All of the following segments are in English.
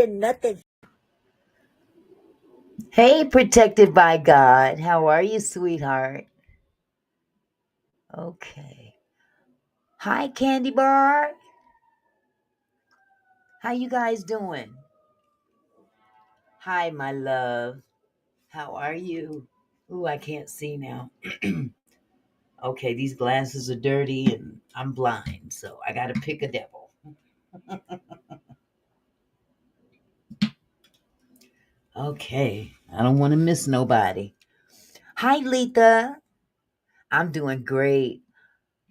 nothing. Hey, protected by God. How are you, sweetheart? Okay. Hi, Candy Bar. How you guys doing? Hi, my love. How are you? Ooh, I can't see now. Okay, these glasses are dirty and I'm blind, so I gotta pick a devil. Okay, I don't want to miss nobody. Hi, Letha. I'm doing great.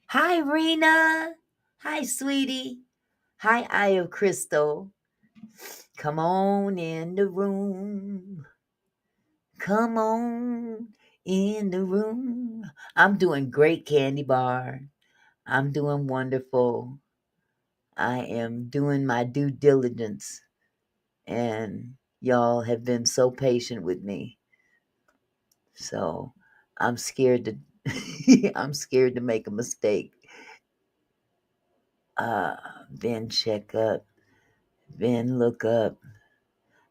Hi, Rena. Hi, sweetie. Hi, Eye of Crystal. Come on in the room. Come on in the room. I'm doing great, Candy Bar. I'm doing wonderful. I am doing my due diligence, and y'all have been so patient with me. So I'm scared to I'm scared to make a mistake. Then check up, then look up,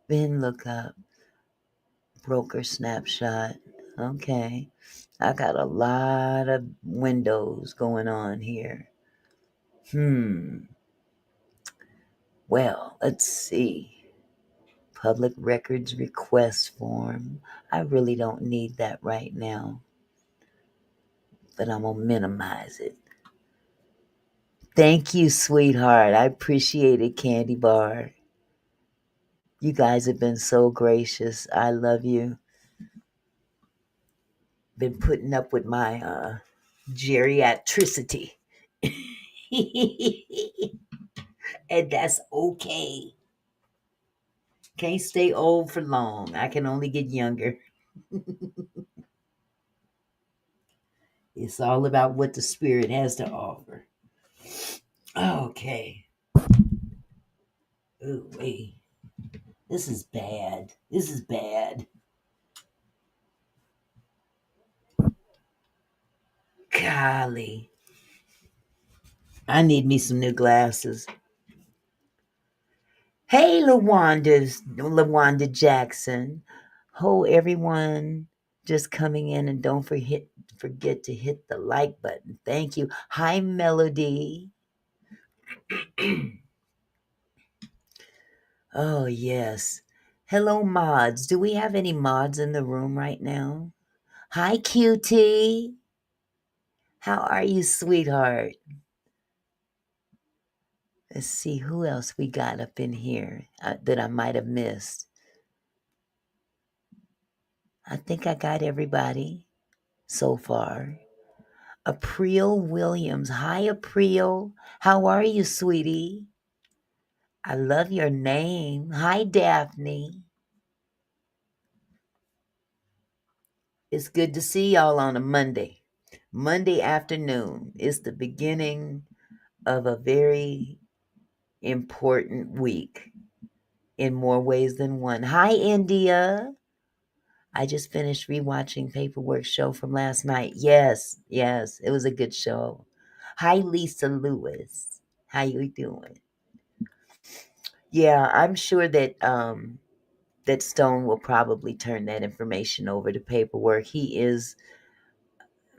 then look up. Broker snapshot. Okay. I got a lot of windows going on here. Well, let's see. Public records request form. I really don't need that right now, but I'm going to minimize it. Thank you, sweetheart. I appreciate it, Candy Bar. You guys have been so gracious. I love you. Been putting up with my geriatricity. And that's okay. Can't stay old for long. I can only get younger. It's all about what the spirit has to offer. Okay. Ooh, wait. This is bad. This is bad. Golly. I need me some new glasses. Hey, LaWanda Jackson. Ho, everyone just coming in, and don't forget to hit the like button. Thank you. Hi, Melody. Oh, yes. Hello, mods. Do we have any mods in the room right now? Hi, Cutie. How are you, sweetheart? Let's see who else we got up in here that I might have missed. I think I got everybody so far. April Williams. Hi, April. How are you, sweetie? I love your name. Hi, Daphne. It's good to see y'all on a Monday. Monday afternoon is the beginning of a very important week in more ways than one. Hi, India. I just finished rewatching Paperwork Show from last night. Yes, it was a good show. Hi, Lisa Lewis. How you doing? Yeah, I'm sure that Stone will probably turn that information over to Paperwork. He's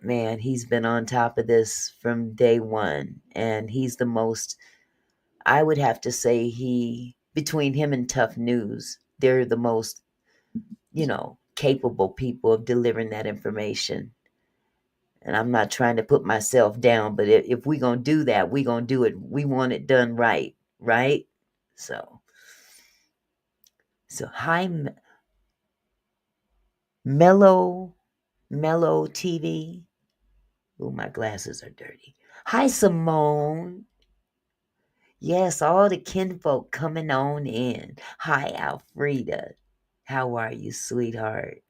been on top of this from day one, and he's the most, I would have to say, between him and Tough News, they're the most, capable people of delivering that information. And I'm not trying to put myself down, but if we're going to do that, we're going to do it. We want it done right, right? So hi, Mellow TV. Oh, my glasses are dirty. Hi, Simone. Yes, all the kinfolk coming on in. Hi, Alfreda. How are you, sweetheart?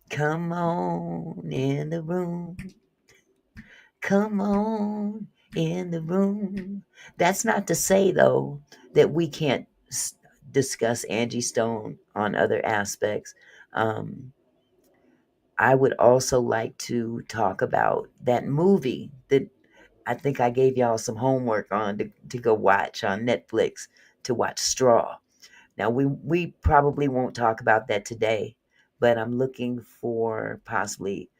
Come on in the room. Come on in the room. That's not to say, though, that we can't discuss Angie Stone on other aspects. I would also like to talk about that movie that I think I gave y'all some homework on to go watch on Netflix, to watch Straw. Now, we probably won't talk about that today, but I'm looking for possibly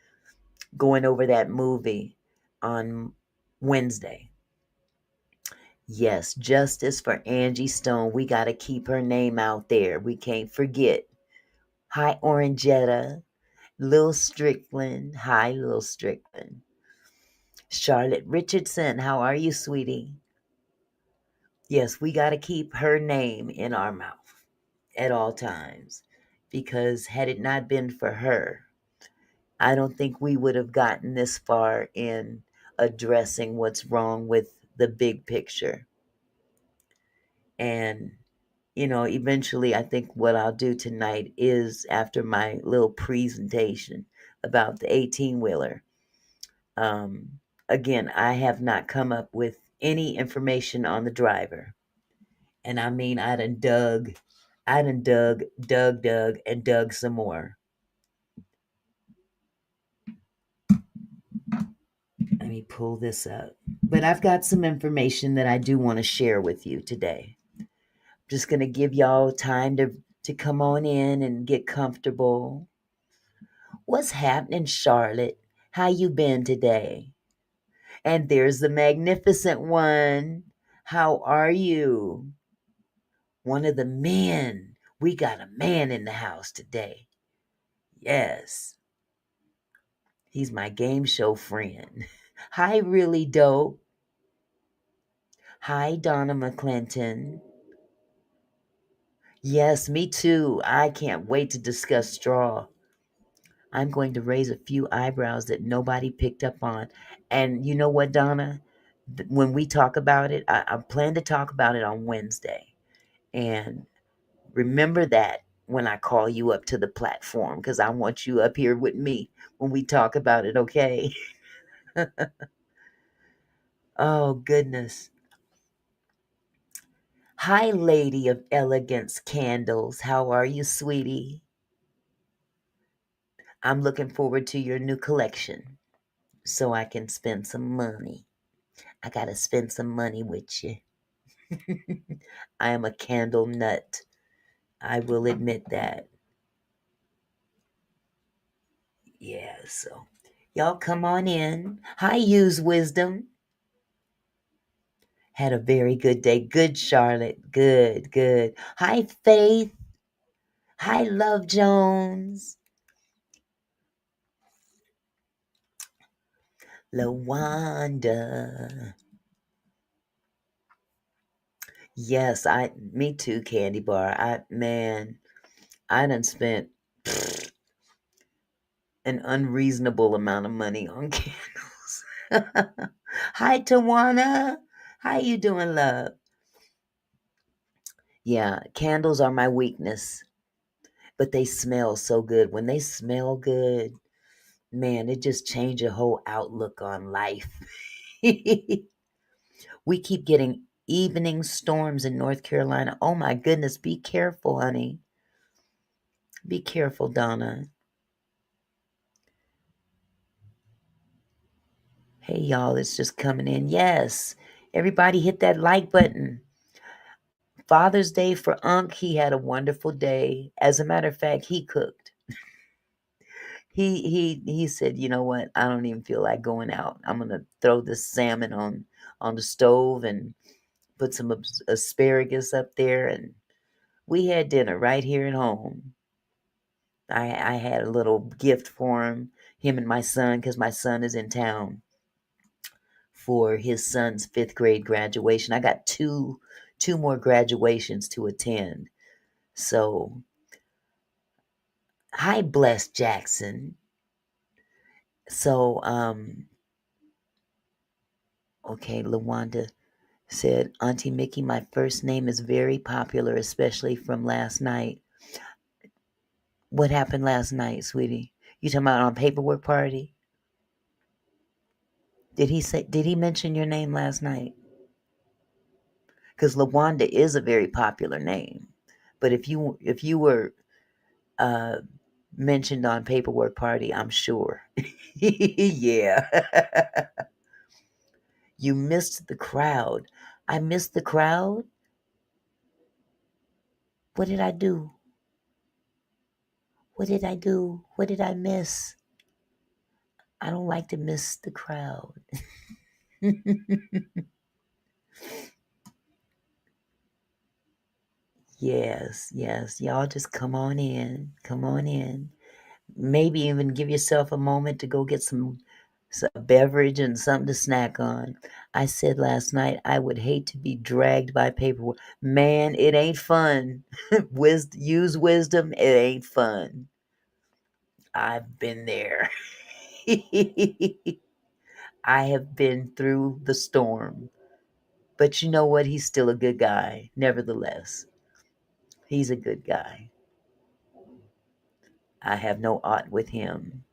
going over that movie on Wednesday. Yes, justice for Angie Stone. We got to keep her name out there. We can't forget. Hi, Orangetta. Lil Strickland. Hi, Lil Strickland. Charlotte Richardson. How are you, sweetie? Yes, we got to keep her name in our mouth at all times, because had it not been for her, I don't think we would have gotten this far in addressing what's wrong with the big picture. And, eventually, I think what I'll do tonight is, after my little presentation about the 18-wheeler, again, I have not come up with any information on the driver. And I mean, I done dug, and dug some more. Let me pull this up. But I've got some information that I do want to share with you today. Just going to give y'all time to come on in and get comfortable. What's happening, Charlotte? How you been today? And there's the magnificent one. How are you? One of the men. We got a man in the house today. Yes. He's my game show friend. Hi, Really Dope. Hi, Donna McClinton. Yes, me too. I can't wait to discuss straw. I'm going to raise a few eyebrows that nobody picked up on. And you know what, Donna? When we talk about it, I plan to talk about it on Wednesday. And remember that when I call you up to the platform, because I want you up here with me when we talk about it, okay? Oh, goodness. Hi, Lady of Elegance Candles. How are you, sweetie? I'm looking forward to your new collection so I can spend some money. I got to spend some money with you. I am a candle nut. I will admit that. Yeah, so y'all come on in. Hi, Use Wisdom. Had a very good day. Good, Charlotte. Good, good. Hi, Faith. Hi, Love Jones. LaWanda. Yes, me too, Candy Bar. I done spent an unreasonable amount of money on candles. Hi, Tawana. How you doing, love? Yeah, candles are my weakness, but they smell so good. When they smell good, man, it just changes your whole outlook on life. We keep getting evening storms in North Carolina. Oh my goodness, be careful, honey. Be careful, Donna. Hey, y'all, it's just coming in. Yes, everybody hit that like button. Father's Day for Unc. He had a wonderful day. As a matter of fact, he cooked. He said, you know what? I don't even feel like going out. I'm gonna throw this salmon on the stove and put some asparagus up there, and we had dinner right here at home. I had a little gift for him and my son, because my son is in town for his son's 5th grade graduation. I got two more graduations to attend. So, hi, Bless Jackson. So, okay, LaWanda said, Auntie Mickey, my first name is very popular, especially from last night. What happened last night, sweetie? You talking about on Paperwork Party? Did he mention your name last night? Because LaWanda is a very popular name. But if you were mentioned on Paperwork Party, I'm sure. Yeah. You missed the crowd. I missed the crowd? What did I do? What did I do? What did I miss? I don't like to miss the crowd. Yes, yes. Y'all just come on in. Come on in. Maybe even give yourself a moment to go get some beverage and something to snack on. I said last night I would hate to be dragged by paperwork. Man, it ain't fun. Use wisdom. It ain't fun. I've been there. I have been through the storm. But you know what? He's still a good guy, nevertheless. He's a good guy. I have no ought with him.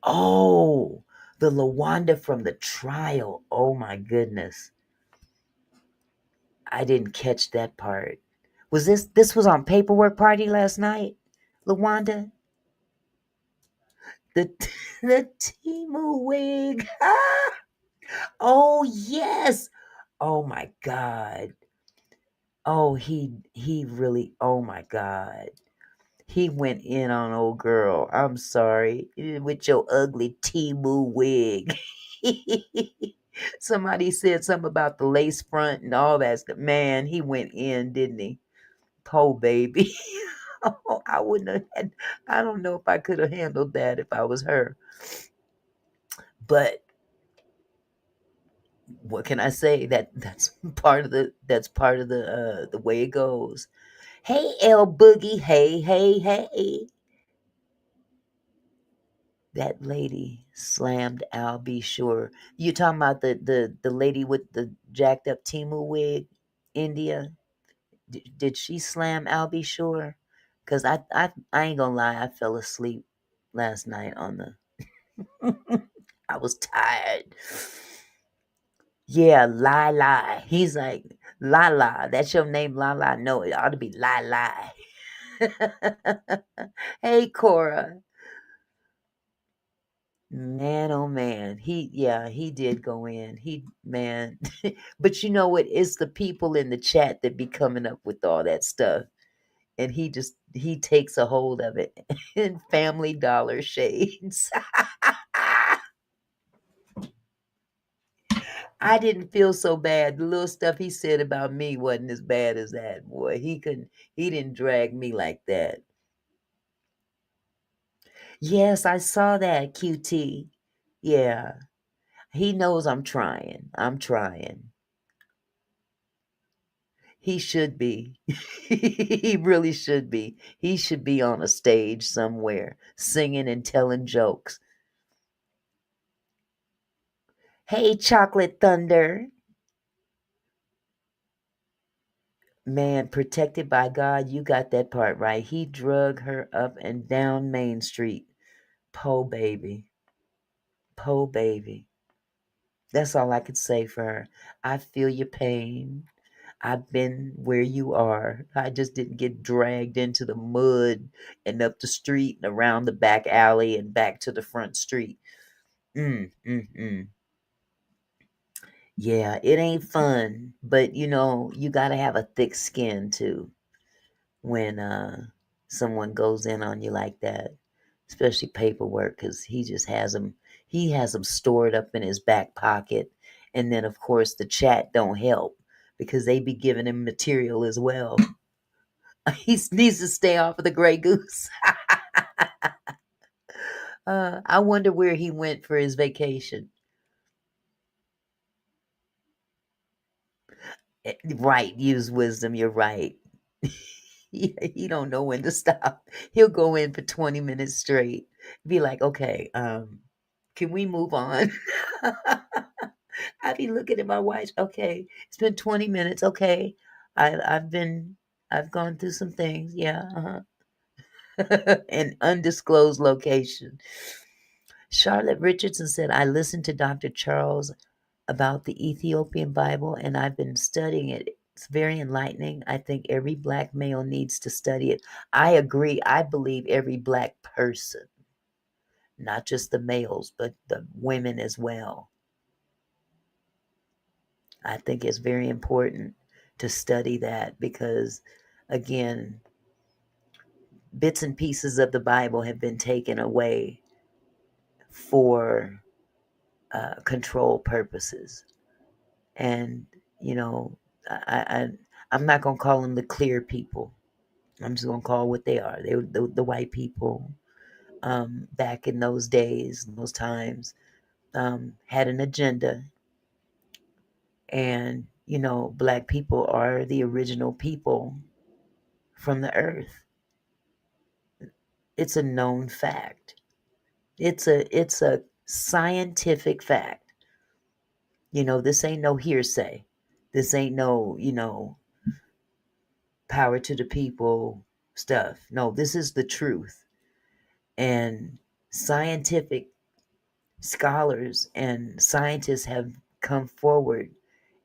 Oh, the Lawanda from the trial. Oh my goodness. I didn't catch that part. Was this was on paperwork party last night? Lawanda? The the Timu wig. Ah! Oh yes. Oh my god. Oh he really oh my god. He went in on old girl. I'm sorry. With your ugly Timu wig. Somebody said something about the lace front and all that. Man, he went in, didn't he? Po baby. Oh, I wouldn't have had, I don't know if I could have handled that if I was her. But what can I say? That's part of the way it goes. Hey L Boogie. Hey, hey, hey. That lady slammed I'll be sure. You talking about the lady with the jacked up Timu wig, India? Did she slam I'll be sure? Cause I ain't gonna lie, I fell asleep last night on the. I was tired. Yeah, lie lie. He's like Lala. That's your name, Lala. No, it ought to be lie lie. Hey Cora. Man, oh man, he did go in. He man, but you know what? It's the people in the chat that be coming up with all that stuff, and he takes a hold of it in Family Dollar shades. I didn't feel so bad. The little stuff he said about me wasn't as bad as that. Boy, he didn't drag me like that. Yes, I saw that, QT. Yeah, he knows I'm trying. I'm trying. He should be. He really should be. He should be on a stage somewhere singing and telling jokes. Hey, Chocolate Thunder. Man, protected by God, you got that part right. He drug her up and down Main Street. Po baby. Po baby. That's all I could say for her. I feel your pain. I've been where you are. I just didn't get dragged into the mud and up the street and around the back alley and back to the front street. Mm, mm, mm. Yeah, it ain't fun, but you got to have a thick skin too when someone goes in on you like that, especially paperwork, because he has them stored up in his back pocket, and then of course the chat don't help because they be giving him material as well. He needs to stay off of the Grey Goose. I wonder where he went for his vacation. Right, use wisdom. You're right. He don't know when to stop. He'll go in for 20 minutes straight. Be like, okay, can we move on? I be looking at my watch. Okay, it's been 20 minutes. Okay, I've gone through some things. Yeah, an undisclosed location. Charlotte Richardson said, I listened to Dr. Charles about the Ethiopian Bible and I've been studying it. It's very enlightening. I think every black male needs to study it. I agree. I believe every black person, not just the males, but the women as well. I think it's very important to study that because, again, bits and pieces of the Bible have been taken away for control purposes. And, you know, I'm not going to call them the clear people. I'm just going to call what they are. They were the white people back in those days, those times, had an agenda. And, you know, black people are the original people from the earth. It's a known fact. It's a scientific fact. You know, this ain't no hearsay. This ain't no, you know, power to the people stuff. No, this is the truth. And scientific scholars and scientists have come forward.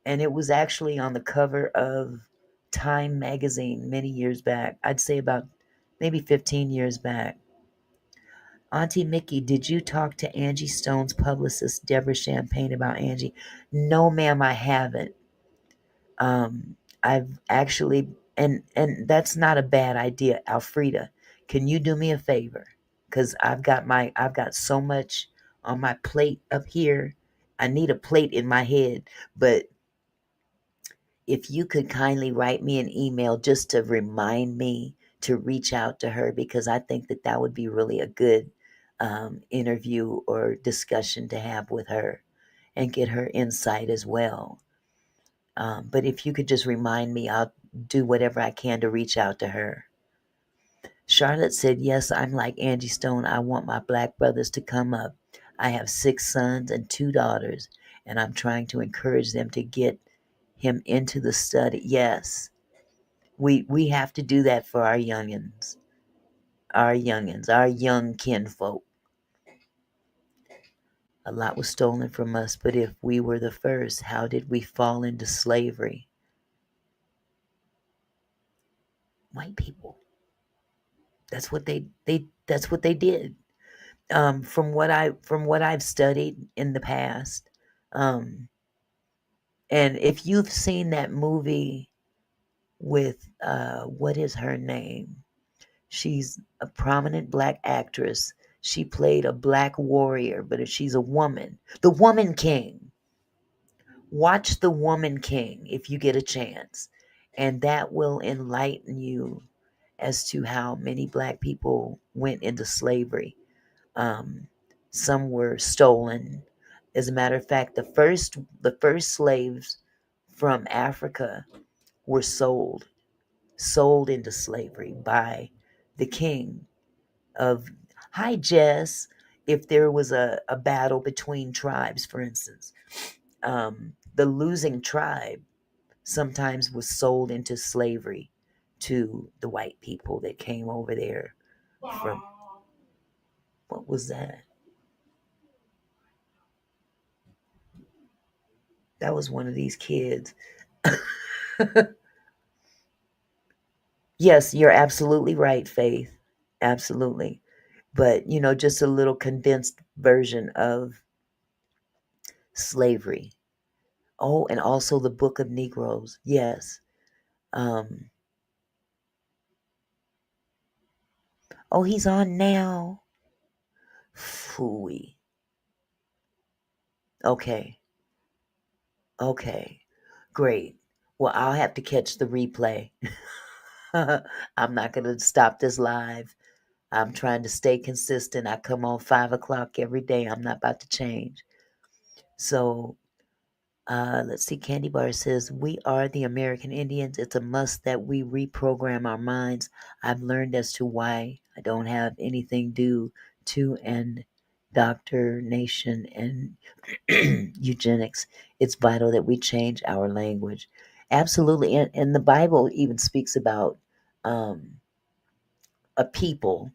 And it was actually on the cover of Time magazine many years back. I'd say about maybe 15 years back. Auntie Mickey, did you talk to Angie Stone's publicist, Deborah Champagne, about Angie? No, ma'am, I haven't. I've actually, and that's not a bad idea, Alfreda. Can you do me a favor? Because I've got so much on my plate up here. I need a plate in my head, but if you could kindly write me an email just to remind me to reach out to her, because I think that that would be really a good interview or discussion to have with her and get her insight as well. But if you could just remind me, I'll do whatever I can to reach out to her. Charlotte said, yes, I'm like Angie Stone. I want my black brothers to come up. I have 6 sons and 2 daughters, and I'm trying to encourage them to get him into the study. Yes, we have to do that for our youngins, our young kinfolk. A lot was stolen from us, but if we were the first, how did we fall into slavery? White people. That's what that's what they did. From what I've studied in the past, um, and if you've seen that movie with what is her name? She's a prominent black actress. She played a black warrior, but she's a woman. The Woman King. Watch The Woman King if you get a chance, and that will enlighten you as to how many black people went into slavery. Um, some were stolen. As a matter of fact, the first slaves from Africa were sold into slavery by the king of, hi Jess, if there was a battle between tribes, for instance, the losing tribe sometimes was sold into slavery to the white people that came over there from, what was that? That was one of these kids. Yes, you're absolutely right, Faith. Absolutely. But, you know, just a little condensed version of slavery. Oh, and also the Book of Negroes. Yes. Um, oh, he's on now. Phooey. Okay. Okay. Great. Well, I'll have to catch the replay. I'm not going to stop this live. I'm trying to stay consistent. I come on 5 o'clock every day. I'm not about to change. So let's see. Candy Bar says, we are the American Indians. It's a must that we reprogram our minds. I've learned as to why I don't have anything due to indoctrination and eugenics. It's vital that we change our language. Absolutely. And the Bible even speaks about um, a people,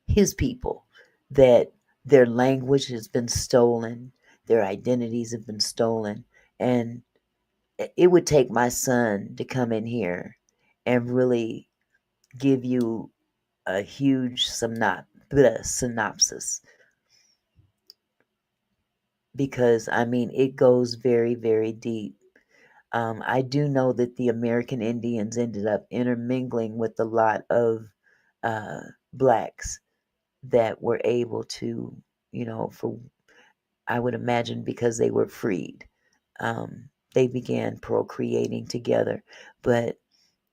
his people, that their language has been stolen, their identities have been stolen. And it would take my son to come in here and really give you a huge synopsis, because I mean it goes very, very deep. I do know that the American Indians ended up intermingling with a lot of uh, blacks that were able to, for I would imagine because they were freed, they began procreating together. But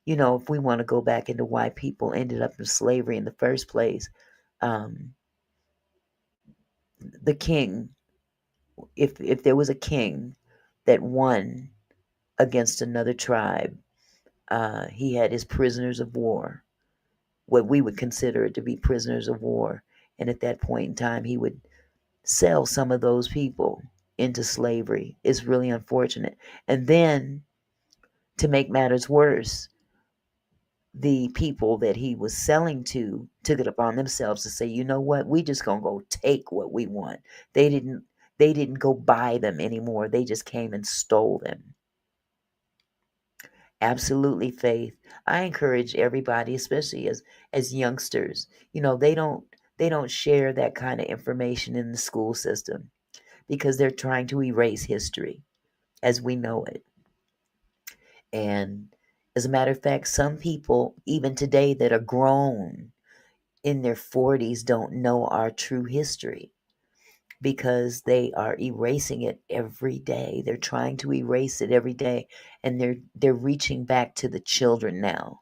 if we want to go back into why people ended up in slavery in the first place, um, the king, if there was a king that won against another tribe, he had his prisoners of war, what we would consider to be prisoners of war. And at that point in time, he would sell some of those people into slavery. It's really unfortunate. And then, to make matters worse, the people that he was selling to took it upon themselves to say, you know what, we just gonna go take what we want. They didn't go buy them anymore. They just came and stole them. Absolutely, Faith. I encourage everybody, especially as youngsters, they don't share that kind of information in the school system because they're trying to erase history as we know it. And as a matter of fact, some people, even today, that are grown in their 40s don't know our true history because they are erasing it every day. They're trying to erase it every day, and they're reaching back to the children now.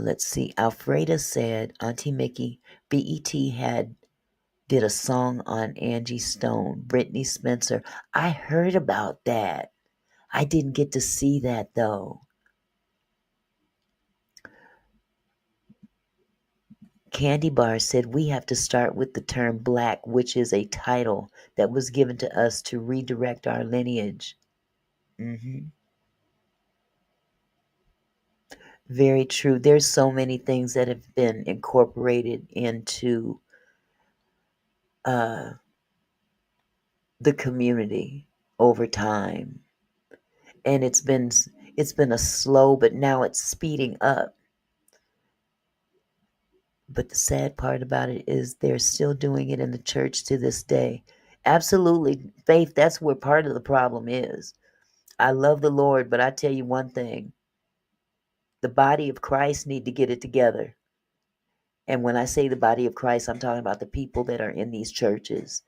Let's see. Alfreda said, Auntie Mickey, BET did a song on Angie Stone, Brittany Spencer. I heard about that. I didn't get to see that though. Candy Bar said we have to start with the term black, which is a title that was given to us to redirect our lineage. hmm Very true. There's so many things that have been incorporated into uh, the community over time, and it's been a slow, but now it's speeding up. But the sad part about it is they're still doing it in the church to this day. Absolutely, Faith. That's where part of the problem is. I love the Lord, but I tell you one thing, the body of Christ need to get it together. And when I say the body of Christ, I'm talking about the people that are in these churches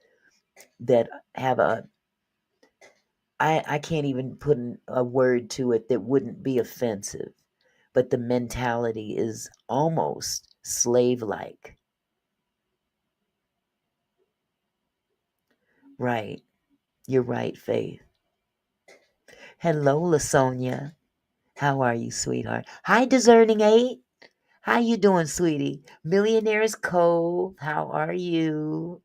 that have I can't even put a word to it that wouldn't be offensive, but the mentality is almost slave-like. Right. You're right, Faith. Hello, LaSonia. How are you, sweetheart? Hi, Discerning Eight. How you doing, sweetie? Millionaire's Cove. How are you?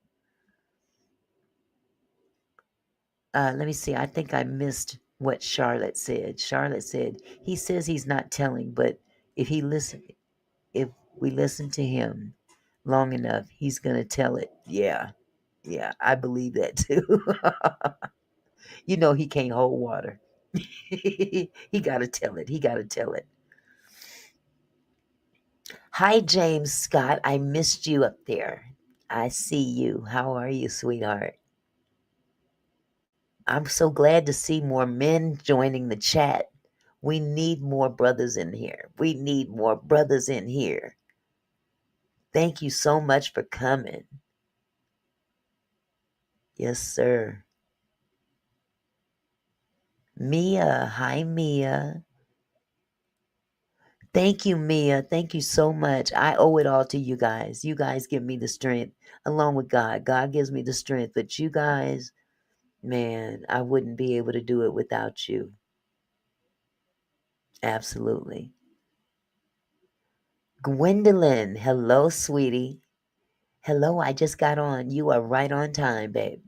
Let me see. I think I missed what Charlotte said. Charlotte said he says he's not telling, but if we listen to him long enough, he's gonna tell it. Yeah, yeah, I believe that too. He can't hold water. He gotta tell it. He gotta tell it. Hi, James Scott. I missed you up there. I see you. How are you, sweetheart? I'm so glad to see more men joining the chat. We need more brothers in here. We need more brothers in here. Thank you so much for coming. Yes, sir. Mia. Hi, Mia. Thank you, Mia. Thank you so much. I owe it all to you guys. You guys give me the strength along with God. God gives me the strength. But you guys, man, I wouldn't be able to do it without you. Absolutely. Gwendolyn. Hello, sweetie. Hello, I just got on. You are right on time, babe.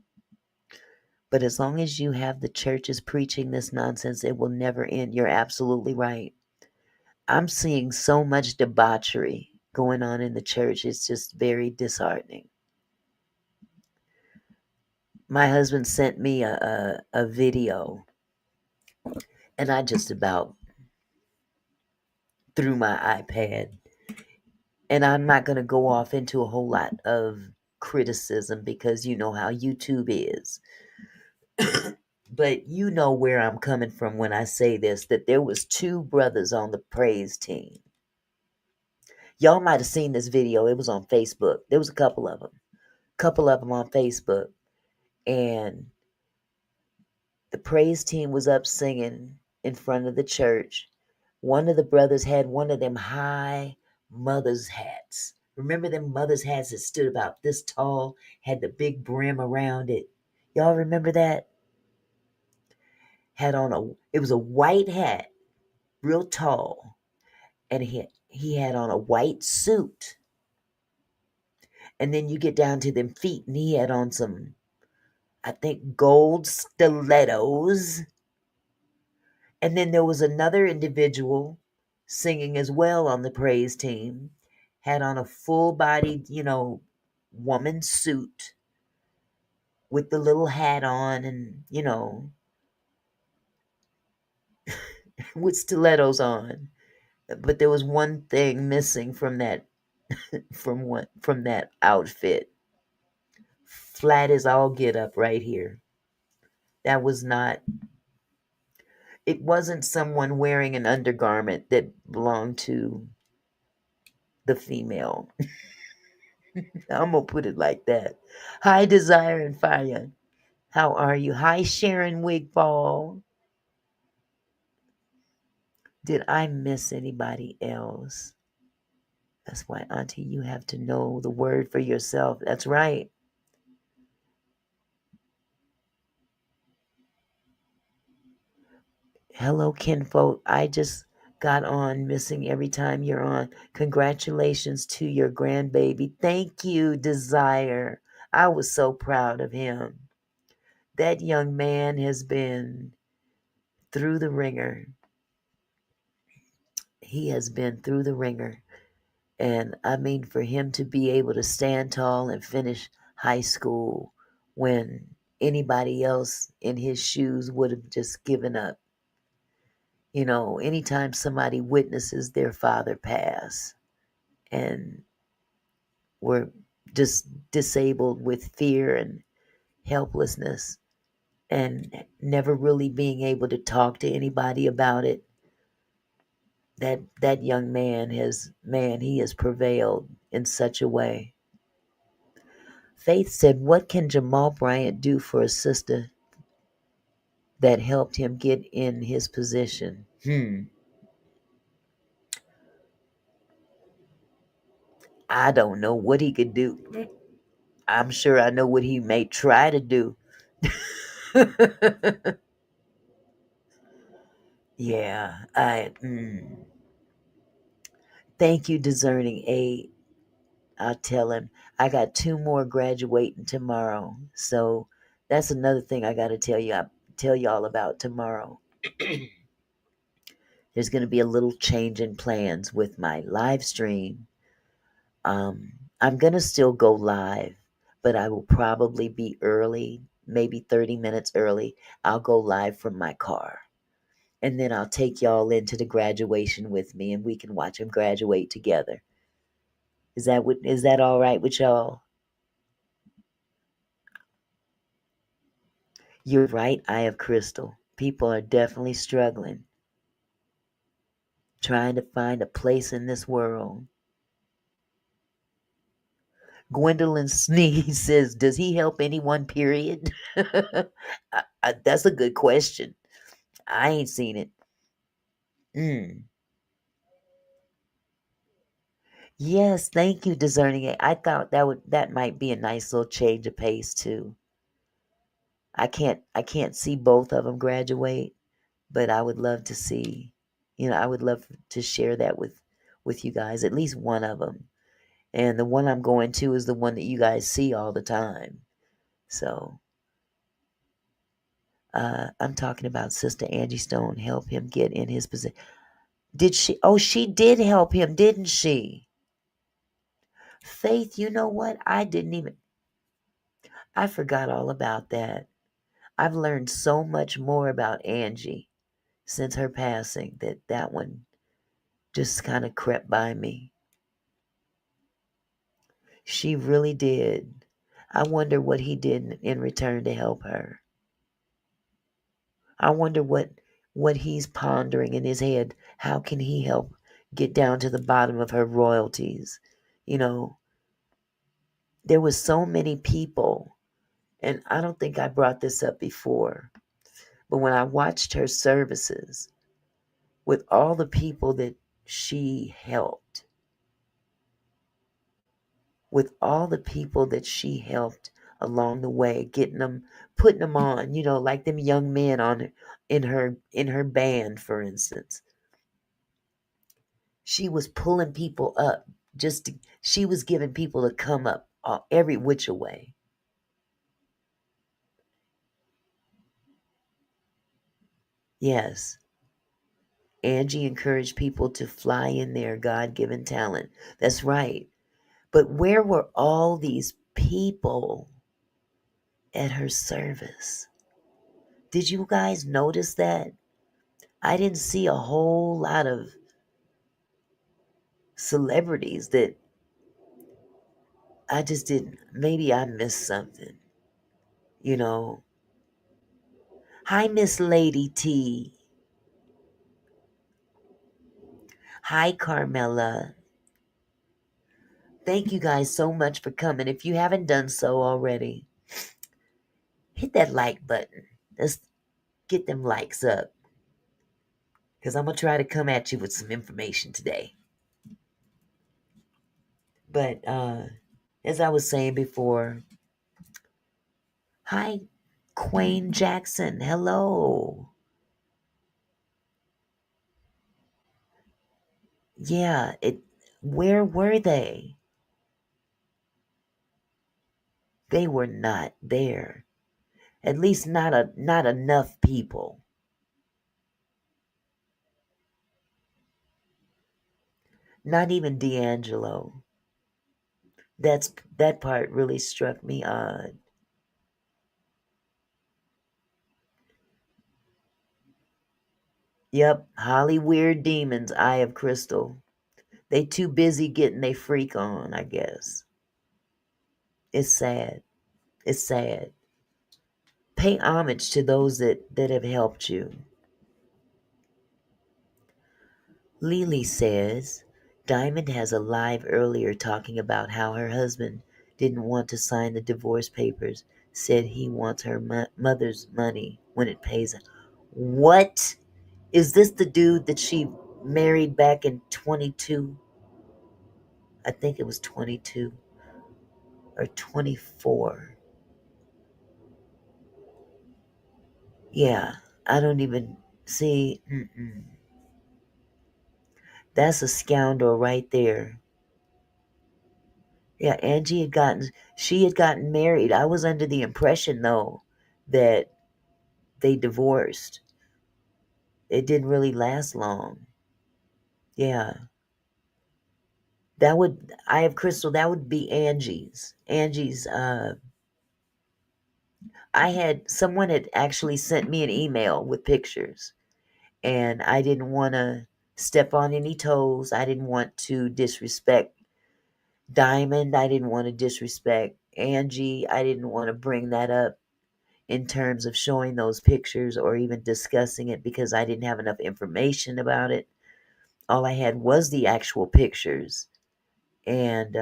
But as long as you have the churches preaching this nonsense, it will never end. You're absolutely right. I'm seeing so much debauchery going on in the church. It's just very disheartening. My husband sent me a video, and I just about threw my iPad. And I'm not going to go off into a whole lot of criticism because you know how YouTube is. But you know where I'm coming from when I say this, that there was two brothers on the praise team. Y'all might have seen this video. It was on Facebook. There was a couple of them. On Facebook. And the praise team was up singing in front of the church. One of the brothers had one of them high mother's hats. Remember them mother's hats that stood about this tall, had the big brim around it? Y'all remember that? It was a white hat, real tall, and he had on a white suit. And then you get down to them feet, and he had on some, I think, gold stilettos. And then there was another individual singing as well on the praise team, had on a full-bodied, woman suit with the little hat on and, with stilettos on. But there was one thing missing from that from that outfit. Flat as all get up right here. That was not it wasn't someone wearing an undergarment that belonged to the female. I'm gonna put it like that. Hi, Desire and Fire. How are you? Hi, Sharon Wigfall. Did I miss anybody else? That's why, Auntie, you have to know the word for yourself. That's right. Hello, kinfolk. I just got on, missing every time you're on. Congratulations to your grandbaby. Thank you, Desire. I was so proud of him. That young man has been through the ringer. He has been through the ringer. And I mean, for him to be able to stand tall and finish high school when anybody else in his shoes would have just given up. Anytime somebody witnesses their father pass and were just disabled with fear and helplessness and never really being able to talk to anybody about it, that young man he has prevailed in such a way. Faith said, what can Jamal Bryant do for a sister that helped him get in his position? I don't know what he could do. I'm sure I know what he may try to do. Yeah, thank you, Discerning 8. I'll tell him. I got 2 more graduating tomorrow. So that's another thing I got to tell y'all about tomorrow. There's going to be a little change in plans with my live stream. I'm going to still go live, but I will probably be early, maybe 30 minutes early. I'll go live from my car. And then I'll take y'all into the graduation with me and we can watch them graduate together. Is that all right with y'all? You're right, Eye of Crystal. People are definitely struggling, trying to find a place in this world. Gwendolyn Sneeze says, does he help anyone, period? That's a good question. I ain't seen it. Yes, thank you, Discerning It. I thought that might be a nice little change of pace too. I can't see both of them graduate, but I would love to see, I would love to share that with you guys, at least one of them. And the one I'm going to is the one that you guys see all the time. So, I'm talking about Sister Angie Stone help him get in his position. Did she? Oh, she did help him, didn't she? Faith, you know what? I forgot all about that. I've learned so much more about Angie since her passing that one just kind of crept by me. She really did. I wonder what he did in return to help her. I wonder what he's pondering in his head. How can he help get down to the bottom of her royalties? You know, there was so many people, and I don't think I brought this up before, but when I watched her services with all the people that she helped, with all the people that she helped along the way, getting them, putting them on, like them young men on in her band, for instance. She was pulling people up. She was giving people to come up every which way. Yes, Angie encouraged people to fly in their God-given talent. That's right. But where were all these people at her service? Did you guys notice that? I didn't see a whole lot of celebrities that I just didn't. Maybe I missed something, you know. Hi, Miss Lady T. Hi, Carmela. Thank you guys so much for coming. If you haven't done so already, hit that like button. Let's get them likes up. Because I'm going to try to come at you with some information today. But as I was saying before, hi, Quayne Jackson. Hello. Yeah, where were they? They were not there. At least not enough people. Not even D'Angelo. That part really struck me odd. Yep, Holly Weird Demons, Eye of Crystal. They too busy getting they freak on, I guess. It's sad. It's sad. Pay homage to those that have helped you. Lily says, Diamond has a live earlier talking about how her husband didn't want to sign the divorce papers, said he wants her mother's money when it pays. What? Is this the dude that she married back in 22? I think it was 22 or 24. Yeah, I don't even see. That's a scoundrel right there. Yeah, she had gotten married. I was under the impression though that they divorced. It didn't really last long. Yeah. I have Crystal, that would be Angie's someone had actually sent me an email with pictures, and I didn't want to step on any toes. I didn't want to disrespect Diamond. I didn't want to disrespect Angie. I didn't want to bring that up in terms of showing those pictures or even discussing it because I didn't have enough information about it. All I had was the actual pictures. And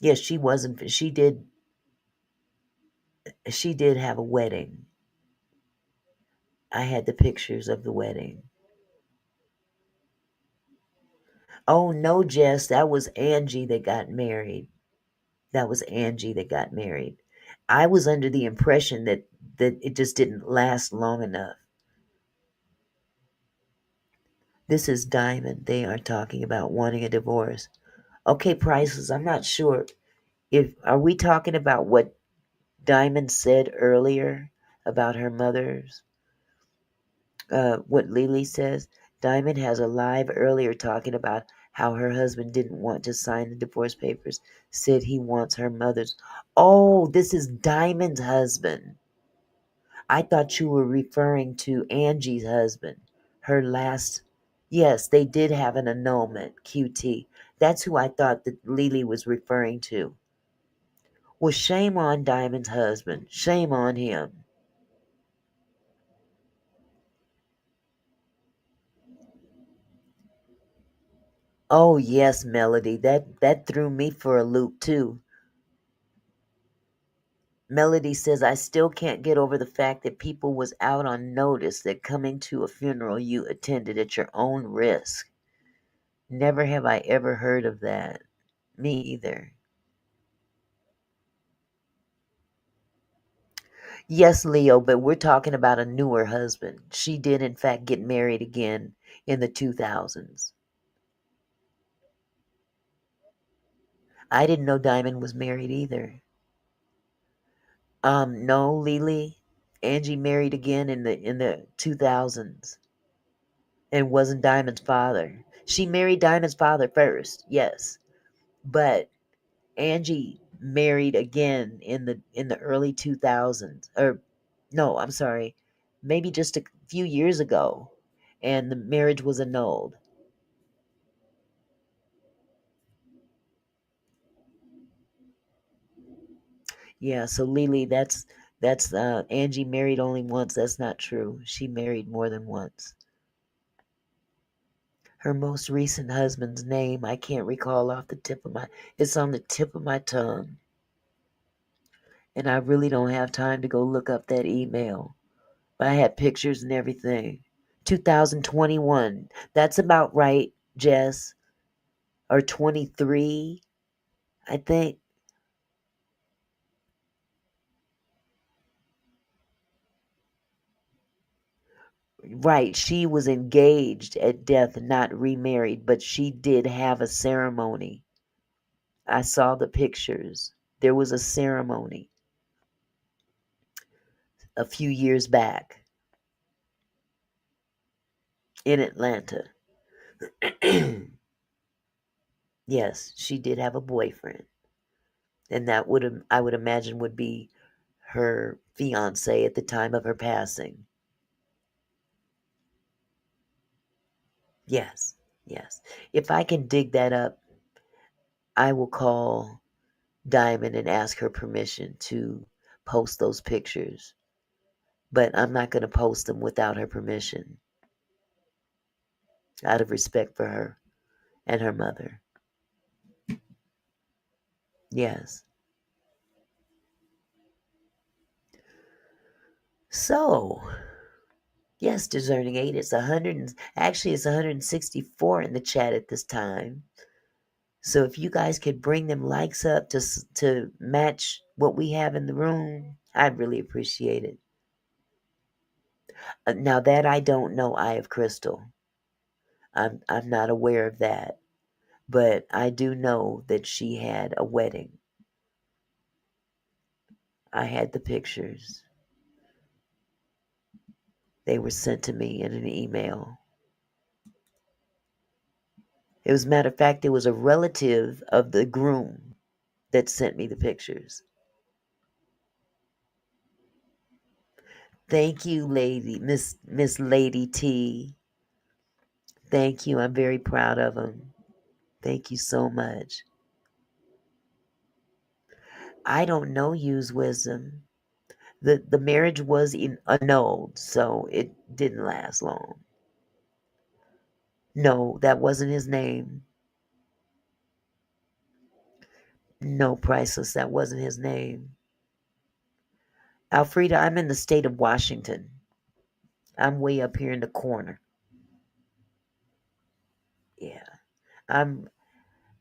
yes, she did have a wedding. I had the pictures of the wedding. Oh no, Jess, that was Angie that got married. That was Angie that got married. I was under the impression that it just didn't last long enough. This is Diamond. They are talking about wanting a divorce. Okay, Priceless, I'm not sure if are we talking about what Diamond said earlier about her mother's what Lily says. Diamond has a live earlier talking about how her husband didn't want to sign the divorce papers, said he wants her mother's. Oh, this is Diamond's husband. I thought you were referring to Angie's husband. Her last. Yes, they did have an annulment, QT. That's who I thought that Lily was referring to. Well, shame on Diamond's husband. Shame on him. Oh yes, Melody. That threw me for a loop too. Melody says, I still can't get over the fact that people was out on notice that coming to a funeral you attended at your own risk. Never have I ever heard of that. Me either. Yes, Leo, but we're talking about a newer husband. She did, in fact, get married again in the 2000s. I didn't know Diamond was married either. No, Lily. Angie married again in the 2000s and wasn't Diamond's father. She married Diamond's father first, yes, but Angie married again in the early 2000s. Or no, I'm sorry, maybe just a few years ago, and the marriage was annulled. Yeah, so Lily, that's Angie married only once. That's not true. She married more than once. Her most recent husband's name I can't recall off the tip of my it's on the tip of my tongue. And I really don't have time to go look up that email. But I had pictures and everything. 2021. That's about right, Jess. Or 23, I think. Right, she was engaged at death, not remarried, but she did have a ceremony. I saw the pictures. There was a ceremony a few years back in Atlanta. Yes, she did have a boyfriend, and that would I would imagine would be her fiance at the time of her passing. Yes, yes. If I can dig that up, I will call Diamond and ask her permission to post those pictures. But I'm not going to post them without her permission, out of respect for her and her mother. Yes. So, yes, discerning eight. It's 100. Actually, it's 164 in the chat at this time. So if you guys could bring them likes up to match what we have in the room, I'd really appreciate it. Now that I don't know Eye of Crystal, I'm not aware of that, but I do know that she had a wedding. I had the pictures. They were sent to me in an email. It was, matter of fact, it was a relative of the groom that sent me the pictures. Thank you, lady, Miss Lady T. Thank you. I'm very proud of him. Thank you so much. I don't know use wisdom. The marriage was annulled, so it didn't last long. No, that wasn't his name. No, Priceless, that wasn't his name. Alfreda, I'm in the state of Washington. I'm way up here in the corner. Yeah. I'm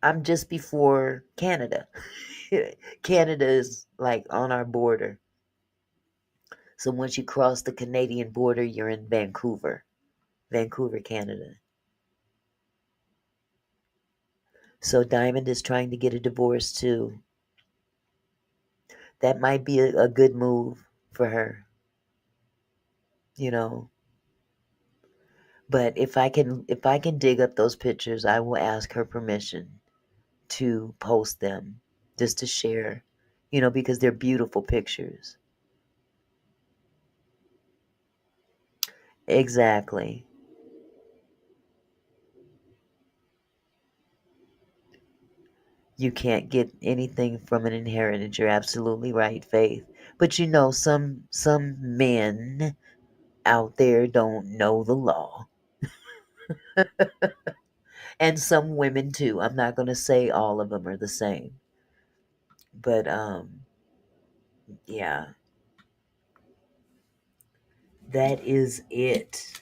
I'm just before Canada. Canada is like on our border. So once you cross the Canadian border, you're in Vancouver. Vancouver, Canada. So Diamond is trying to get a divorce too. That might be a good move for her, you know. But if I can dig up those pictures, I will ask her permission to post them just to share, because they're beautiful pictures. Exactly. You can't get anything from an inheritance. You're absolutely right, Faith. But some men out there don't know the law. And some women too. I'm not going to say all of them are the same. But yeah, that is it.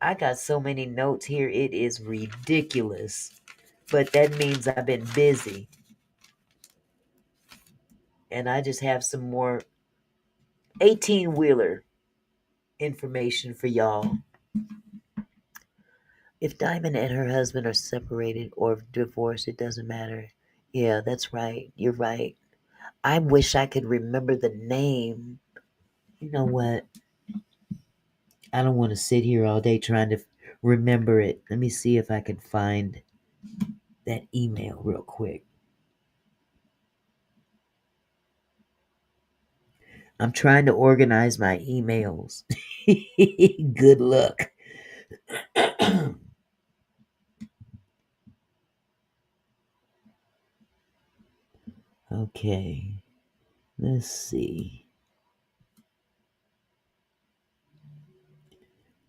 I got so many notes here. It is ridiculous. But that means I've been busy. And I just have some more 18-wheeler information for y'all. If Diamond and her husband are separated or divorced, it doesn't matter. Yeah, that's right. You're right. I wish I could remember the name. You know what? I don't want to sit here all day trying to remember it. Let me see if I can find that email real quick. I'm trying to organize my emails. Good luck. Okay. Let's see.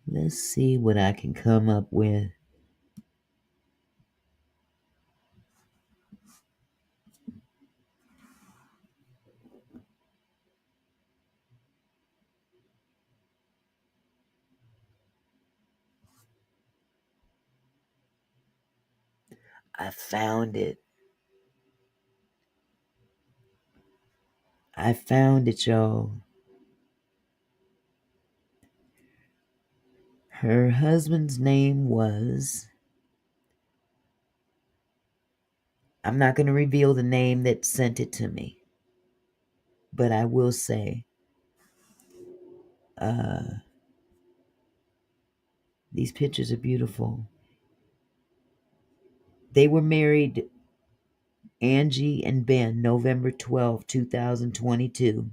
Let's see what I can come up with. I found it. I found it, y'all. Her husband's name was. I'm not going to reveal the name that sent it to me, but I will say these pictures are beautiful. They were married, Angie and Ben, November 12, 2022.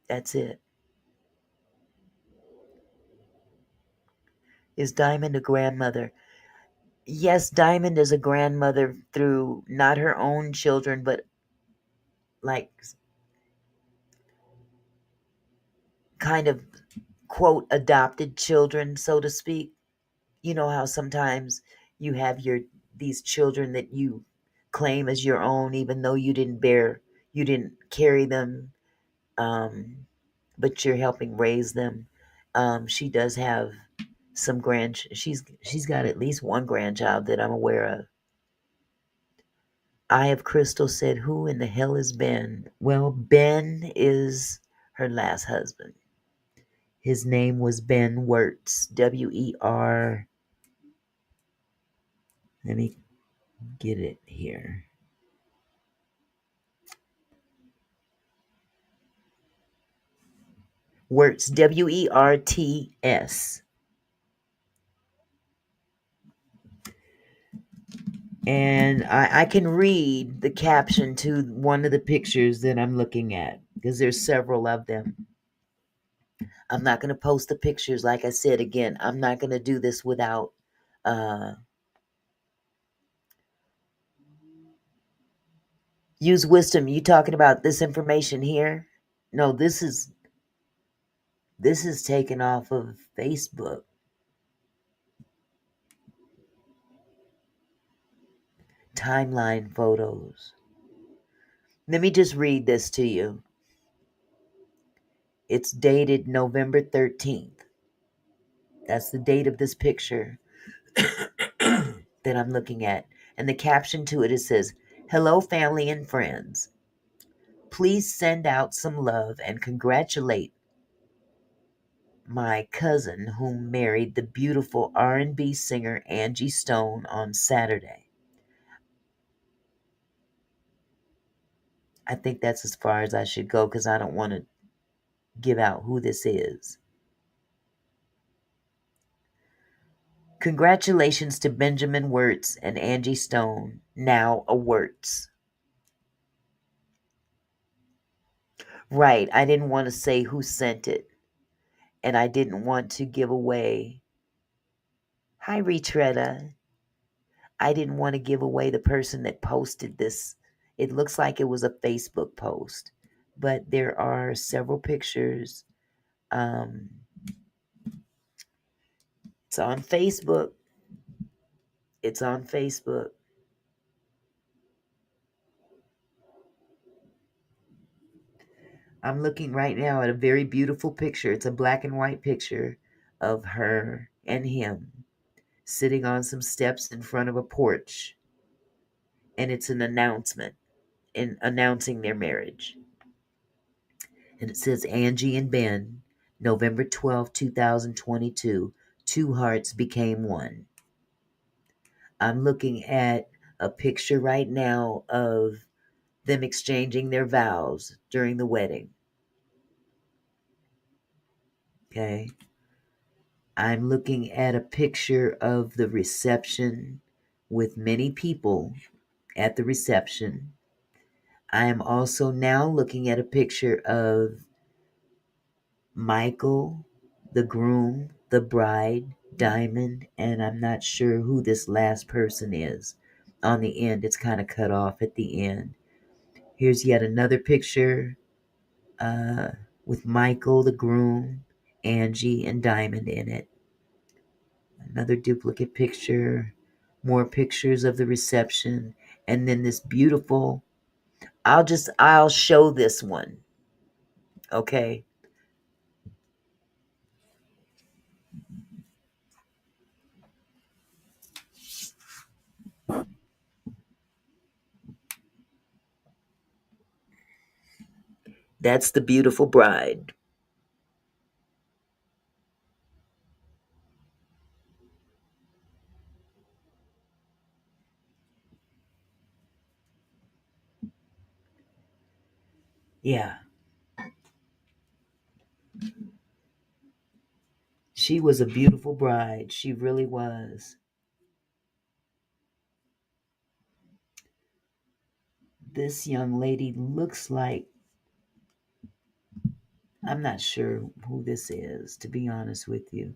That's it. Is Diamond a grandmother? Yes, Diamond is a grandmother through not her own children, but like kind of quote adopted children, so to speak. You know how sometimes you have these children that you claim as your own, even though you didn't carry them, but you're helping raise them. She does have some she's got at least one grandchild that I'm aware of. Eye of Crystal said, "Who in the hell is Ben?" Well, Ben is her last husband. His name was Ben Wertz, WER. Let me get it here. Wertz, WERTS. And I can read the caption to one of the pictures that I'm looking at because there's several of them. I'm not going to post the pictures. Like I said, again, I'm not going to do this without use wisdom. You talking about this information here? No, this is taken off of Facebook. Timeline photos. Let me just read this to you. It's dated November 13th. That's the date of this picture that I'm looking at. And the caption to it says, "Hello, family and friends. Please send out some love and congratulate my cousin who married the beautiful R&B singer Angie Stone on Saturday." I think that's as far as I should go because I don't want to give out who this is. Congratulations to Benjamin Wertz and Angie Stone, now a Wertz. Right, I didn't want to say who sent it, and I didn't want to give away. Hi, Retretta. I didn't want to give away the person that posted this. It looks like it was a Facebook post, but there are several pictures. It's on Facebook. It's on Facebook. I'm looking right now at a very beautiful picture. It's a black and white picture of her and him sitting on some steps in front of a porch. And it's an announcement in announcing their marriage. And it says Angie and Ben, November 12th, 2022, two hearts became one. I'm looking at a picture right now of them exchanging their vows during the wedding. Okay. I'm looking at a picture of the reception with many people at the reception. I am also now looking at a picture of Michael, the groom, the bride, Diamond, and I'm not sure who this last person is. On the end, it's kind of cut off at the end. Here's yet another picture uh, with Michael, the groom, Angie, and Diamond in it. Another duplicate picture, more pictures of the reception, and then this beautiful. I'll show this one. Okay. That's the beautiful bride. Yeah. She was a beautiful bride. She really was. This young lady looks like, I'm not sure who this is, to be honest with you.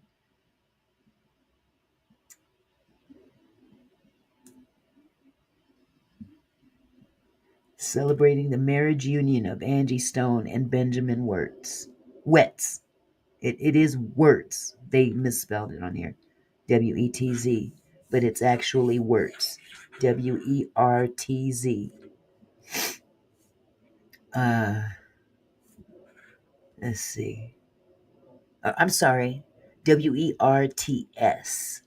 Celebrating the marriage union of Angie Stone and Benjamin Wertz. Wetz. It is Wertz. They misspelled it on here. Wetz. But it's actually Wertz. Wertz. Uh, let's see. I'm sorry. Werts.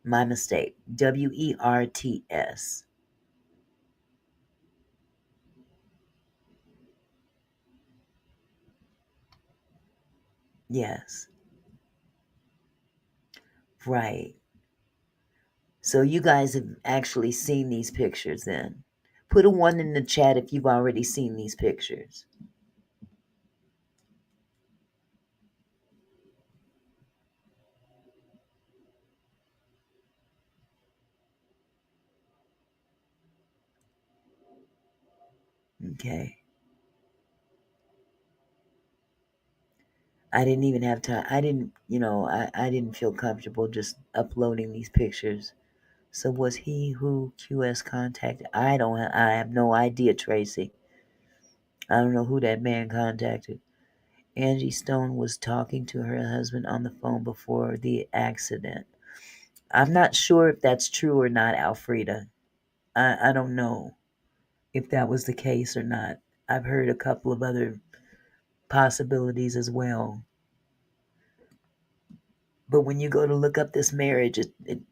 My mistake. Werts. Yes. Right. So you guys have actually seen these pictures then. Put a one in the chat if you've already seen these pictures. Okay. I didn't even have time. I didn't feel comfortable just uploading these pictures. So was he who QS contacted? I have no idea, Tracy. I don't know who that man contacted. Angie Stone was talking to her husband on the phone before the accident. I'm not sure if that's true or not, Alfreda. I don't know if that was the case or not. I've heard a couple of other possibilities as well. But when you go to look up this marriage,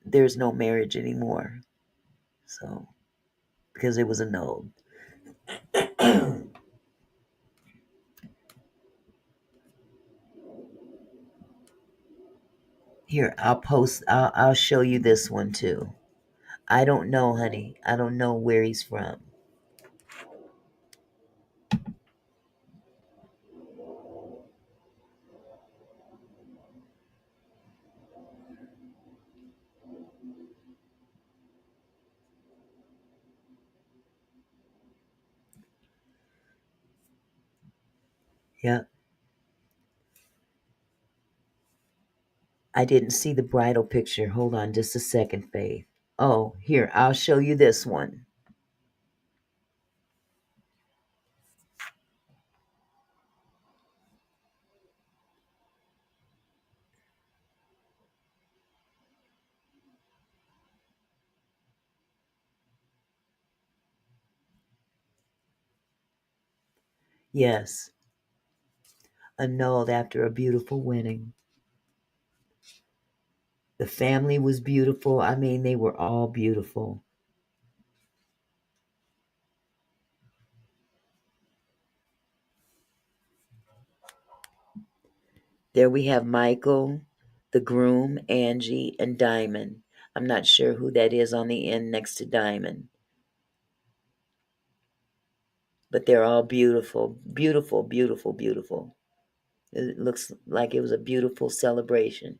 there's no marriage anymore. So, because it was annulled. Here, I'll show you this one too. I don't know, honey. I don't know where he's from. Yep. I didn't see the bridal picture. Hold on just a second, Faith. Oh, here, I'll show you this one. Yes, annulled after a beautiful wedding. The family was beautiful. I mean, they were all beautiful. There we have Michael, the groom, Angie, and Diamond. I'm not sure who that is on the end next to Diamond. But they're all beautiful, beautiful, beautiful, beautiful. It looks like it was a beautiful celebration.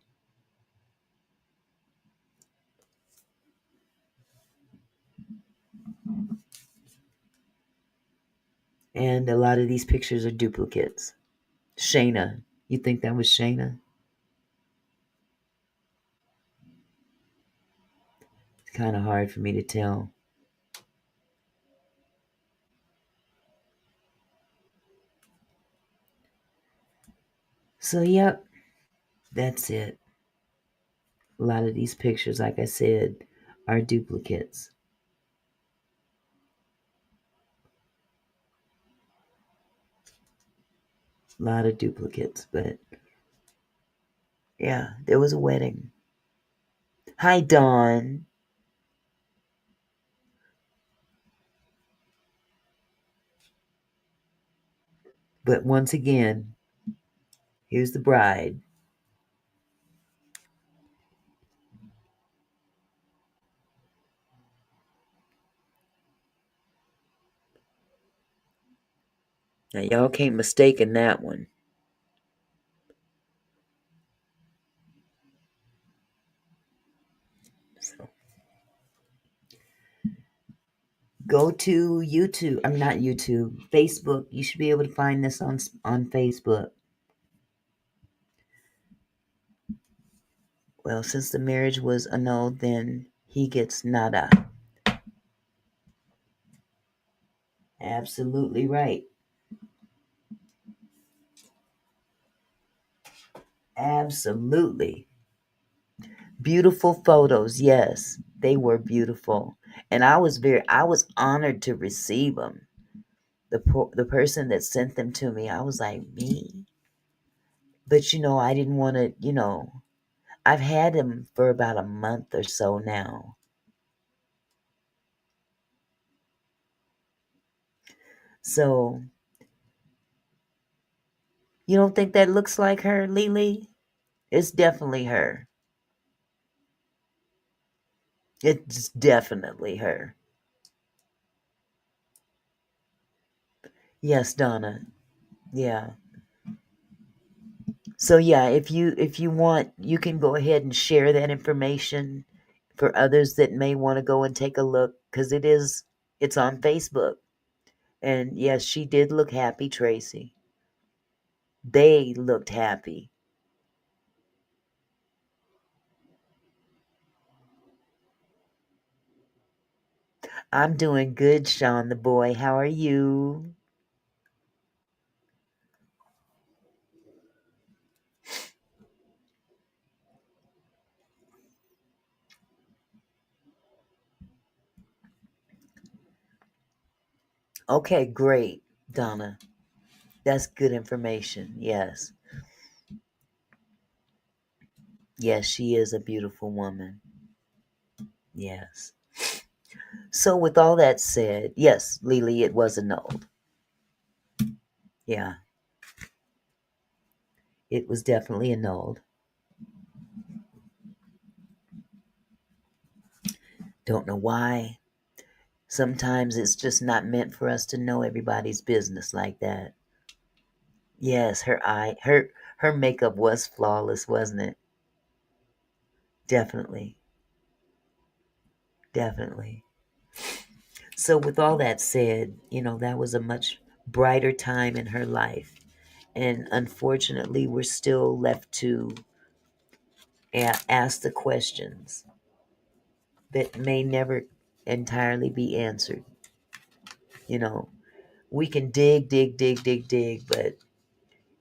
And a lot of these pictures are duplicates. Shayna. You think that was Shayna? It's kind of hard for me to tell. So, yep, that's it. A lot of these pictures, like I said, are duplicates. A lot of duplicates, but yeah, there was a wedding. Hi, Dawn. But once again, here's the bride. Now, y'all can't mistake in that one. So, go to YouTube. I'm not YouTube. Facebook. You should be able to find this on Facebook. Well, since the marriage was annulled, then he gets nada. Absolutely right. Absolutely. Beautiful photos. Yes, they were beautiful. And I was honored to receive them. The person that sent them to me, I was like, me? But I didn't want to, I've had them for about a month or so now. So, you don't think that looks like her, Lily? It's definitely her. It's definitely her. Yes, Donna. Yeah. So yeah, if you want, you can go ahead and share that information for others that may want to go and take a look, because it's on Facebook. And yes, she did look happy, Tracy. They looked happy. I'm doing good, Sean the boy. How are you? Okay, great, Donna. That's good information. Yes. Yes, she is a beautiful woman. Yes. So with all that said, yes, Lily, it was annulled. Yeah, it was definitely annulled. Don't know why. Sometimes it's just not meant for us to know everybody's business like that. Yes, her makeup was flawless, wasn't it? Definitely. Definitely. So with all that said, that was a much brighter time in her life. And unfortunately, we're still left to ask the questions that may never entirely be answered. We can dig, dig, dig, dig, dig, but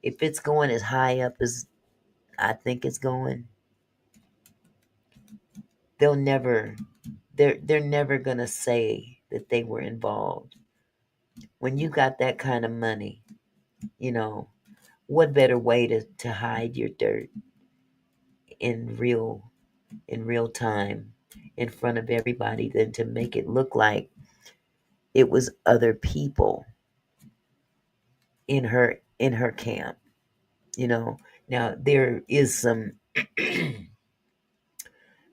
if it's going as high up as I think it's going, they'll never they're never gonna say that they were involved. When you got that kind of money, You know, what better way to hide your dirt in real time in front of everybody than to make it look like it was other people in her camp, you know. Now there is some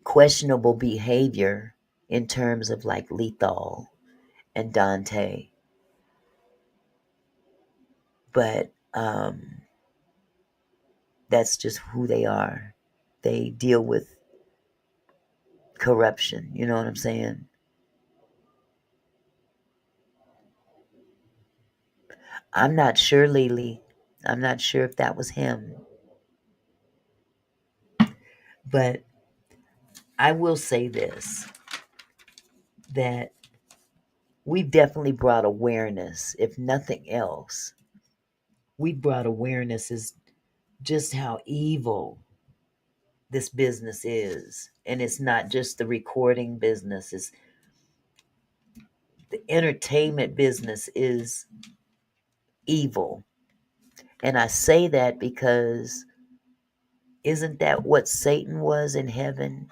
questionable behavior in terms of like Lethal and Dante, but that's just who they are. They deal with corruption, you know what I'm saying? I'm not sure, Lily. I'm not sure if that was him, but I will say this, that we've definitely brought awareness, if nothing else. We brought awareness as just how evil this business is. And it's not just the recording business, it's the entertainment business is evil. And I say that because isn't that what Satan was in heaven?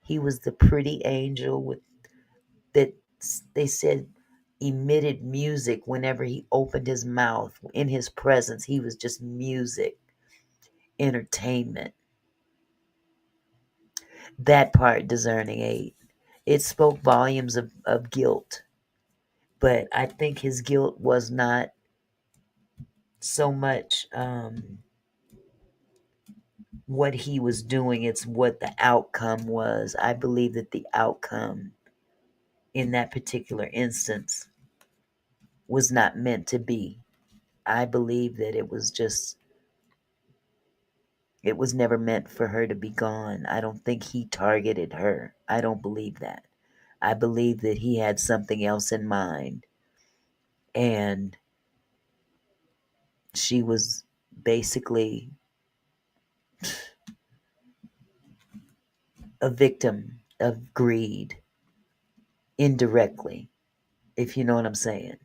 He was the pretty angel with that they said emitted music whenever he opened his mouth. In his presence, he was just music, entertainment. That part discerning aid. It spoke volumes of guilt. But I think his guilt was not so much what he was doing, it's what the outcome was. I believe that the outcome in that particular instance was not meant to be. I believe that it was never meant for her to be gone. I don't think he targeted her. I don't believe that. I believe that he had something else in mind. And she was basically a victim of greed, indirectly, if you know what I'm saying.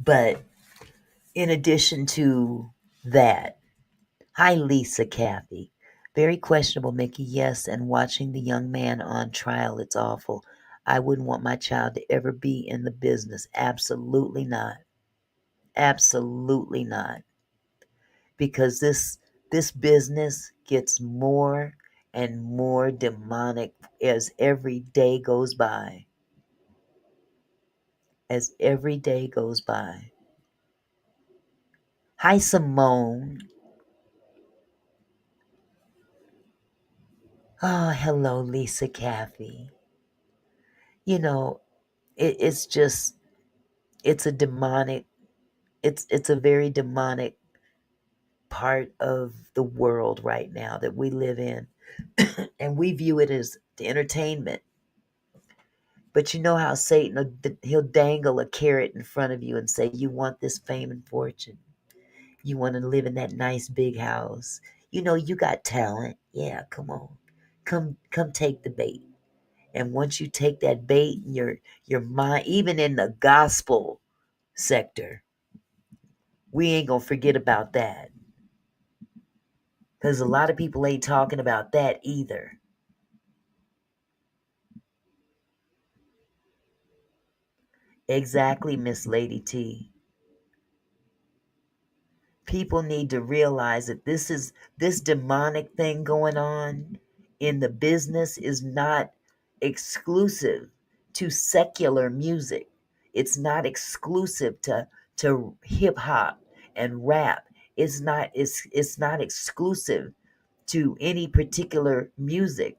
But in addition to that, hi, Lisa Kathy. Very questionable, Mickey. Yes, and watching the young man on trial, it's awful. I wouldn't want my child to ever be in the business. Absolutely not. Absolutely not. Because this business gets more and more demonic as every day goes by. As every day goes by. Hi, Simone. Oh, hello, Lisa Kathy. You know, it's just, it's a demonic, it's a very demonic part of the world right now that we live in. And we view it as the entertainment. But you know how Satan, he'll dangle a carrot in front of you and say, you want this fame and fortune. You want to live in that nice big house. You know, you got talent. Yeah, come on. Come take the bait. And once you take that bait in your mind, even in the gospel sector, we ain't gonna forget about that. Because a lot of people ain't talking about that either. Exactly, Miss Lady T. People need to realize that this demonic thing going on in the business is not exclusive to secular music. It's not exclusive to hip hop and rap. It's not exclusive to any particular music.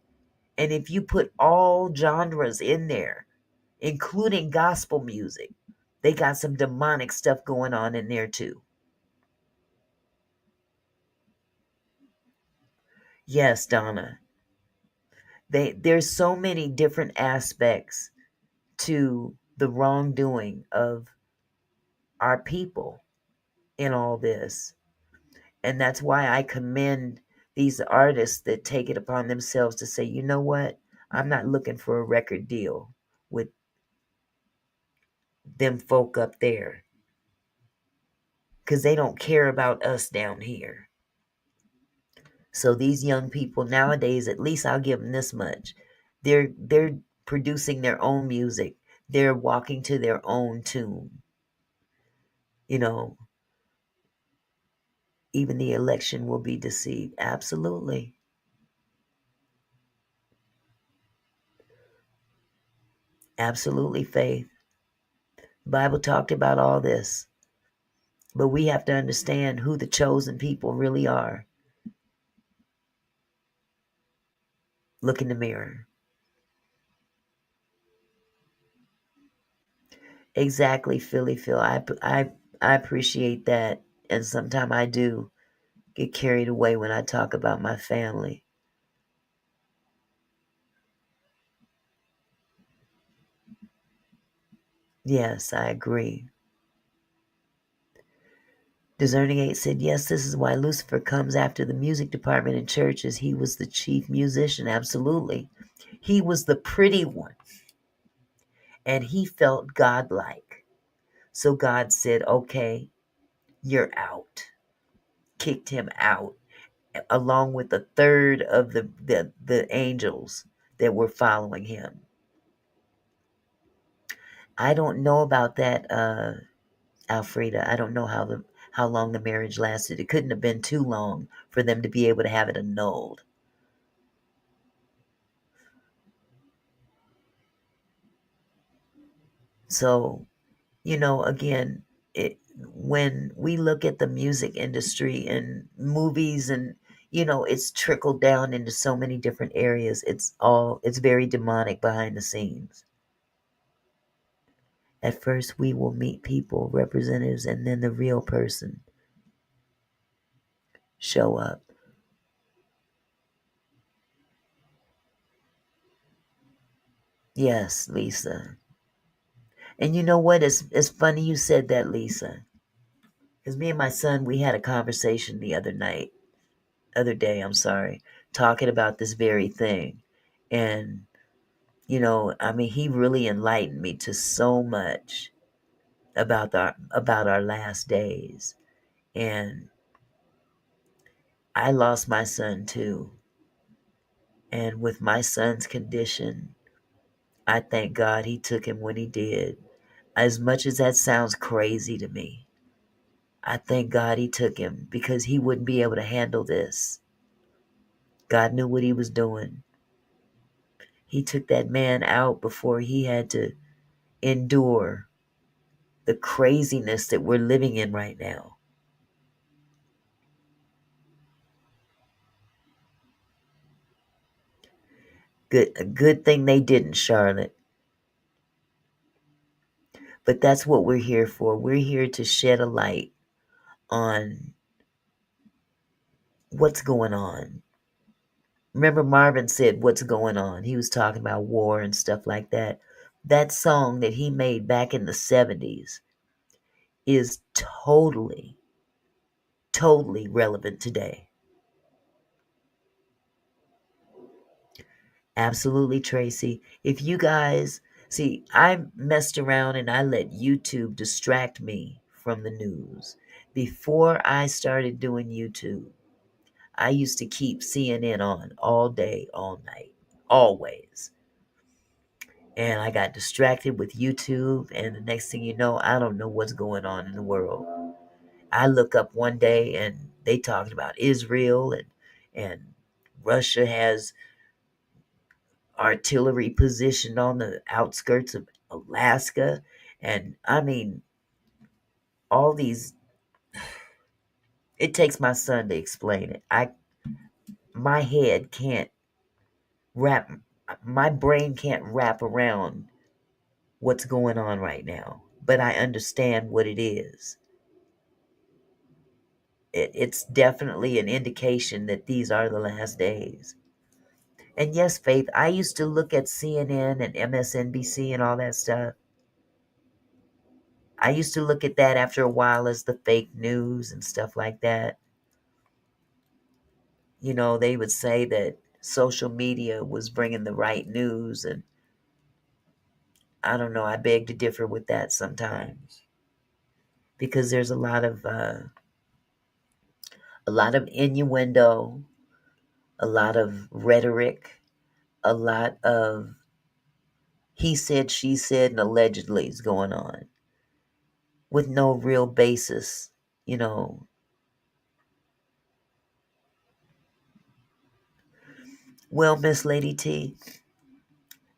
And if you put all genres in there, including gospel music, they got some demonic stuff going on in there too. Yes, Donna. There's so many different aspects to the wrongdoing of our people in all this. And that's why I commend these artists that take it upon themselves to say, you know what? I'm not looking for a record deal with them folk up there. because they don't care about us down here. So these young people nowadays, at least I'll give them this much. They're producing their own music. They're walking to their own tune. You know, even the election will be deceived. Absolutely. Absolutely, Faith. The Bible talked about all this. But we have to understand who the chosen people really are. Look in the mirror. Exactly, Philly Phil. I appreciate that. And sometimes I do get carried away when I talk about my family. Yes, I agree. Discerning 8 said, yes, this is why Lucifer comes after the music department in churches. He was the chief musician. Absolutely. He was the pretty one. And he felt godlike. So God said, okay, you're out. Kicked him out, along with a third of the angels that were following him. I don't know about that, Alfreda. I don't know how long the marriage lasted. It couldn't have been too long for them to be able to have it annulled. So, again, when we look at the music industry and movies and it's trickled down into so many different areas. It's very demonic behind the scenes. At first, we will meet people, representatives, and then the real person show up. Yes, Lisa. And you know what? It's funny you said that, Lisa. Because me and my son, we had a conversation the other day, I'm sorry, talking about this very thing. And, he really enlightened me to so much about our last days. And I lost my son too. And with my son's condition, I thank God he took him when he did. As much as that sounds crazy to me, I thank God he took him because he wouldn't be able to handle this. God knew what he was doing. He took that man out before he had to endure the craziness that we're living in right now. A good thing they didn't, Charlotte. But that's what we're here for. We're here to shed a light on what's going on. Remember Marvin said, what's going on? He was talking about war and stuff like that. That song that he made back in the 70s is totally, totally relevant today. Absolutely, Tracy. If you guys see, I messed around and I let YouTube distract me from the news. Before I started doing YouTube, I used to keep CNN on all day, all night, always. And I got distracted with YouTube, and the next thing you know, I don't know what's going on in the world. I look up one day and they talking about Israel and Russia has artillery positioned on the outskirts of Alaska. And I mean, all these, it takes my son to explain it. My head can't wrap, my brain can't wrap around what's going on right now, but I understand what it is. It's definitely an indication that these are the last days. And yes, Faith, I used to look at CNN and MSNBC and all that stuff. I used to look at that after a while as the fake news and stuff like that. They would say that social media was bringing the right news, and I don't know, I beg to differ with that sometimes. because there's a lot of innuendo, a lot of rhetoric, a lot of he said, she said, and allegedly is going on with no real basis, you know. Well, Miss Lady T,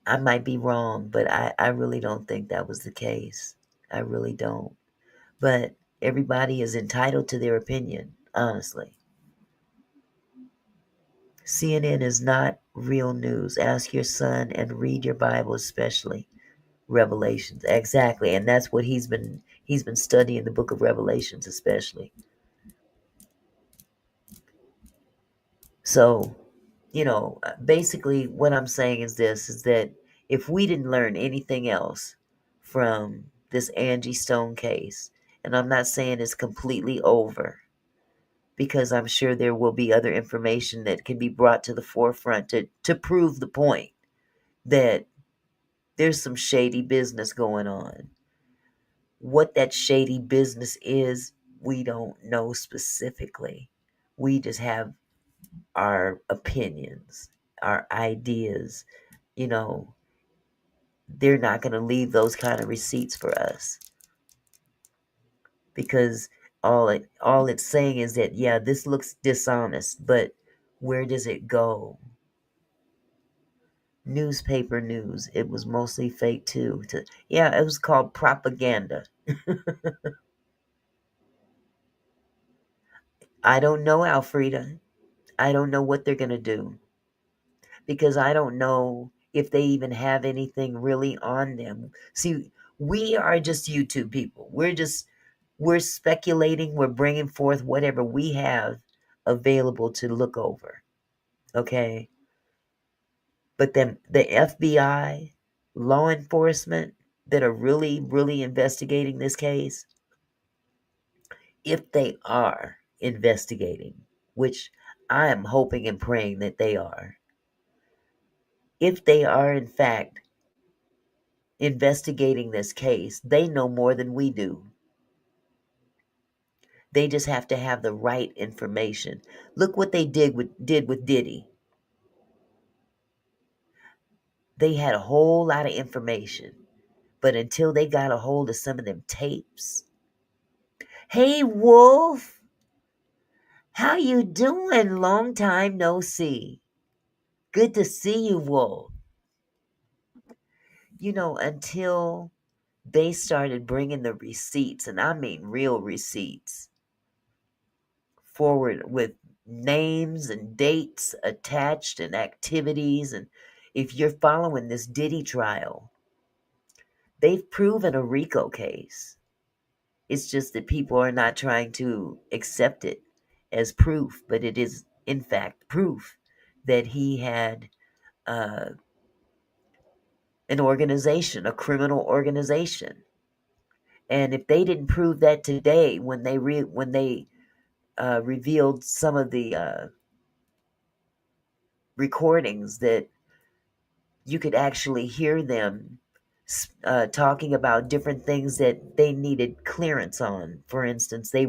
I might be wrong, but I really don't think that was the case. I really don't. But everybody is entitled to their opinion, honestly. CNN is not real news. Ask your son and read your Bible, especially Revelations. Exactly, and that's what he's been studying the book of Revelations, especially. So, basically what I'm saying is this, is that if we didn't learn anything else from this Angie Stone case, and I'm not saying it's completely over, because I'm sure there will be other information that can be brought to the forefront to prove the point that there's some shady business going on. What that shady business is, we don't know specifically. We just have our opinions, our ideas. You know, they're not going to leave those kind of receipts for us, because all it's saying is that, yeah, this looks dishonest, but where does it go? Newspaper news. It was mostly fake too. Yeah, it was called propaganda. I don't know, Alfreda. I don't know what they're going to do, because I don't know if they even have anything really on them. See, we are just YouTube people. We're speculating, we're bringing forth whatever we have available to look over. Okay? But then the FBI, law enforcement that are really, really investigating this case, if they are investigating, which I am hoping and praying that they are, if they are in fact investigating this case, they know more than we do. They just have to have the right information. Look what they did with Diddy. They had a whole lot of information, but until they got a hold of some of them tapes. Hey, Wolf, how you doing? Long time no see. Good to see you, Wolf. Until they started bringing the receipts, and I mean real receipts, forward with names and dates attached and activities. And if you're following this Diddy trial, they've proven a RICO case. It's just that people are not trying to accept it as proof, but it is, in fact, proof that he had uh, an organization, a criminal organization. And if they didn't prove that today, when they revealed some of the recordings, that you could actually hear them talking about different things that they needed clearance on. For instance, they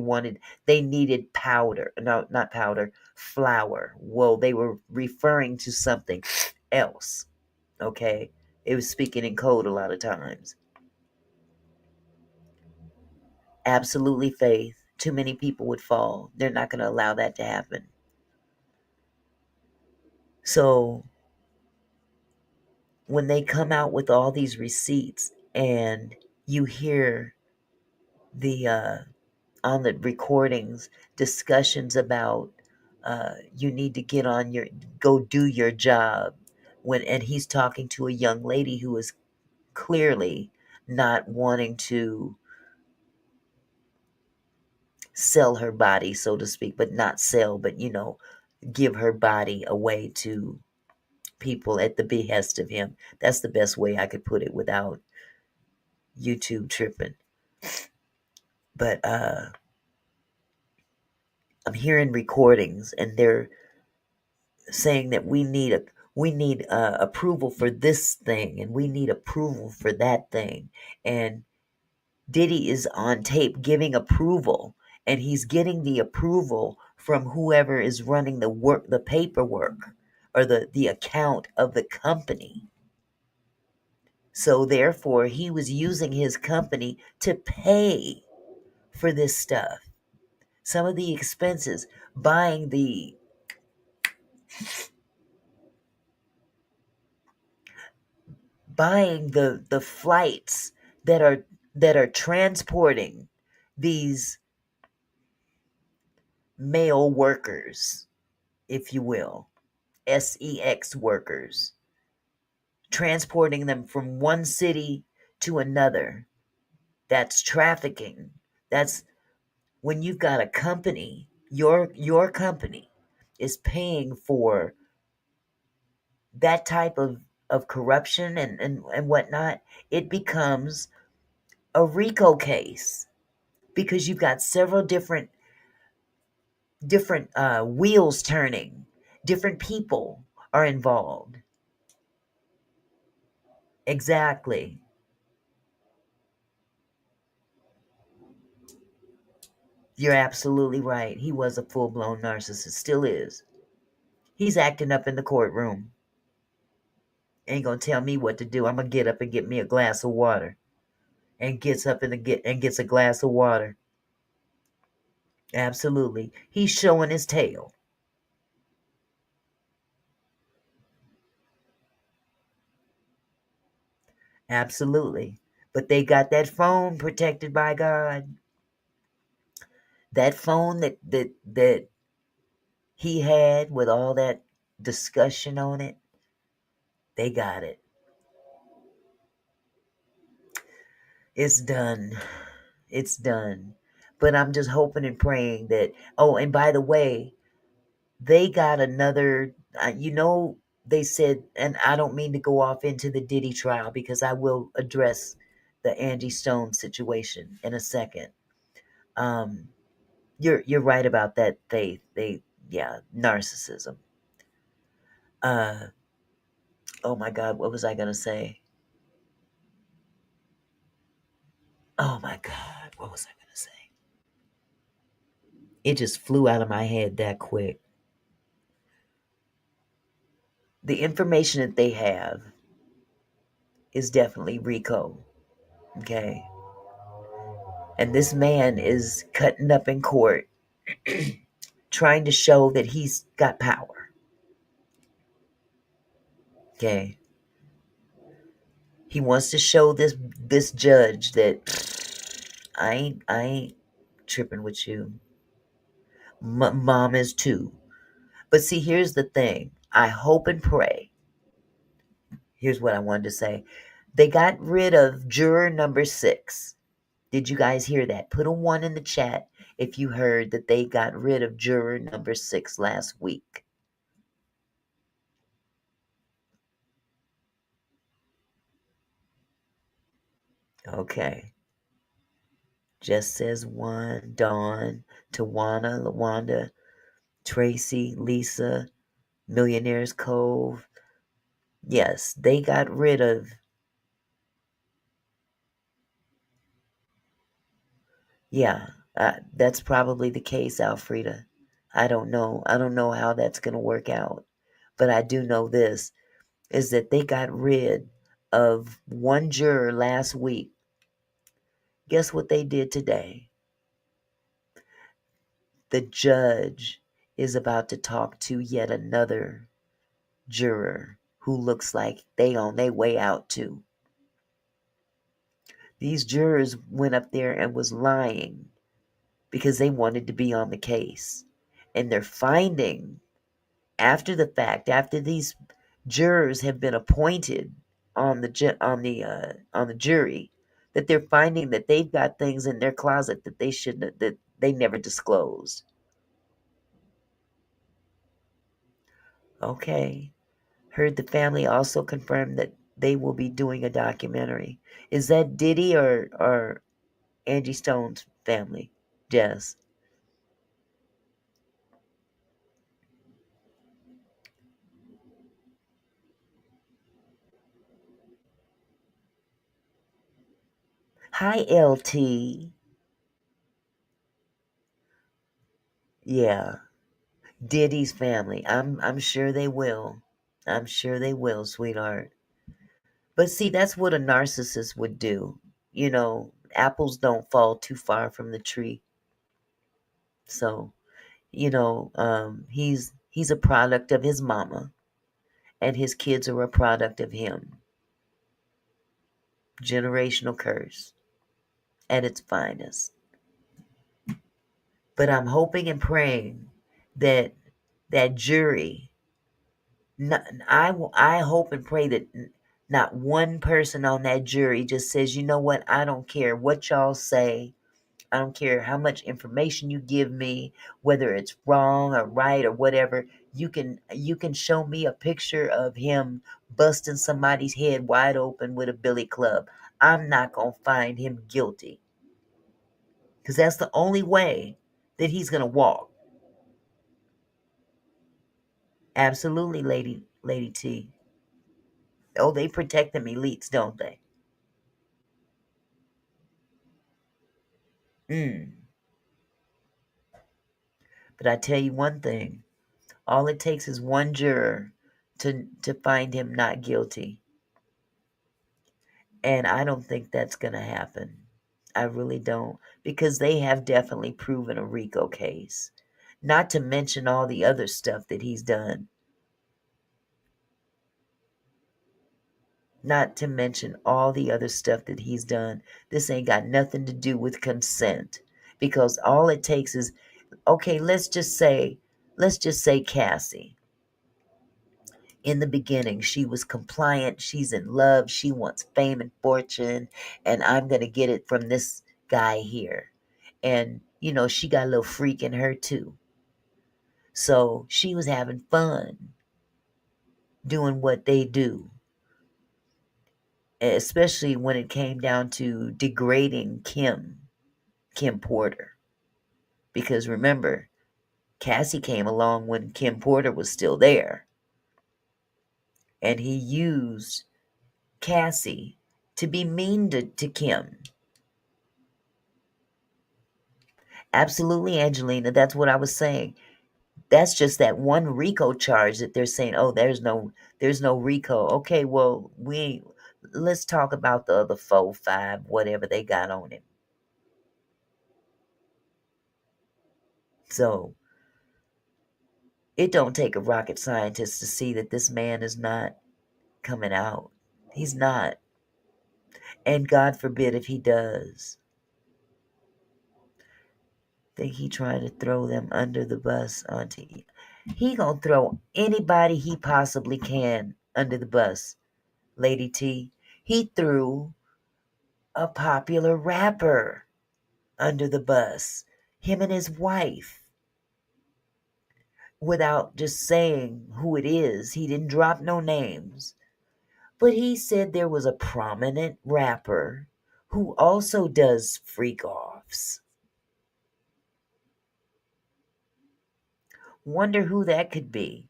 needed powder, no, not powder, flour. Well, they were referring to something else. Okay, it was speaking in code a lot of times. Absolutely, faith. Too many people would fall. They're not going to allow that to happen. So when they come out with all these receipts, and you hear the on the recordings discussions about you need to go do your job, and he's talking to a young lady who is clearly not wanting to sell her body, so to speak, but not sell, but give her body away to people at the behest of him. That's the best way I could put it without YouTube tripping. But I'm hearing recordings, and they're saying that we need approval for this thing, and we need approval for that thing. And Diddy is on tape giving approval, and he's getting the approval from whoever is running the paperwork, or the account of the company. So therefore, he was using his company to pay for this stuff. Some of the expenses, buying the flights that are transporting these male workers, if you will, sex workers, transporting them from one city to another. That's trafficking. That's when you've got a company, your company is paying for that type of corruption and whatnot. It becomes a RICO case because you've got several different wheels turning. Different people are involved. Exactly. You're absolutely right. He was a full blown narcissist. Still is. He's acting up in the courtroom. Ain't gonna tell me what to do. I'm gonna get up and get me a glass of water. And gets up and gets a glass of water. Absolutely. He's showing his tail. Absolutely. But they got that phone protected by God. That phone that he had with all that discussion on it, they got it. It's done. It's done. But I'm just hoping and praying that. Oh, and by the way, they got another. They said, and I don't mean to go off into the Diddy trial because I will address the Angie Stone situation in a second. Um, you're right about that. They yeah, narcissism. Uh, oh my God, what was I gonna say? Oh my God, what was I gonna say? It just flew out of my head that quick. The information that they have is definitely RICO. Okay. And this man is cutting up in court, trying to show that he's got power. Okay. He wants to show this judge that I ain't tripping with you. Mom is too. But see, here's the thing. I hope and pray. Here's what I wanted to say. They got rid of juror number 6. Did you guys hear that? Put a 1 in the chat if you heard that they got rid of juror number 6 last week. Okay. Just says 1. Dawn, Tawana, Lawanda, Tracy, Lisa, Millionaires Cove. Yes, they got rid of. Yeah, that's probably the case, Alfreda. I don't know. I don't know how that's going to work out. But I do know this is that they got rid of one juror last week. Guess what they did today? The judge is about to talk to yet another juror who looks like they on their way out too. These jurors went up there and was lying because they wanted to be on the case. And they're finding after the fact, after these jurors have been appointed on the jury, that they're finding that they've got things in their closet that they shouldn't that they never disclosed. Okay. Heard the family also confirmed that they will be doing a documentary. Is that Diddy or Angie Stone's family? Jess. Hi, LT. Yeah, Diddy's family. I'm sure they will. I'm sure they will, sweetheart. But see, that's what a narcissist would do. Apples don't fall too far from the tree. So, he's a product of his mama, and his kids are a product of him. Generational curse at its finest. But I'm hoping and praying that that jury, I hope and pray that not one person on that jury just says, you know what, I don't care what y'all say. I don't care how much information you give me, whether it's wrong or right or whatever. You can show me a picture of him busting somebody's head wide open with a billy club. I'm not going to find him guilty, because that's the only way that he's going to walk. Absolutely, Lady T. Oh, they protect them elites, don't they? Mm. But I tell you one thing, all it takes is one juror to find him not guilty. And I don't think that's going to happen. I really don't. Because they have definitely proven a RICO case. Not to mention all the other stuff that he's done. Not to mention all the other stuff that he's done. This ain't got nothing to do with consent. Because all it takes is, okay, let's just say Cassie. In the beginning, she was compliant, she's in love, she wants fame and fortune, and I'm going to get it from this guy here. And, she got a little freak in her too. So she was having fun doing what they do, especially when it came down to degrading Kim Porter. Because remember, Cassie came along when Kim Porter was still there. And he used Cassie to be mean to Kim. Absolutely, Angelina. That's what I was saying. That's just that one RICO charge that they're saying, oh, there's no RICO. Okay, well, let's talk about the other 4, 5, whatever they got on him. So it don't take a rocket scientist to see that this man is not coming out. He's not. And God forbid if he does. Think he trying to throw them under the bus, Auntie. He gonna throw anybody he possibly can under the bus, Lady T. He threw a popular rapper under the bus, him and his wife, without just saying who it is. He didn't drop no names. But he said there was a prominent rapper who also does freak offs. Wonder who that could be.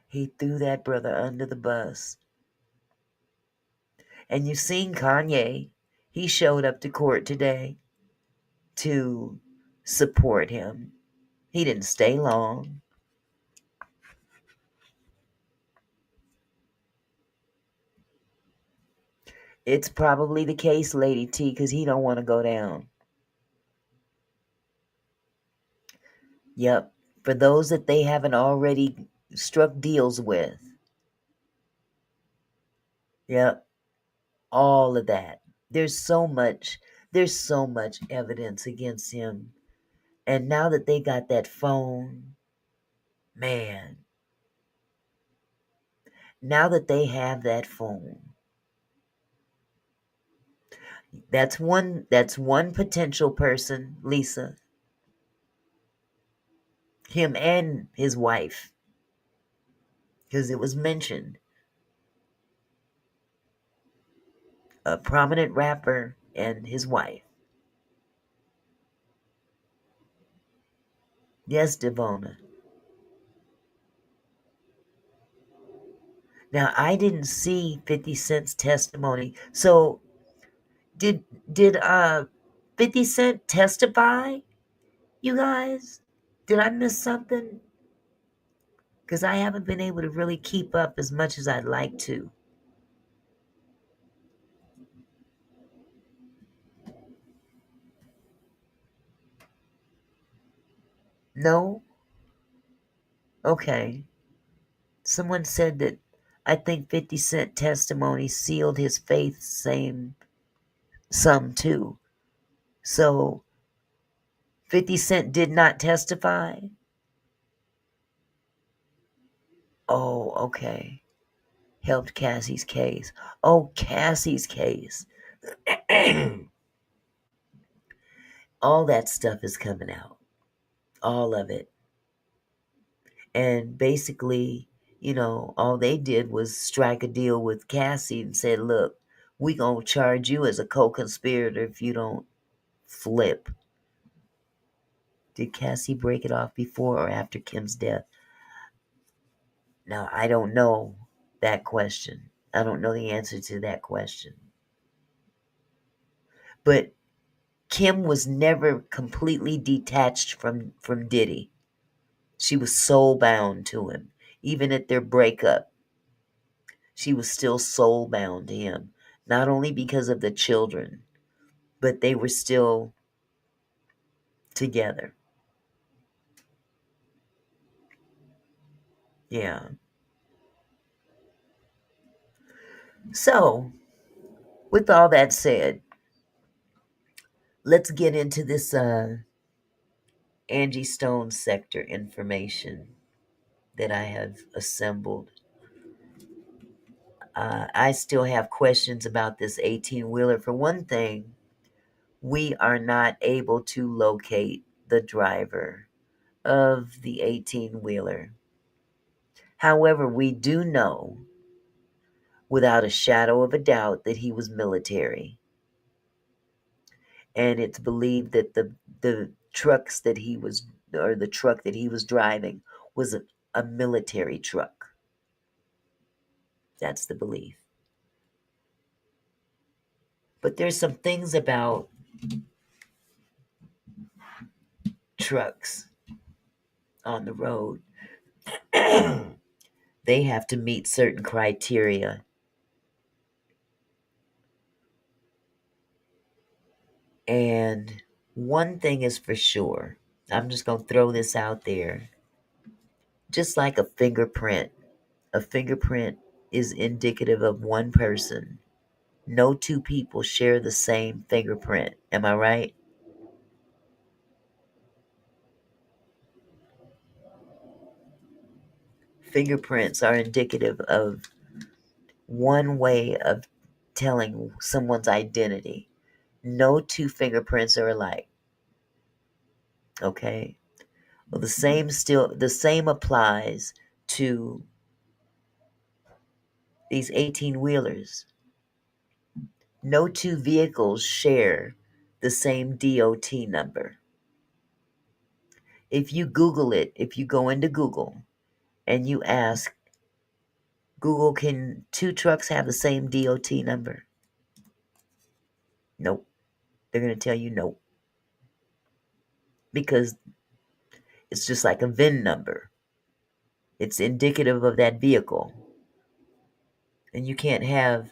He threw that brother under the bus. And you've seen Kanye. He showed up to court today to support him. He didn't stay long. It's probably the case, Lady T, because he don't want to go down. Yep. For those that they haven't already struck deals with. Yep. All of that. There's so much evidence against him. And now that they got that phone, man. Now that they have that phone, that's one potential person, Lisa. Him and his wife. Because it was mentioned. A prominent rapper and his wife. Yes, Devona. Now, I didn't see 50 Cent's testimony. So, did 50 Cent testify, you guys? Did I miss something? Because I haven't been able to really keep up as much as I'd like to. No? Okay. Someone said that I think 50 Cent testimony sealed his faith, same some too. So 50 Cent did not testify? Oh, okay. Helped Cassie's case. Oh, Cassie's case. All that stuff is coming out. All of it. And basically, all they did was strike a deal with Cassie and said, look, we gonna charge you as a co-conspirator if you don't flip. Did Cassie break it off before or after Kim's death? Now, I don't know that question. I don't know the answer to that question. But Kim was never completely detached from Diddy. She was soul bound to him. Even at their breakup, she was still soul bound to him. Not only because of the children, but they were still together. Yeah. So, with all that said, let's get into this Angie Stone sector information that I have assembled. I still have questions about this 18-wheeler. For one thing, we are not able to locate the driver of the 18-wheeler. However, we do know without a shadow of a doubt that he was military. And it's believed that the trucks that he was, or the truck that he was driving was a military truck. That's the belief. But there's some things about trucks on the road. They have to meet certain criteria. And one thing is for sure, I'm just going to throw this out there. Just like a fingerprint is indicative of one person. No two people share the same fingerprint. Am I right? Fingerprints are indicative of one way of telling someone's identity. No two fingerprints are alike. Okay? Well, the same applies to these 18-wheelers. No two vehicles share the same DOT number. If you Google it, if you go into Google and you ask Google, can two trucks have the same DOT number? Nope. They're going to tell you nope. Because it's just like a VIN number. It's indicative of that vehicle. And you can't have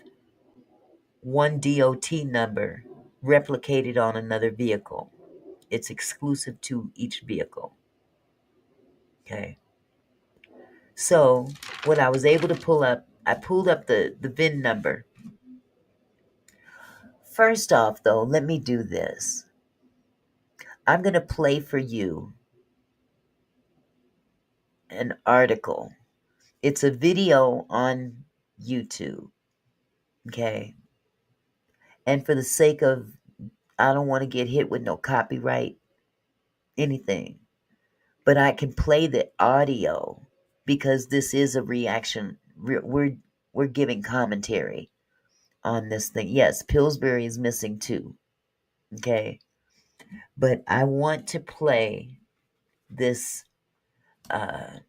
one DOT number replicated on another vehicle. It's exclusive to each vehicle. Okay. So, what I was able to pull up, I pulled up the VIN number. First off, though, let me do this. I'm going to play for you an article. It's a video on YouTube. Okay. And for the sake of, I don't want to get hit with no copyright, anything. But I can play the audio because this is a reaction. We're giving commentary on this thing. Yes, Pillsbury is missing too. Okay. But I want to play this. Let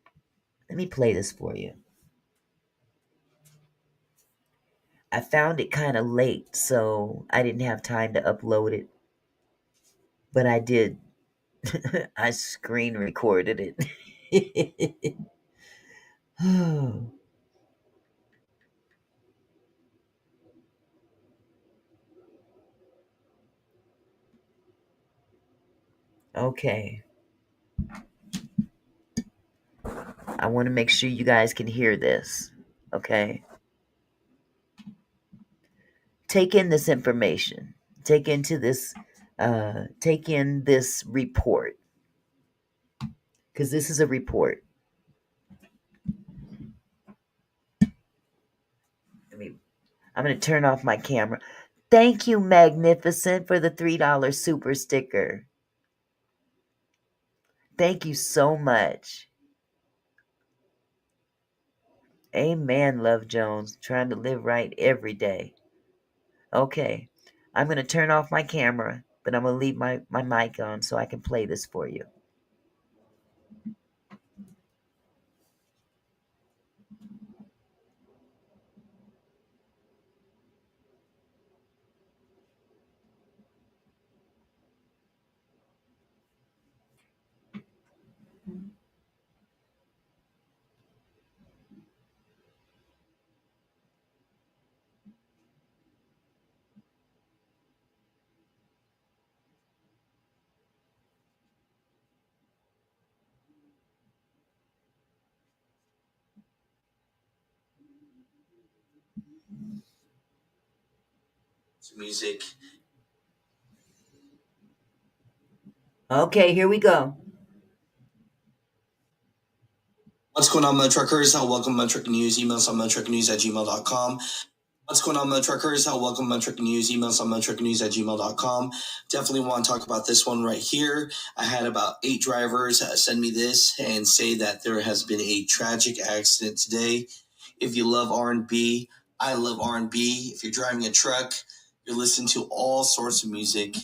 me play this for you. I found it kind of late, so I didn't have time to upload it. But I did. I screen recorded it. Okay. I want to make sure you guys can hear this. Okay. Take in this information. Take in this report. Because this is a report. I'm going to turn off my camera. Thank you, Magnificent, for the $3 super sticker. Thank you so much. Amen, Love Jones. Trying to live right every day. Okay. I'm going to turn off my camera, but I'm going to leave my mic on so I can play this for you. Music. Okay, here we go. What's going on, Mud Truckers? Welcome to Mud Truck News. Emails on mudtrucknews@gmail.com. What's going on, Mud Truckers? Welcome to Mud Truck News. Emails on mudtrucknews@gmail.com. Definitely want to talk about this one right here. I had about 8 drivers send me this and say that there has been a tragic accident today. If you love R&B, I love R&B. If you're driving a truck, you're listening to all sorts of music.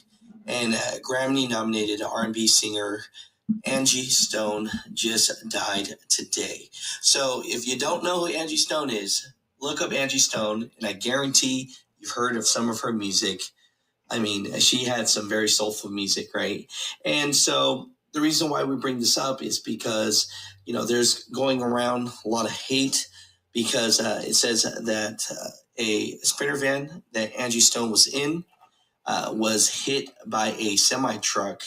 And Grammy-nominated R&B singer Angie Stone just died today. So if you don't know who Angie Stone is, look up Angie Stone, and I guarantee you've heard of some of her music. I mean, she had some very soulful music, right? And so the reason why we bring this up is because, there's going around a lot of hate because it says that a Sprinter van that Angie Stone was in was hit by a semi-truck.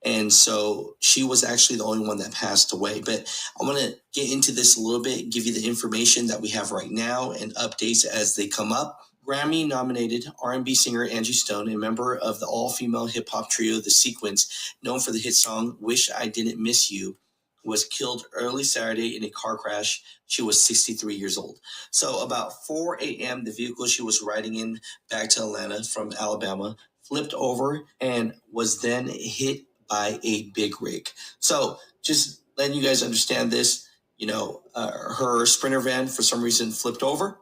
And so she was actually the only one that passed away. But I want to get into this a little bit, give you the information that we have right now and updates as they come up. Grammy-nominated R&B singer Angie Stone, a member of the all-female hip-hop trio The Sequence, known for the hit song Wish I Didn't Miss You, was killed early Saturday in a car crash. She was 63 years old. So about 4 a.m., the vehicle she was riding in back to Atlanta from Alabama flipped over and was then hit by a big rig. So just letting you guys understand this, her Sprinter van for some reason flipped over,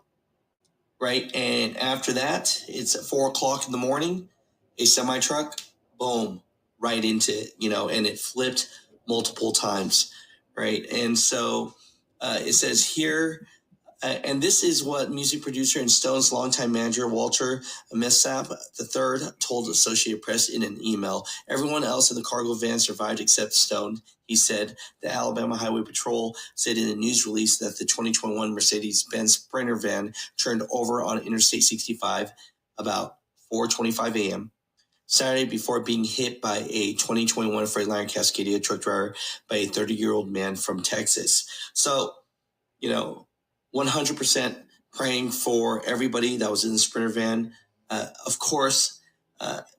right? And after that, it's at 4 o'clock in the morning, a semi-truck, boom, right into it, and it flipped multiple times, right? And so it says here, and this is what music producer and Stone's longtime manager, Walter Messap III, told Associated Press in an email. Everyone else in the cargo van survived except Stone. He said the Alabama Highway Patrol said in a news release that the 2021 Mercedes-Benz Sprinter van turned over on Interstate 65 about 4:25 a.m. Saturday before being hit by a 2021 Freightliner Cascadia truck driver by a 30-year-old man from Texas. So, 100% praying for everybody that was in the Sprinter van. Of course,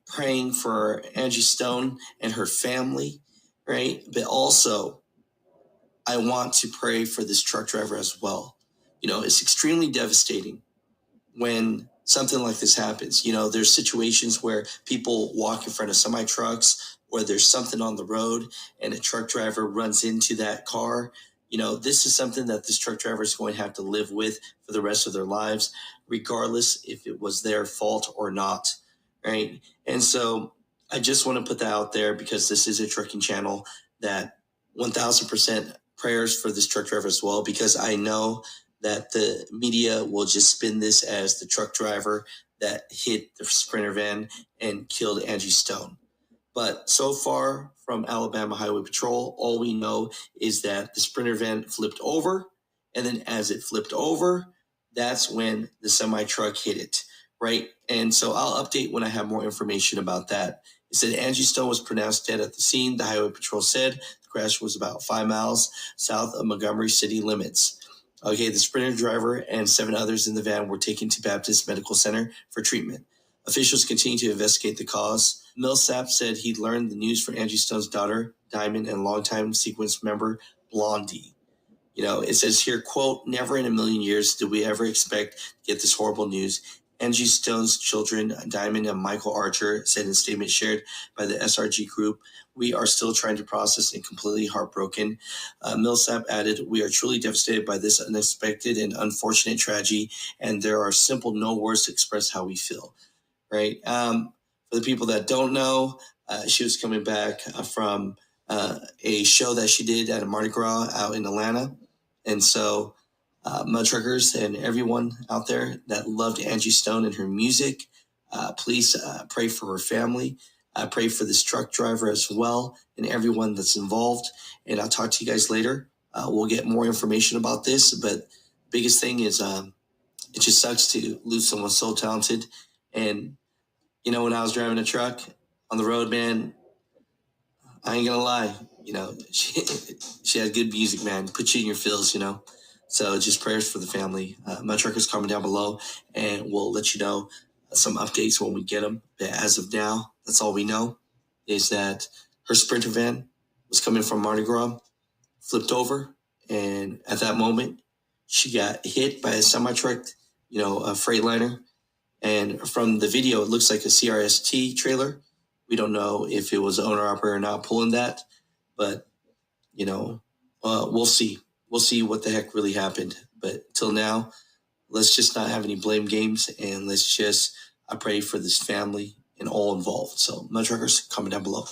praying for Angie Stone and her family, right? But also, I want to pray for this truck driver as well. It's extremely devastating when something like this happens. There's situations where people walk in front of semi-trucks, or there's something on the road and a truck driver runs into that car. This is something that this truck driver is going to have to live with for the rest of their lives, regardless if it was their fault or not, right? And so I just want to put that out there because this is a trucking channel, that 1,000% prayers for this truck driver as well, because I know that the media will just spin this as the truck driver that hit the Sprinter van and killed Angie Stone. But so far from Alabama Highway Patrol, all we know is that the Sprinter van flipped over, and then as it flipped over, that's when the semi-truck hit it, right? And so I'll update when I have more information about that. It said Angie Stone was pronounced dead at the scene. The Highway Patrol said the crash was about 5 miles south of Montgomery city limits. Okay, the Sprinter driver and 7 others in the van were taken to Baptist Medical Center for treatment. Officials continue to investigate the cause. Millsap said he learned the news from Angie Stone's daughter, Diamond, and longtime sequence member, Blondie. It says here, quote, never in a million years did we ever expect to get this horrible news. Angie Stone's children, Diamond and Michael Archer, said in a statement shared by the SRG group, we are still trying to process and completely heartbroken. Millsap added, we are truly devastated by this unexpected and unfortunate tragedy, and there are simple no words to express how we feel. Right? For the people that don't know, she was coming back from a show that she did at a Mardi Gras out in Atlanta. And so mud truckers and everyone out there that loved Angie Stone and her music, please pray for her family. Pray for this truck driver as well and everyone that's involved. And I'll talk to you guys later. We'll get more information about this. But biggest thing is it just sucks to lose someone so talented. And, when I was driving a truck on the road, man, I ain't gonna lie, she had good music, man. Put you in your feels, So just prayers for the family. My trucker's comment down below, and we'll let you know some updates when we get them. But as of now, that's all we know is that her Sprinter van was coming from Mardi Gras, flipped over, and at that moment, she got hit by a semi-truck, a Freightliner. And from the video, it looks like a CRST trailer. We don't know if it was owner operator or not pulling that, but we'll see. We'll see what the heck really happened. But till now, let's just not have any blame games, and let's just pray for this family and all involved. So, my truckers, comment down below.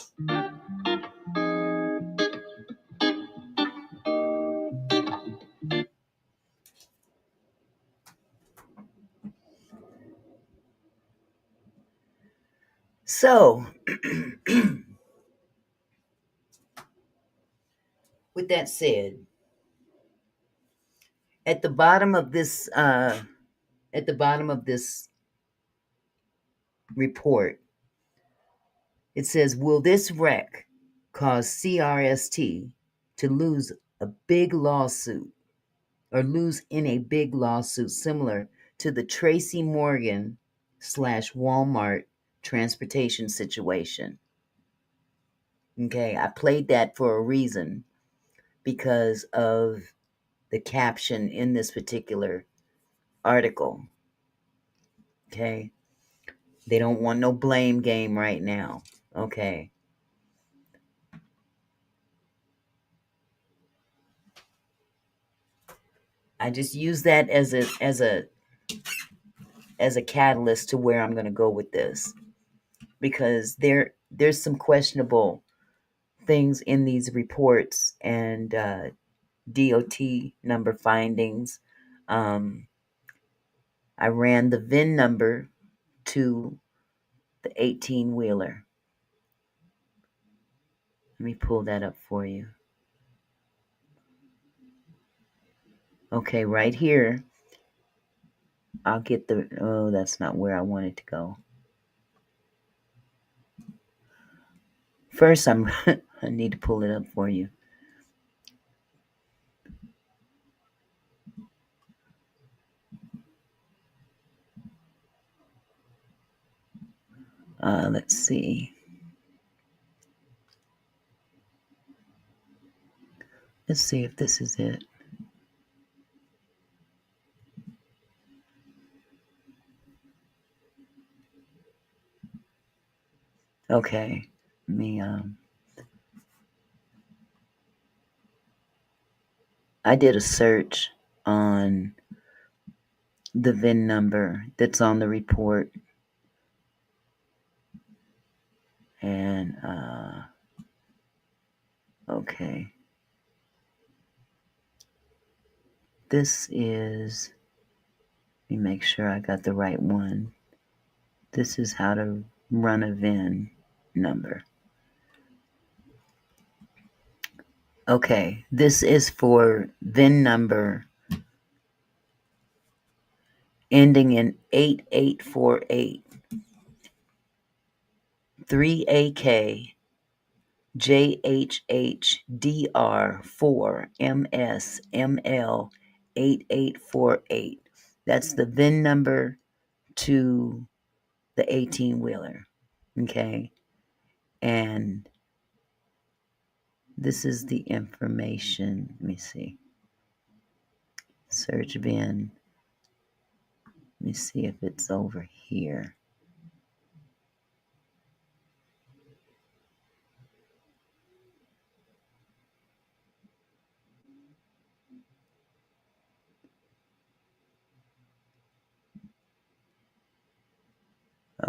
So, with that said, at the bottom of this report, it says, will this wreck cause CRST to lose a big lawsuit or lose in a big lawsuit similar to the Tracy Morgan / Walmart transportation situation? Okay, I played that for a reason because of the caption in this particular article. Okay, they don't want no blame game right now. Okay. I just use that as a catalyst to where I'm going to go with this, because there's some questionable things in these reports and DOT number findings. I ran the VIN number to the 18-wheeler. Let me pull that up for you. Okay, right here, I'll get that's not where I wanted to go. First, I need to pull it up for you. Let's see. Let's see if this is it. Okay. Let me I did a search on the VIN number that's on the report, and okay, This is, let me make sure I got the right one. This is how to run a VIN number. Okay, this is for VIN number ending in 8848, 3AK JHHDR4MSML 8848. That's the VIN number to the 18-wheeler. Okay, and this is the information. Let me see. Search VIN. Let me see if it's over here.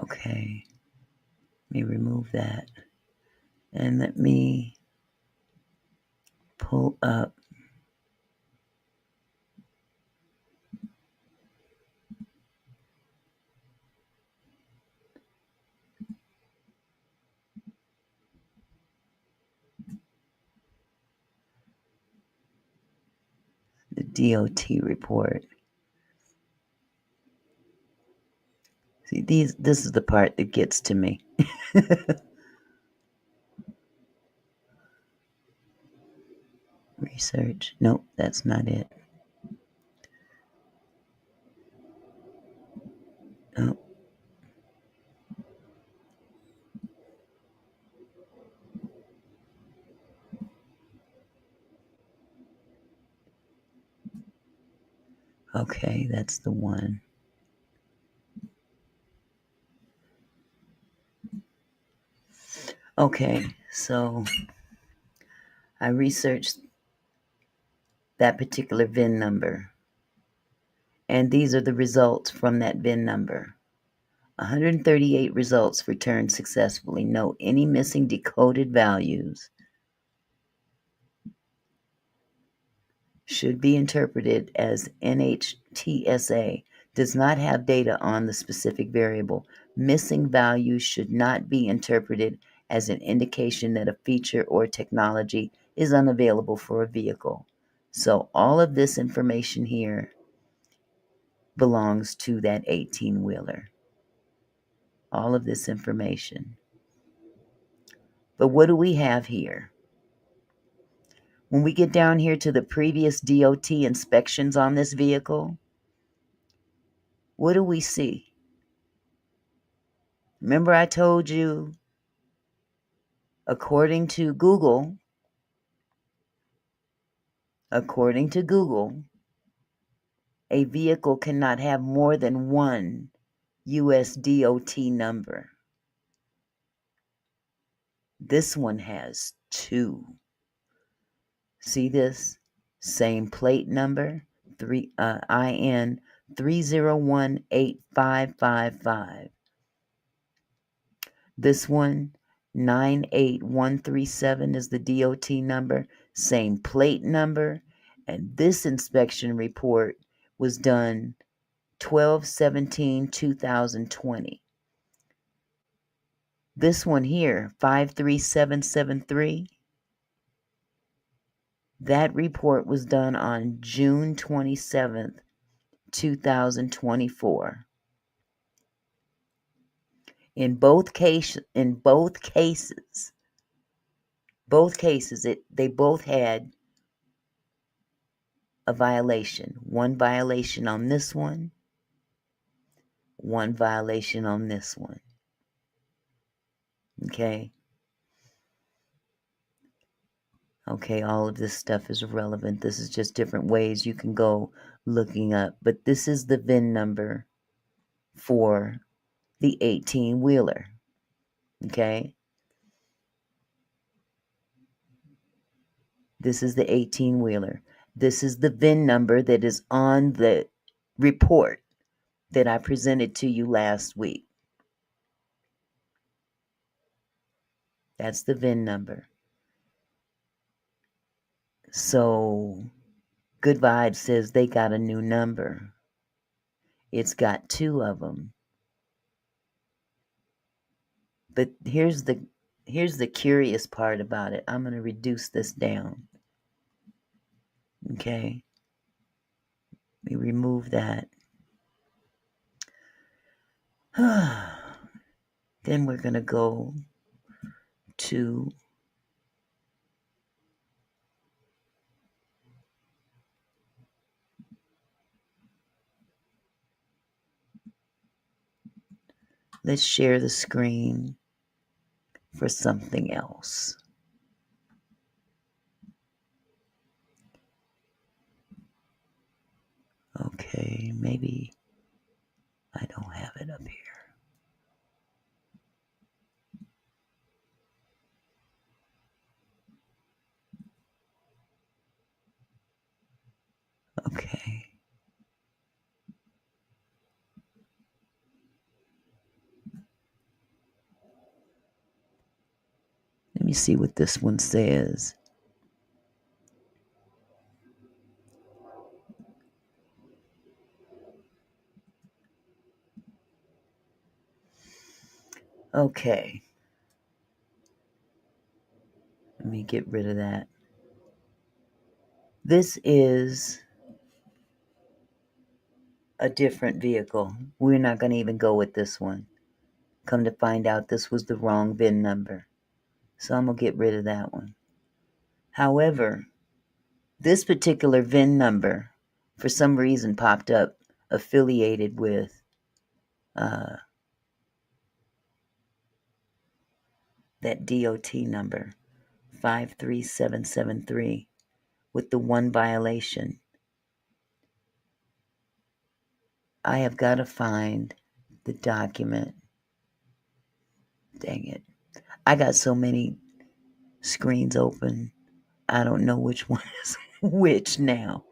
Okay, let me remove that. And let me pull up the DOT report. See, this is the part that gets to me. Research. Nope, that's not it. Oh. Okay, that's the one. Okay, so I researched that particular VIN number, and these are the results from that VIN number. 138 results returned successfully. Note any missing decoded values should be interpreted as NHTSA does not have data on the specific variable. Missing values should not be interpreted as an indication that a feature or technology is unavailable for a vehicle. So all of this information here belongs to that 18-wheeler. All of this information. But what do we have here? When we get down here to the previous DOT inspections on this vehicle, what do we see? Remember I told you, according to Google, a vehicle cannot have more than one US DOT number. This one has two. See this? Same plate number, IN 3018555. This one, 98137 is the DOT number, same plate number, and this inspection report was done 12/17/2020. This one here, 53773, that report was done on June 27th, 2024. In both cases, they both had a violation. One violation on this one violation on this one. Okay, all of this stuff is irrelevant. This is just different ways you can go looking up. But this is the VIN number for the 18-wheeler. Okay, this is the 18-wheeler. This is the VIN number that is on the report that I presented to you last week. That's the VIN number. So Good Vibes says they got a new number. It's got 2 of them. But here's the curious part about it. I'm going to reduce this down. Okay. We remove that. Then we're going to go to let's share the screen for something else. Okay, maybe I don't have it up here. Okay. Let me see what this one says. Okay. Let me get rid of that. This is a different vehicle. We're not going to even go with this one. Come to find out, this was the wrong VIN number. So I'm going to get rid of that one. However, this particular VIN number, for some reason, popped up affiliated with that DOT number, 53773, with the 1 violation. I have got to find the document. Dang it. I got so many screens open. I don't know which one is which now.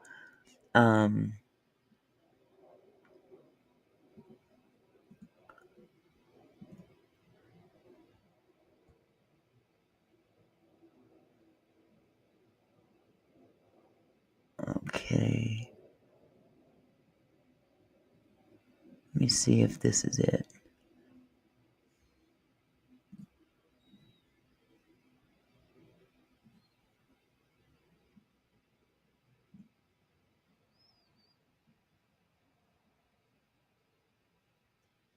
Okay. Let me see if this is it.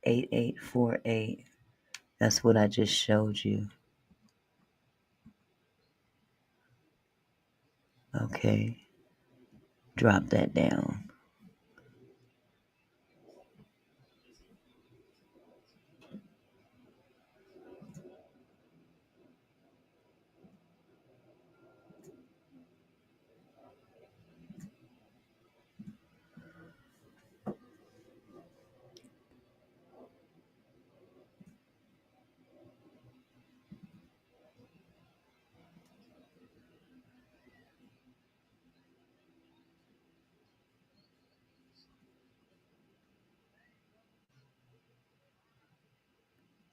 $8848. That's what I just showed you. Okay. Drop that down.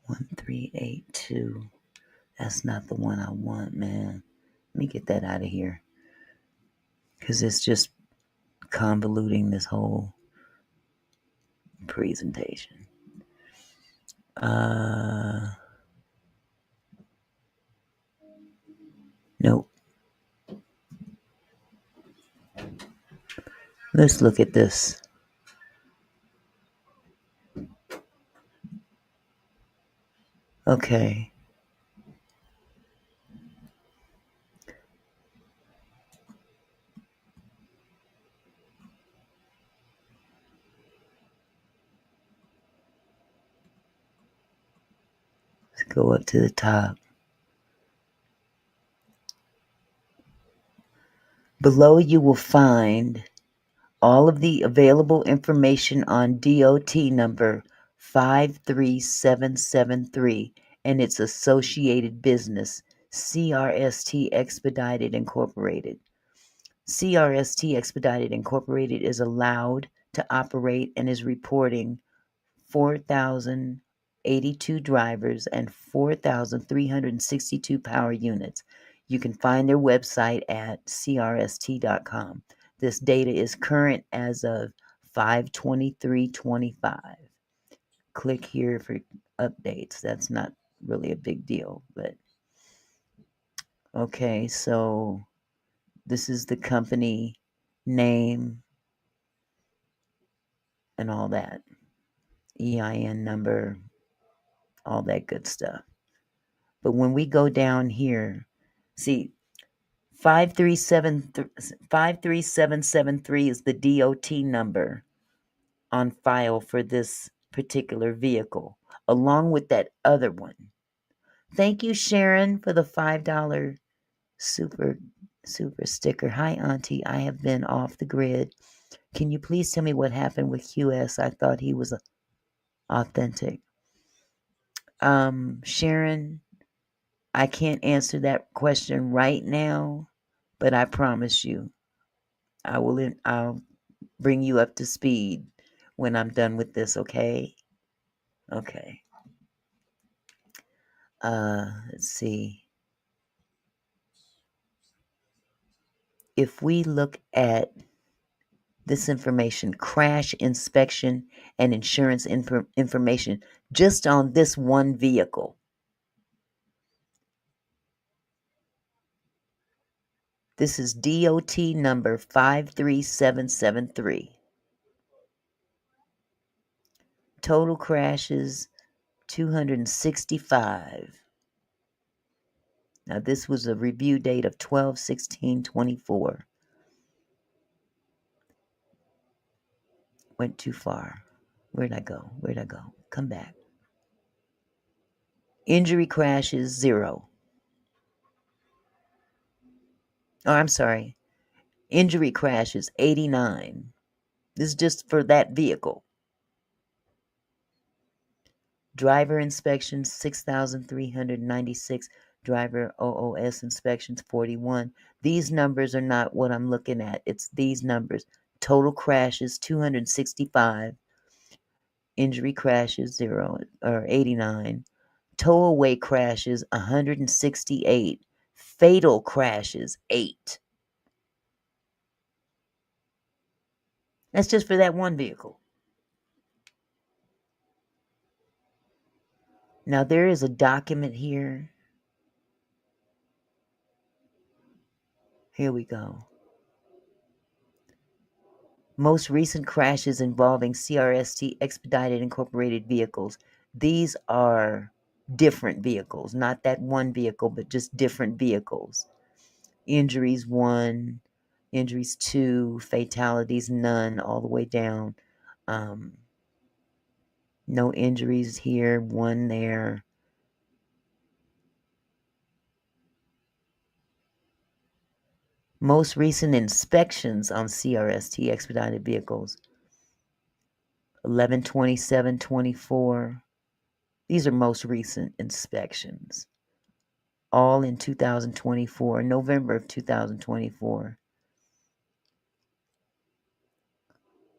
One 382. That's not the one I want, man. Let me get that out of here. Because it's just convoluting this whole presentation. Nope. Let's look at this. Okay. Let's go up to the top. Below you will find all of the available information on DOT number 53773 and its associated business, CRST Expedited Incorporated. CRST Expedited Incorporated is allowed to operate and is reporting 4,082 drivers and 4,362 power units. You can find their website at crst.com. This data is current as of 5/23/25. Click here for updates. That's not really a big deal, but okay, so this is the company name and all that. EIN number, all that good stuff. But when we go down here, see, 53773 is the DOT number on file for this particular vehicle, along with that other one. Thank you, Sharon, for the $5 super sticker. Hi, Auntie. I have been off the grid. Can you please tell me what happened with QS? I thought he was authentic. Sharon, I can't answer that question right now, but I promise you, I'll bring you up to speed when I'm done with this, okay? Okay. Let's see. If we look at this information, crash inspection and insurance information, just on this one vehicle, this is DOT number 53773. Total crashes 265. Now, this was a review date of 12/16/24. Went too far. Where'd I go? Come back. Injury crashes 0. Oh, I'm sorry. Injury crashes 89. This is just for that vehicle. Driver inspections 6,396. Driver OOS inspections 41. These numbers are not what I'm looking at. It's these numbers. Total crashes 265. Injury crashes 0 or 89. Towaway crashes 168. Fatal crashes 8. That's just for that one vehicle. Now there is a document here. Here we go. Most recent crashes involving CRST expedited incorporated vehicles. These are different vehicles, not that one vehicle, but just different vehicles. Injuries 1, injuries 2, fatalities none, all the way down. No injuries here, 1 there. Most recent inspections on CRST expedited vehicles. 11/27/24. These are most recent inspections. All in 2024, November of 2024.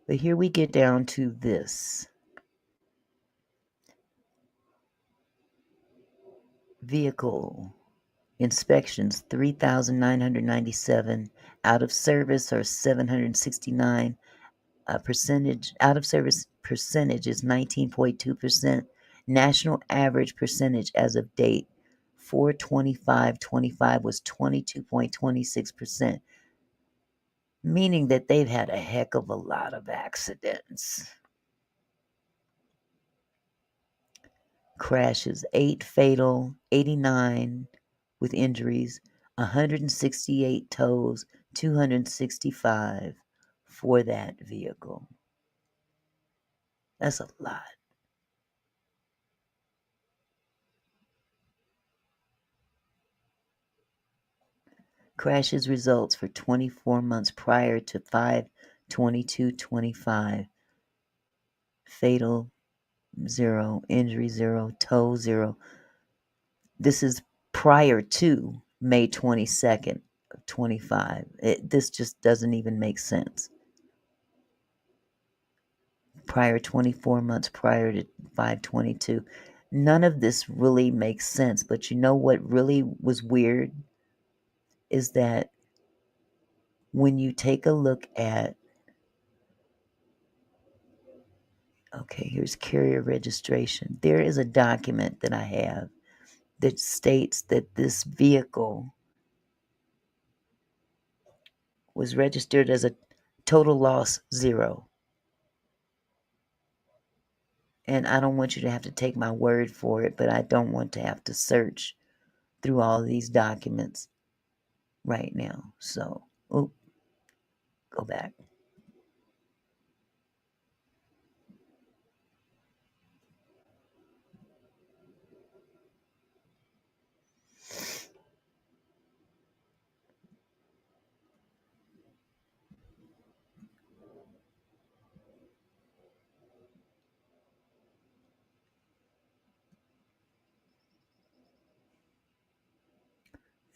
But here we get down to this. Vehicle inspections 3,997. Out of service are 769. Percentage out of service percentage is 19.2%. National average percentage as of date 4/25/25 was 22.26%, meaning that they've had a heck of a lot of accidents. Crashes 8 fatal, 89 with injuries, 168 tows, 265 for that vehicle. That's a lot. Crashes results for 24 months prior to 5/22/25. Fatal 0, injury 0, tow 0. This is prior to May 22nd of 25. This just doesn't even make sense. Prior 24 months prior to 5/22. None of this really makes sense, but you know what really was weird is that when you take a look at, okay, here's carrier registration. There is a document that I have that states that this vehicle was registered as a total loss 0. And I don't want you to have to take my word for it, but I don't want to have to search through all of these documents right now. So, go back.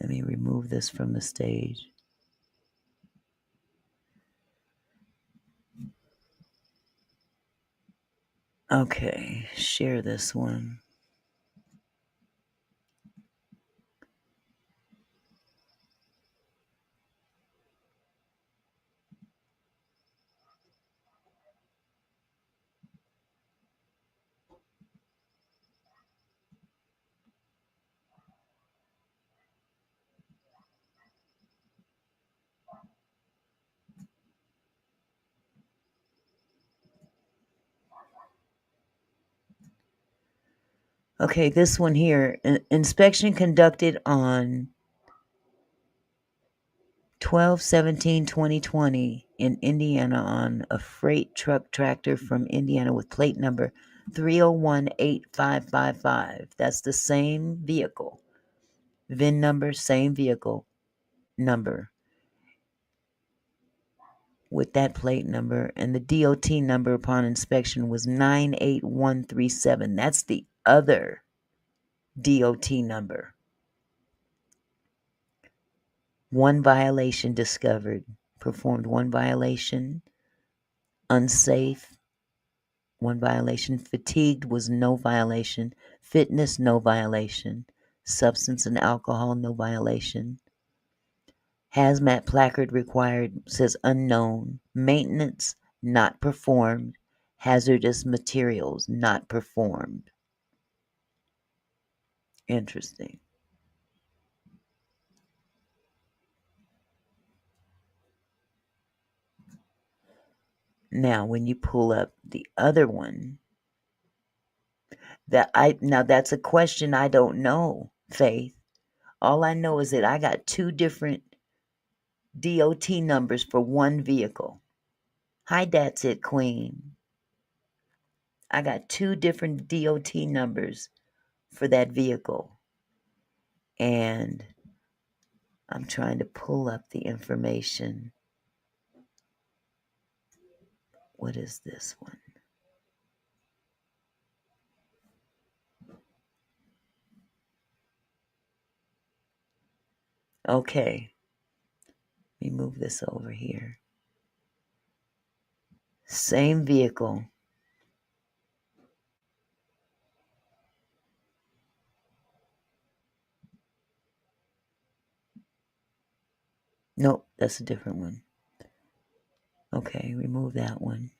Let me remove this from the stage. Okay, share this one. Okay, this one here. Inspection conducted on 12/17/2020 in Indiana on a freight truck tractor from Indiana with plate number 3018555. That's the same vehicle. VIN number, same vehicle number with that plate number. And the DOT number upon inspection was 98137. That's the other DOT number. One violation discovered. Performed one violation. Unsafe, one violation. Fatigued was no violation. Fitness, no violation. Substance and alcohol, no violation. Hazmat placard required, says unknown. Maintenance, not performed. Hazardous materials, not performed. Interesting. Now, when you pull up the other one, now that's a question I don't know, Faith. All I know is that I got 2 different DOT numbers for one vehicle. Hi, that's it, Queen. I got 2 different DOT numbers for that vehicle. And I'm trying to pull up the information. What is this one? Okay. Let me move this over here. Same vehicle. Nope, that's a different one. Okay, remove that one.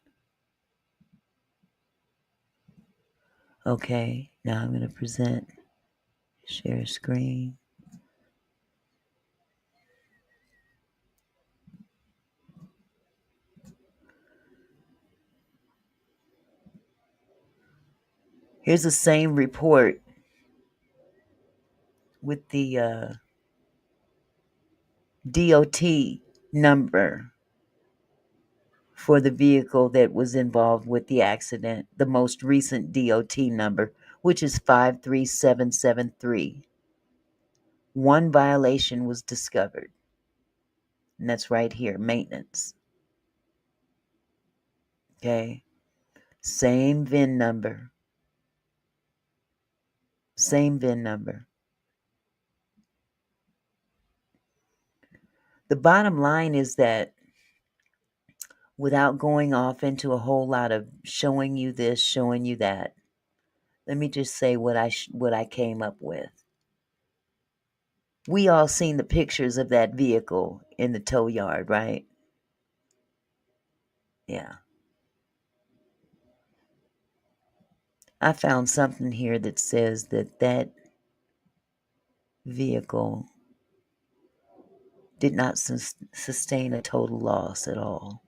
Okay, now I'm going to present, share screen. Here's the same report with the DOT number for the vehicle that was involved with the accident, the most recent DOT number, which is 53773. One violation was discovered, and that's right here, maintenance. Okay, same VIN number. Same VIN number. The bottom line is that without going off into a whole lot of showing you this, showing you that, let me just say what I came up with. We all seen the pictures of that vehicle in the tow yard, right? Yeah. I found something here that says that vehicle did not sustain a total loss at all.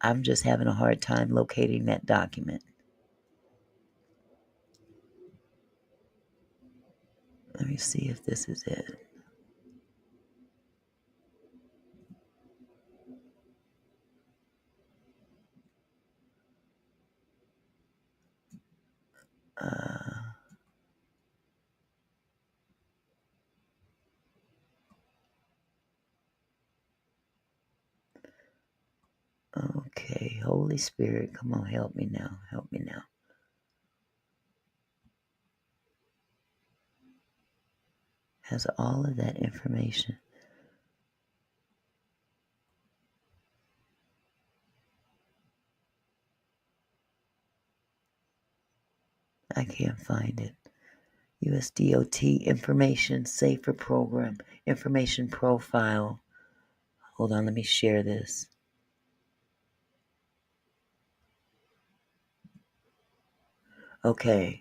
I'm just having a hard time locating that document. Let me see if this is it. Okay, Holy Spirit, come on, help me now. Help me now. Has all of that information. I can't find it. USDOT information safer program, information profile. Hold on, let me share this. Okay.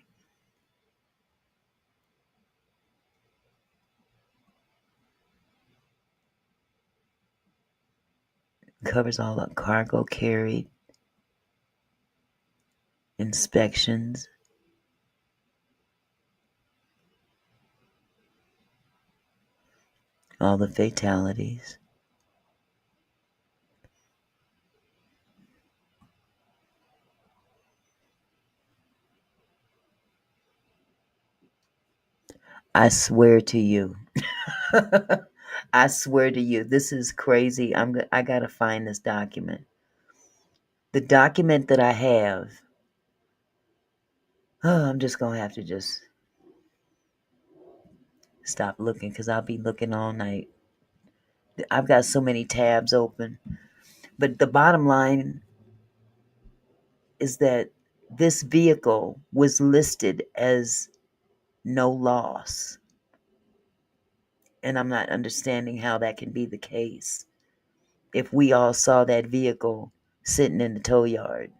Covers all the cargo carried, inspections, all the fatalities. I swear to you. I swear to you, this is crazy. I gotta find this document. The document that I have. Oh, I'm just gonna have to just stop looking because I'll be looking all night. I've got so many tabs open. But the bottom line is that this vehicle was listed as no loss. And I'm not understanding how that can be the case if we all saw that vehicle sitting in the tow yard.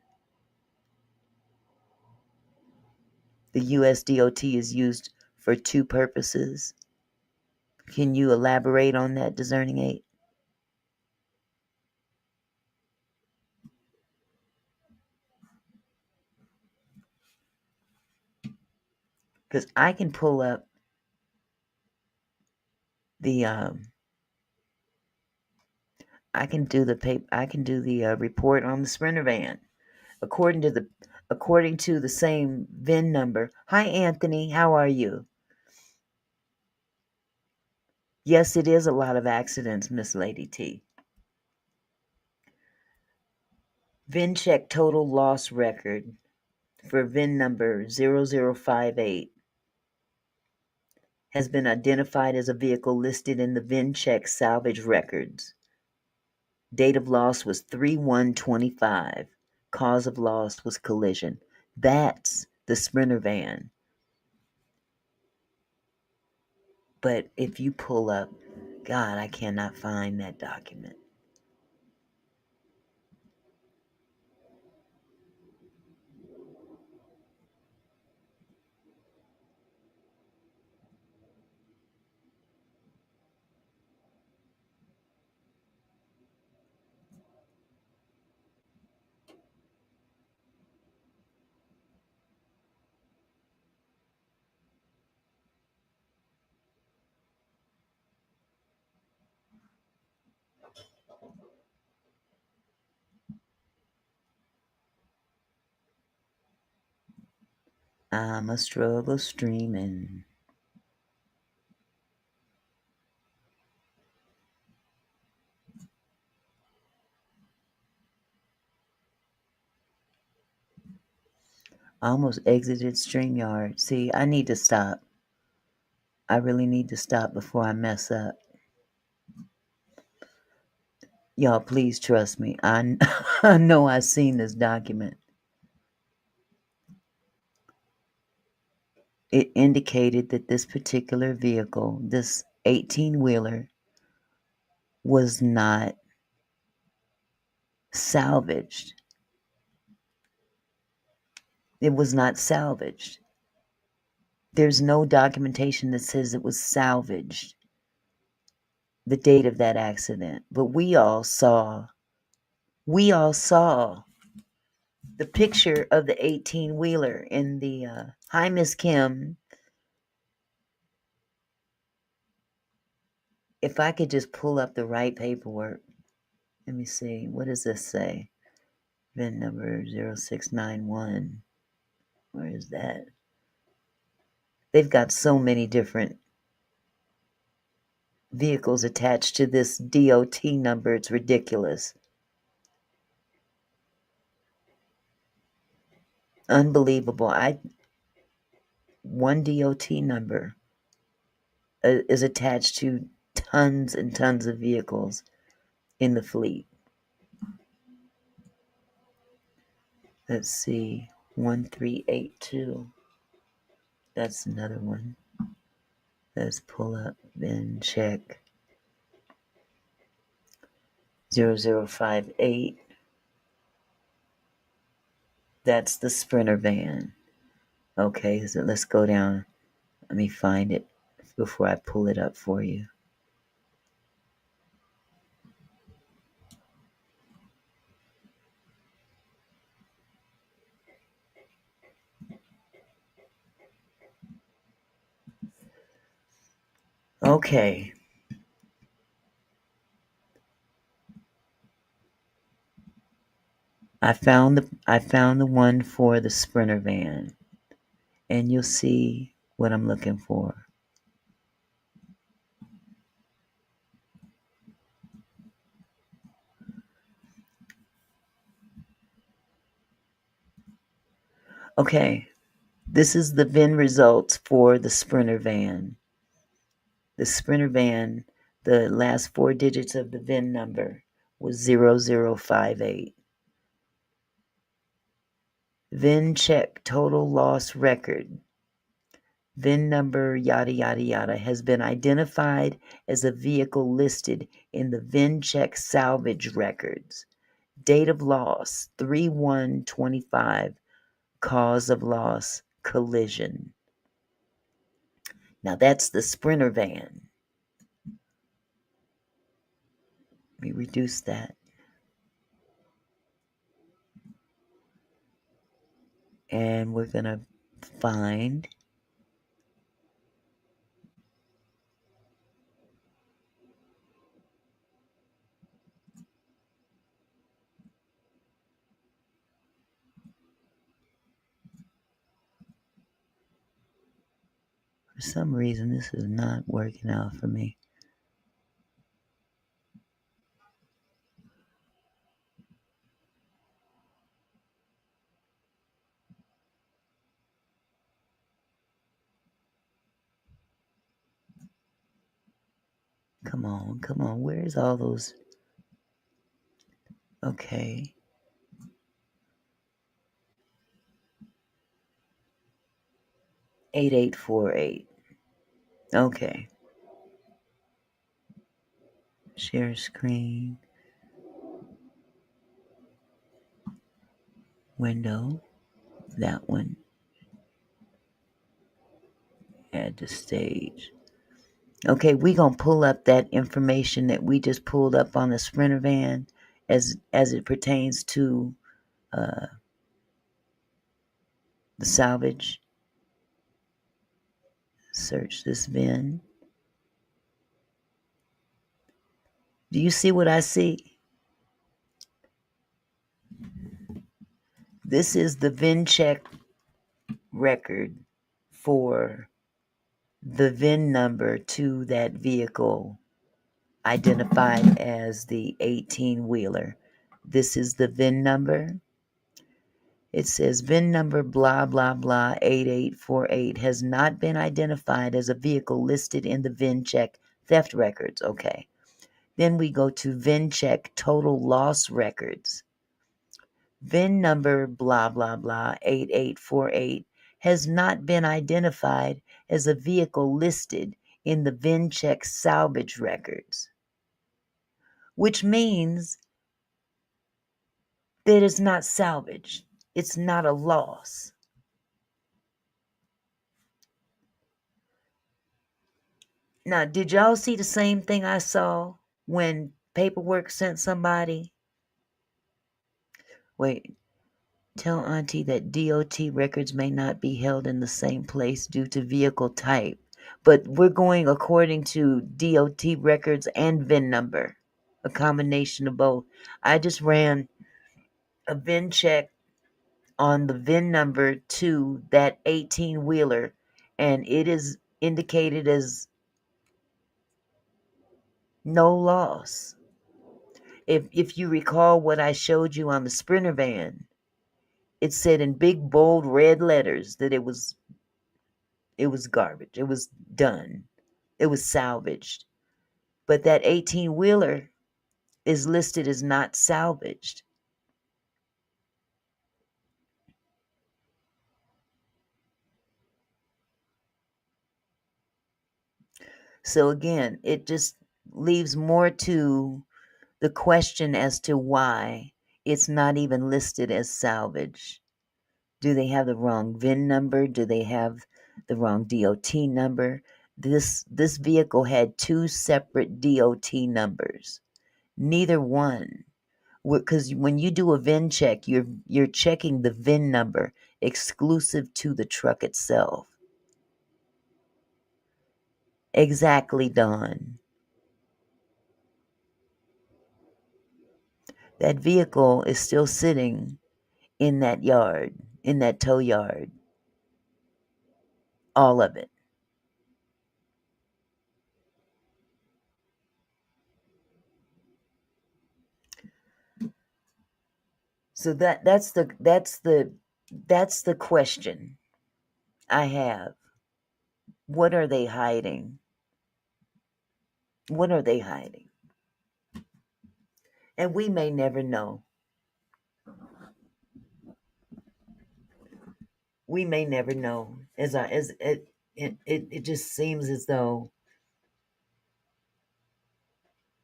The USDOT is used for two purposes. Can you elaborate on that, Discerning 8? Because I can pull up the I can do the report on the Sprinter van according to the same VIN number. Hi Anthony, how are you? Yes, it is a lot of accidents, Miss Lady T. VIN check total loss record for VIN number 0058 has been identified as a vehicle listed in the VIN check salvage records. Date of loss was 3/1/25. Cause of loss was collision. That's the Sprinter van. But if you pull up, God, I cannot find that document. I'm a struggle streaming. I almost exited StreamYard. See, I need to stop. I really need to stop before I mess up. Y'all, please trust me. I know I've seen this document. it indicated that this particular vehicle, this 18-wheeler, was not salvaged. It was not salvaged. There's no documentation that says it was salvaged, the date of that accident. But we all saw the picture of the 18-wheeler in the, hi, Miss Kim. If I could just pull up the right paperwork. Let me see. What does this say? VIN number 0691. Where is that? They've got so many different vehicles attached to this DOT number. It's ridiculous. Unbelievable. One DOT number is attached to tons and tons of vehicles in the fleet. Let's see. 1382. That's another one. Let's pull up and check. 0058. That's the Sprinter van. Okay, so let's go down. Let me find it before I pull it up for you. Okay. I found the one for the Sprinter van, and you'll see what I'm looking for. Okay, this is the VIN results for the Sprinter van. The Sprinter van, the last 4 digits of the VIN number was 0058. VIN check total loss record. VIN number yada yada yada has been identified as a vehicle listed in the VIN check salvage records. Date of loss 3/1/25. Cause of loss collision. Now that's the Sprinter van. Let me reduce that. And we're going to find for some reason this is not working out for me. Come on. Where's all those? Okay. 8848. Okay. Share screen. Window. That one. Add to stage. Okay, we're going to pull up that information that we just pulled up on the Sprinter van as it pertains to the salvage. Search this VIN. Do you see what I see? This is the VIN check record for the VIN number to that vehicle identified as the 18-wheeler. This is the VIN number. It says VIN number blah, blah, blah, 8848 has not been identified as a vehicle listed in the VIN check theft records. Okay. Then we go to VIN check total loss records. VIN number blah, blah, blah, 8848 has not been identified as a vehicle listed in the VinCheck salvage records, which means that it's not salvaged. It's not a loss. Now, did y'all see the same thing I saw when paperwork sent somebody? Wait, tell Auntie that DOT records may not be held in the same place due to vehicle type, but we're going according to DOT records and VIN number, a combination of both. I just ran a VIN check on the VIN number to that 18-wheeler, and it is indicated as no loss. If you recall what I showed you on the Sprinter van, it said in big bold red letters that it was garbage. It was done. It was salvaged. But that 18-wheeler is listed as not salvaged. So again, it just leaves more to the question as to why it's not even listed as salvage. Do they have the wrong VIN number? Do they have the wrong DOT number? This vehicle had two separate DOT numbers. Neither one, because when you do a VIN check, you're checking the VIN number exclusive to the truck itself. Exactly, Dawn. That vehicle is still sitting in that yard, in that tow yard. All of it. So that's the question I have. What are they hiding? What are they hiding? And we may never know. We may never know. It just seems as though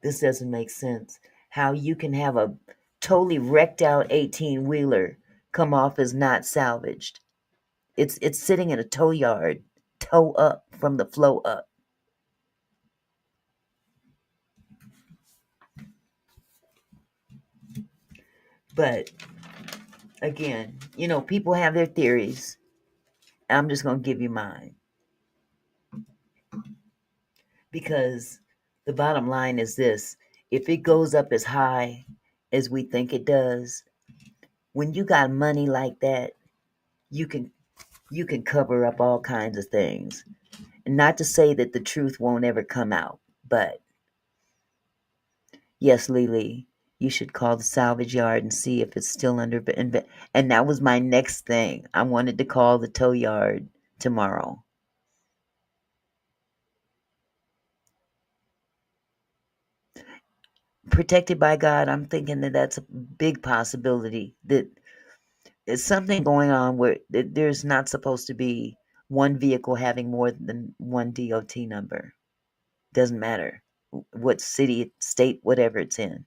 this doesn't make sense. How you can have a totally wrecked out 18-wheeler come off as not salvaged. It's sitting in a tow yard, tow up from the flow up. But again, people have their theories. I'm just going to give you mine. Because the bottom line is this: if it goes up as high as we think it does, when you got money like that, you can cover up all kinds of things. And not to say that the truth won't ever come out, but yes, Lily, you should call the salvage yard and see if it's still under. And that was my next thing. I wanted to call the tow yard tomorrow. Protected by God, I'm thinking that that's a big possibility, that there's something going on where there's not supposed to be one vehicle having more than one DOT number. Doesn't matter what city, state, whatever it's in.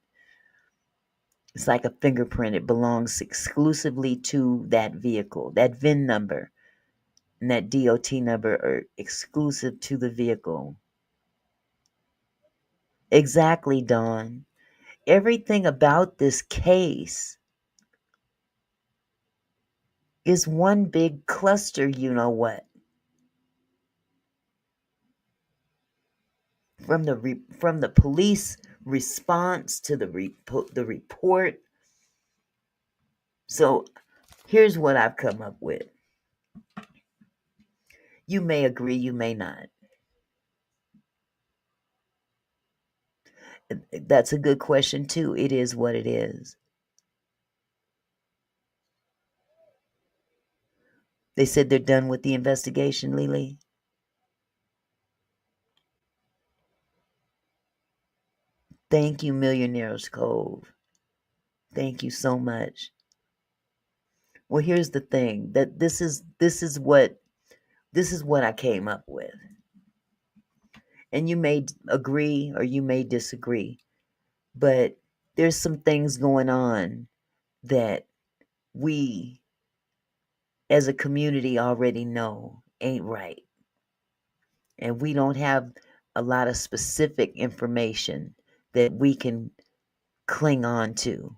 It's like a fingerprint. It belongs exclusively to that vehicle. That VIN number and that DOT number are exclusive to the vehicle. Exactly, Dawn. Everything about this case is one big cluster, you know what? From the police response to the report. So here's what I've come up with. You may agree, you may not. That's a good question too. It is what it is. They said they're done with the investigation, Lily. Thank you, Millionaire's Cove. Thank you so much. Well, here's the thing, that this is what I came up with. And you may agree or you may disagree, but there's some things going on that we as a community already know ain't right. And we don't have a lot of specific information that we can cling on to.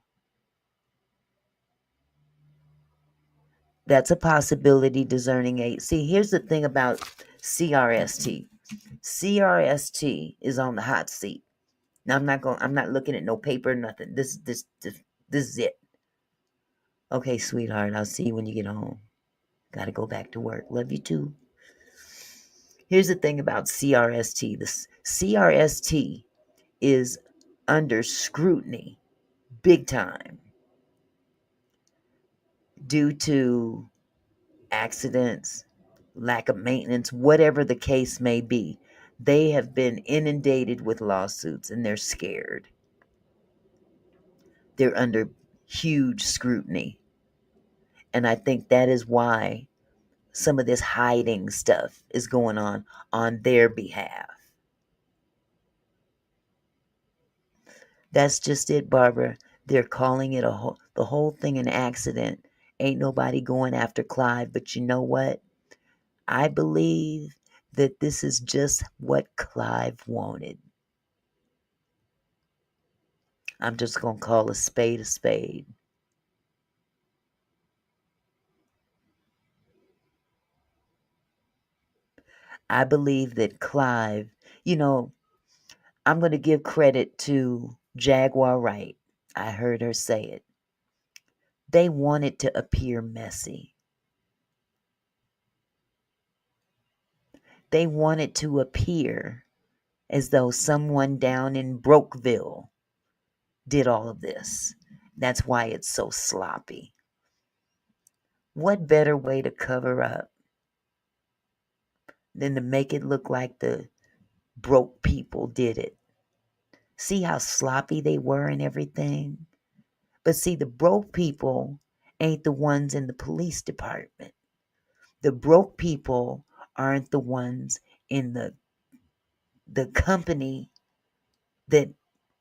That's a possibility, discerning eight. See, here's the thing about CRST. CRST is on the hot seat. Now I'm not looking at no paper, nothing. This is it. Okay, sweetheart, I'll see you when you get home. Gotta go back to work. Love you too. Here's the thing about CRST. The CRST is under scrutiny big time due to accidents, lack of maintenance, whatever the case may be. They have been inundated with lawsuits and they're scared. They're under huge scrutiny. And I think that is why some of this hiding stuff is going on their behalf. That's just it, Barbara. They're calling it the whole thing an accident. Ain't nobody going after Clive, but you know what? I believe that this is just what Clive wanted. I'm just going to call a spade a spade. I believe that Clive, I'm going to give credit to Jaguar Wright. I heard her say it. They wanted to appear messy. They wanted to appear as though someone down in Brokeville did all of this. That's why it's so sloppy. What better way to cover up than to make it look like the broke people did it? See how sloppy they were and everything? But see, the broke people ain't the ones in the police department. The broke people aren't the ones in the company that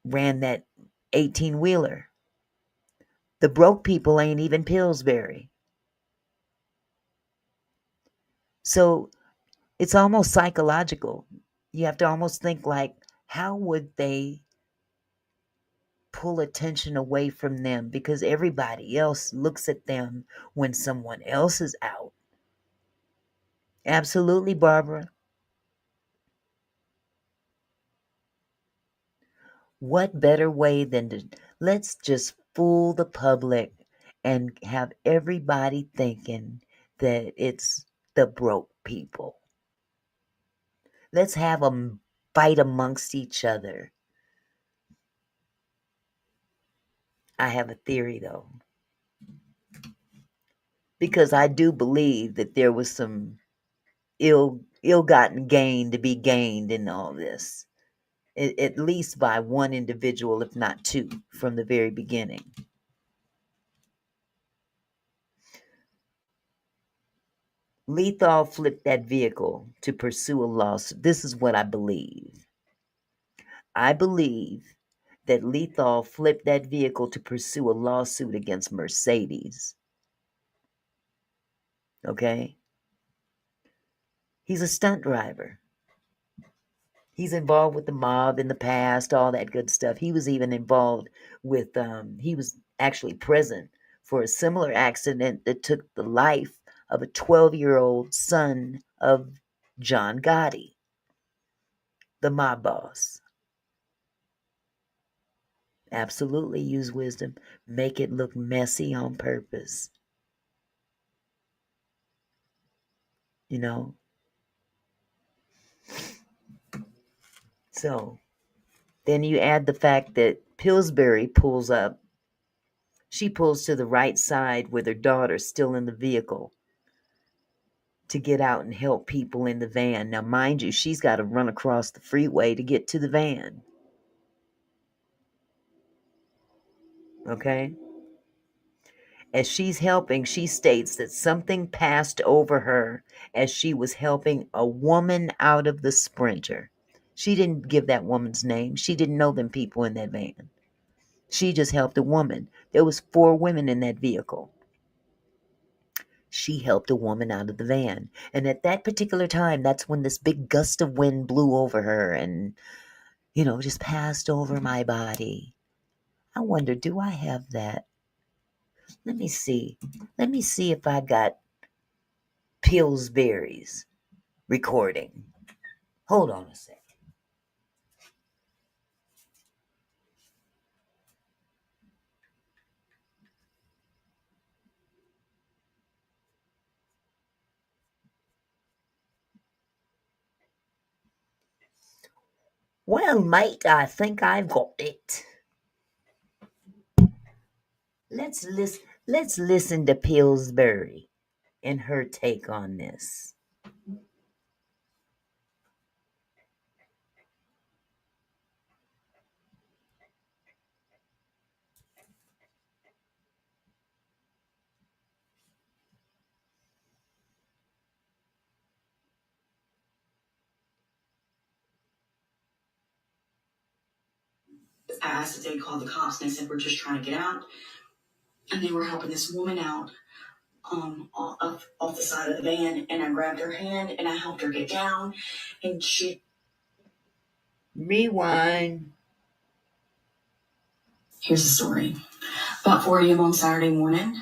ran that 18-wheeler. The broke people ain't even Pillsbury. So it's almost psychological. You have to almost think like, how would they pull attention away from them? Because everybody else looks at them when someone else is out. Absolutely, Barbara. What better way than to let's just fool the public and have everybody thinking that it's the broke people. Let's have them fight amongst each other. I have a theory though, because I do believe that there was some ill-gotten gain to be gained in all this, at least by one individual, if not two, from the very beginning. Lethal flipped that vehicle to pursue a lawsuit. This is what I believe. I believe that Lethal flipped that vehicle to pursue a lawsuit against Mercedes. Okay? He's a stunt driver. He's involved with the mob in the past, all that good stuff. He was even involved with, he was actually present for a similar accident that took the life of a 12-year-old son of John Gotti, the mob boss. Absolutely use wisdom. Make it look messy on purpose. You know? So, then you add the fact that Pillsbury pulls up. She pulls to the right side with her daughter still in the vehicle to get out and help people in the van. Now, mind you, she's got to run across the freeway to get to the van. Okay? As she's helping, she states that something passed over her as she was helping a woman out of the Sprinter. She didn't give that woman's name. She didn't know them people in that van. She just helped a woman. There was 4 women in that vehicle. She helped a woman out of the van. And at that particular time, that's when this big gust of wind blew over her and, just passed over my body. I wonder, do I have that? Let me see. Let me see if I got Pillsbury's recording. Hold on a sec. Well, mate, I think I've got it. Let's listen to Pillsbury and her take on this. I asked if they'd call the cops, and they said, we're just trying to get out. And they were helping this woman out off the side of the van, and I grabbed her hand, and I helped her get down, and she... Rewind. Here's the story. About 4 a.m. on Saturday morning,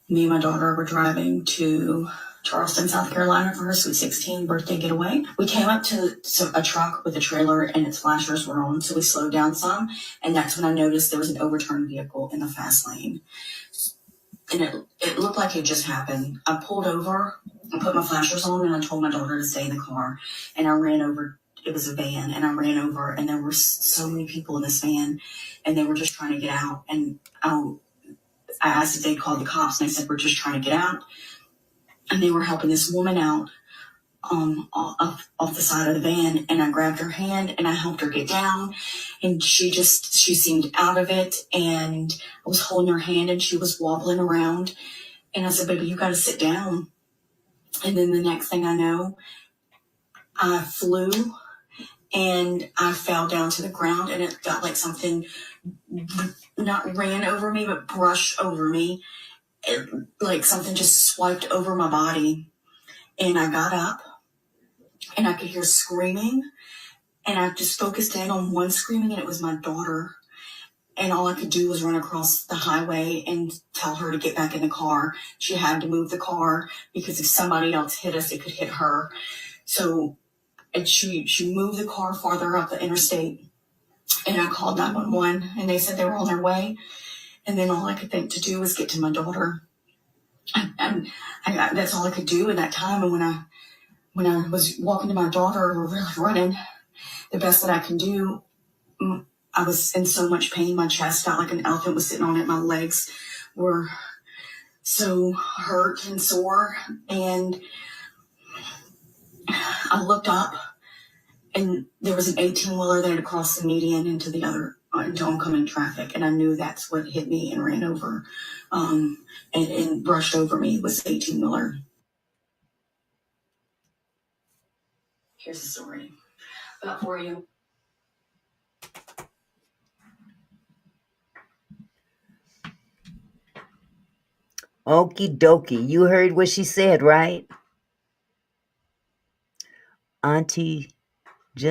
me and my daughter were driving to Charleston, South Carolina for her Sweet 16 birthday getaway. We came up to a truck with a trailer and its flashers were on, so we slowed down some, and that's when I noticed there was an overturned vehicle in the fast lane. And it looked like it just happened. I pulled over, I put my flashers on, and I told my daughter to stay in the car, and I ran over. It was a van, and I ran over, and there were so many people in this van, and they were just trying to get out, and I asked if they'd call the cops, and they said, we're just trying to get out. And they were helping this woman out off the side of the van, and I grabbed her hand and I helped her get down, and she seemed out of it, and I was holding her hand and she was wobbling around, and I said, baby, you got to sit down. And then the next thing I know, I flew and I fell down to the ground, and it got like something not ran over me but brushed over me. Like something just swiped over my body, and I got up and I could hear screaming, and I just focused in on one screaming, and it was my daughter, and all I could do was run across the highway and tell her to get back in the car. She had to move the car because if somebody else hit us, it could hit her. So she moved the car farther up the interstate, and I called 911, and they said they were on their way. And then all I could think to do was get to my daughter. And that's all I could do in that time. And when I was walking to my daughter, we're really running the best that I can do. I was in so much pain. My chest felt like an elephant was sitting on it. My legs were so hurt and sore. And I looked up, and there was an 18-wheeler there to cross the median into oncoming traffic. And I knew that's what hit me and ran over and brushed over me was the 18-wheeler. Here's the story. About 4 a.m. Okie dokie. You heard what she said, right? Auntie,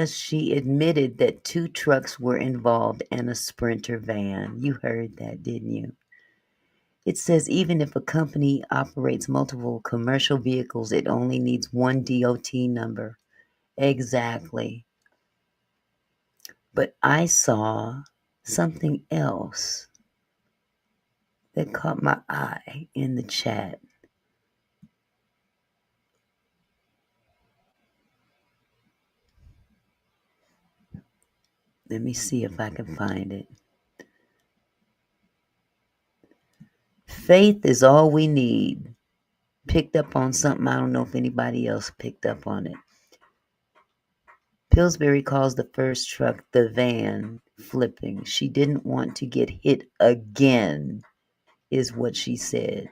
she admitted that 2 trucks were involved in a Sprinter van. You heard that, didn't you? It says even if a company operates multiple commercial vehicles, it only needs one DOT number. Exactly. But I saw something else that caught my eye in the chat. Let me see if I can find it. Faith is all we need. Picked up on something. I don't know if anybody else picked up on it. Pillsbury calls the first truck the van flipping. She didn't want to get hit again. is what she said.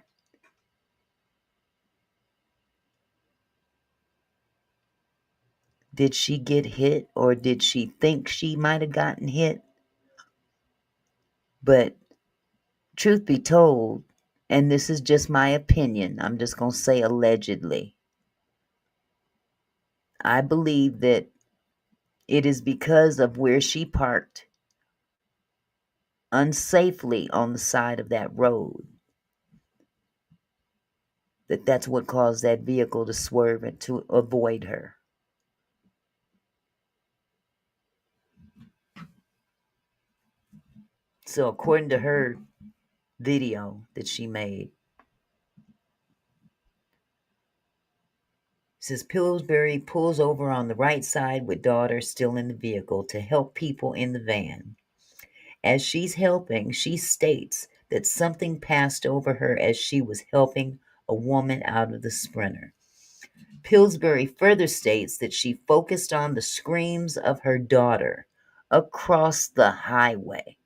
Did she get hit, or did she think she might have gotten hit? But truth be told, and this is just my opinion, I'm just going to say allegedly, I believe that it is because of where she parked unsafely on the side of that road that's what caused that vehicle to swerve and to avoid her. So according to her video that she made, it says Pillsbury pulls over on the right side with daughter still in the vehicle to help people in the van. As she's helping, she states that something passed over her as she was helping a woman out of the Sprinter. Pillsbury further states that she focused on the screams of her daughter across the highway.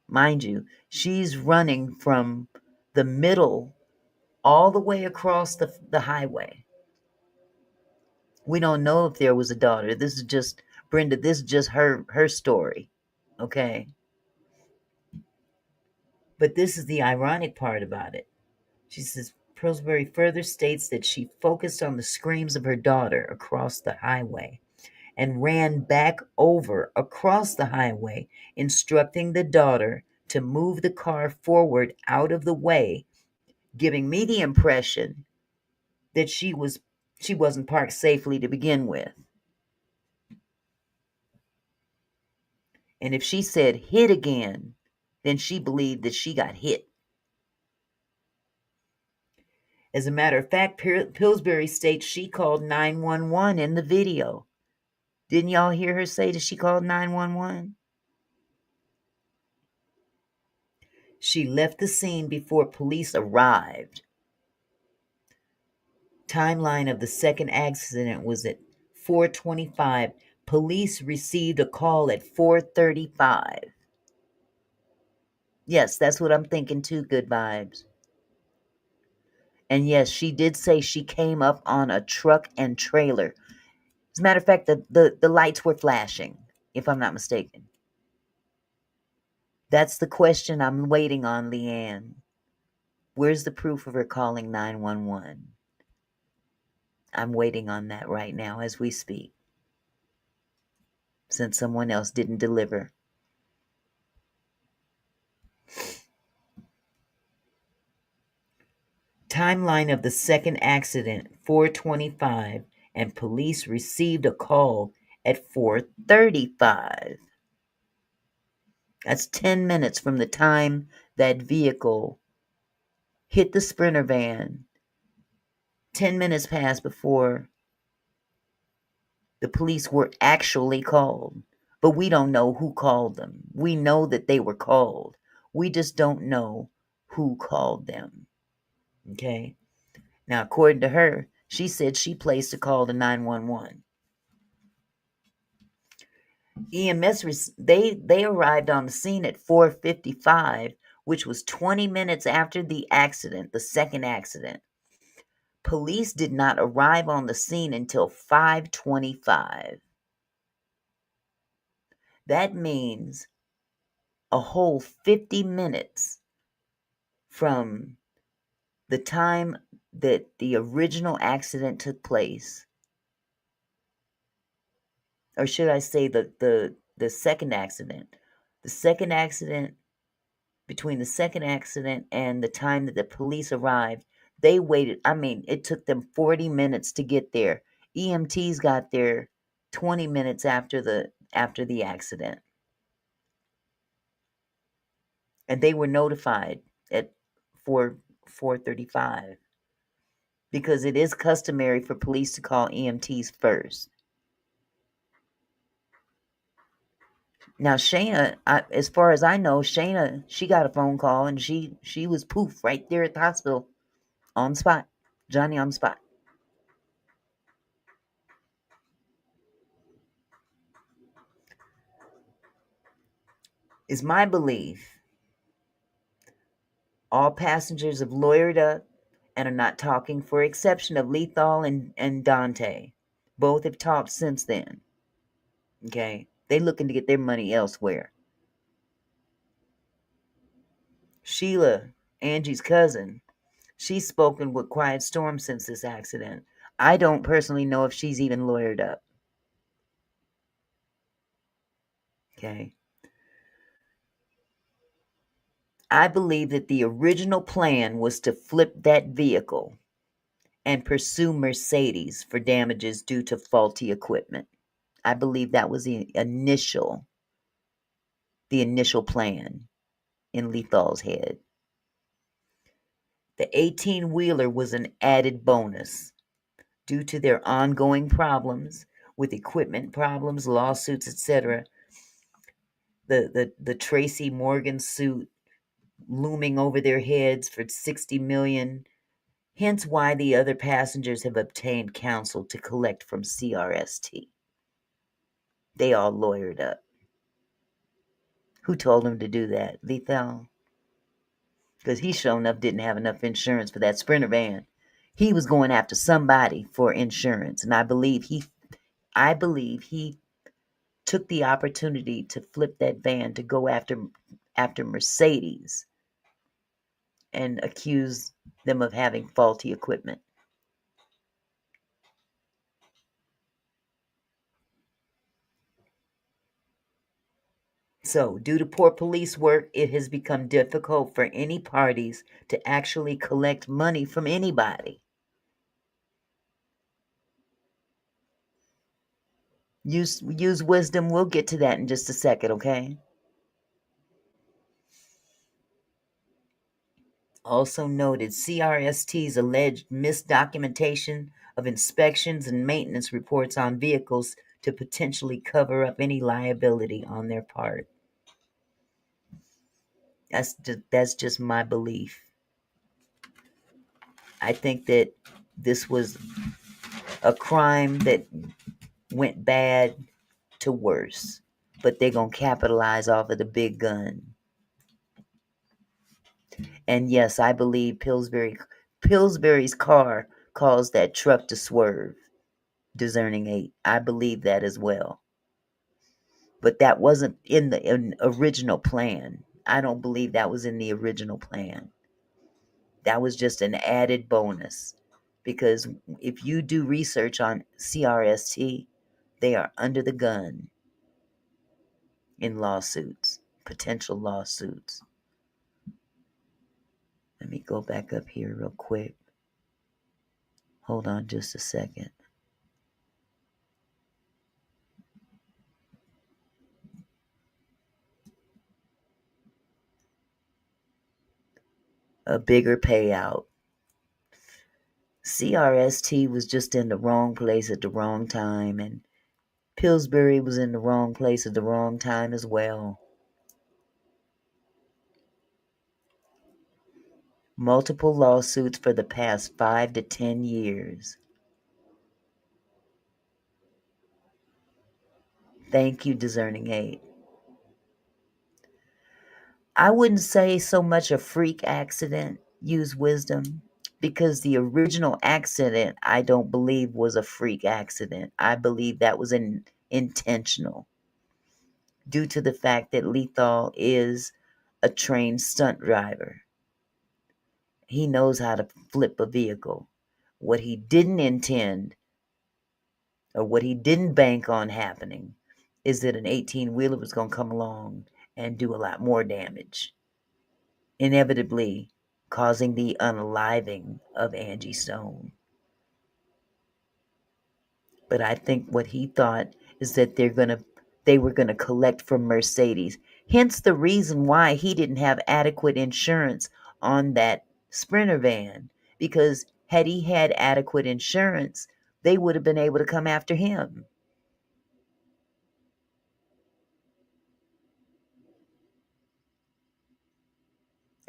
Mind you, she's running from the middle all the way across the highway. We don't know if there was a daughter. This is just, Brenda, this is just her story. Okay? But this is the ironic part about it. She says Pillsbury further states that she focused on the screams of her daughter across the highway and ran back over across the highway, instructing the daughter to move the car forward out of the way, giving me the impression that she wasn't parked safely to begin with. And if she said hit again, then she believed that she got hit. As a matter of fact, Pillsbury states she called 911 in the video. Didn't y'all hear her say that she called 911? She left the scene before police arrived. Timeline of the second accident was at 4:25. Police received a call at 4:35. Yes, that's what I'm thinking too, good vibes. And yes, she did say she came up on a truck and trailer. As a matter of fact, the lights were flashing, if I'm not mistaken. That's the question I'm waiting on, Leanne. Where's the proof of her calling 911? I'm waiting on that right now as we speak, since someone else didn't deliver. Timeline of the second accident, 4:25, and police received a call at 4:35. That's 10 minutes from the time that vehicle hit the Sprinter van. 10 minutes passed before the police were actually called. But we don't know who called them. We know that they were called. We just don't know who called them. Okay? Now, according to her, she said she placed a call to 911. EMS, they arrived on the scene at 4:55, which was 20 minutes after the accident, the second accident. Police did not arrive on the scene until 5:25. That means a whole 50 minutes from the time that the original accident took place, or should I say the second accident. The second accident, between the second accident and the time that the police arrived, they waited. I mean, it took them 40 minutes to get there. EMTs got there 20 minutes after the accident. And they were notified at 4:35, because it is customary for police to call EMTs first. Now Shayna, as far as I know, Shayna, she got a phone call and she was poof right there at the hospital, on the spot. Johnny on the spot. It's my belief All passengers have lawyered up and are not talking, for exception of Lethal and Dante. Both have talked since then. Okay? They looking to get their money elsewhere. Sheila, Angie's cousin, she's spoken with quiet storm since this accident. I don't personally know if she's even lawyered up. Okay? I believe that the original plan was to flip that vehicle and pursue Mercedes for damages due to faulty equipment. I believe that was the initial plan in Lethal's head. The 18-wheeler was an added bonus due to their ongoing problems with equipment problems, lawsuits, etc. The Tracy Morgan suit looming over their heads for $60 million. Hence why the other passengers have obtained counsel to collect from CRST. They all lawyered up. Who told them to do that? Lethal? Because he sure enough didn't have enough insurance for that Sprinter van. He was going after somebody for insurance, and I believe he took the opportunity to flip that van to go after Mercedes and accuse them of having faulty equipment. So, due to poor police work, it has become difficult for any parties to actually collect money from anybody. Use wisdom. We'll get to that in just a second, okay? Also noted CRST's alleged misdocumentation of inspections and maintenance reports on vehicles to potentially cover up any liability on their part. That's just my belief. I think that this was a crime that went bad to worse, but they're going to capitalize off of the big gun. And yes, I believe Pillsbury's car caused that truck to swerve. Discerning 8. I believe that as well. But that wasn't in the original plan. I don't believe that was in the original plan. That was just an added bonus. Because if you do research on CRST, they are under the gun in lawsuits, potential lawsuits. Let me go back up here real quick. Hold on just a second. A bigger payout. CRST was just in the wrong place at the wrong time, and Pillsbury was in the wrong place at the wrong time as well. Multiple lawsuits for the past 5 to 10 years. Thank you, Discerning 8. I wouldn't say so much a freak accident, use wisdom, because the original accident, I don't believe was a freak accident. I believe that was intentional, due to the fact that Lethal is a trained stunt driver. He knows how to flip a vehicle. What he didn't intend, or what he didn't bank on happening, is that an 18-wheeler was going to come along and do a lot more damage, inevitably causing the unaliving of Angie Stone. But I think what he thought is that they were going to collect from Mercedes. Hence the reason why he didn't have adequate insurance on that Sprinter van, because had he had adequate insurance, they would have been able to come after him.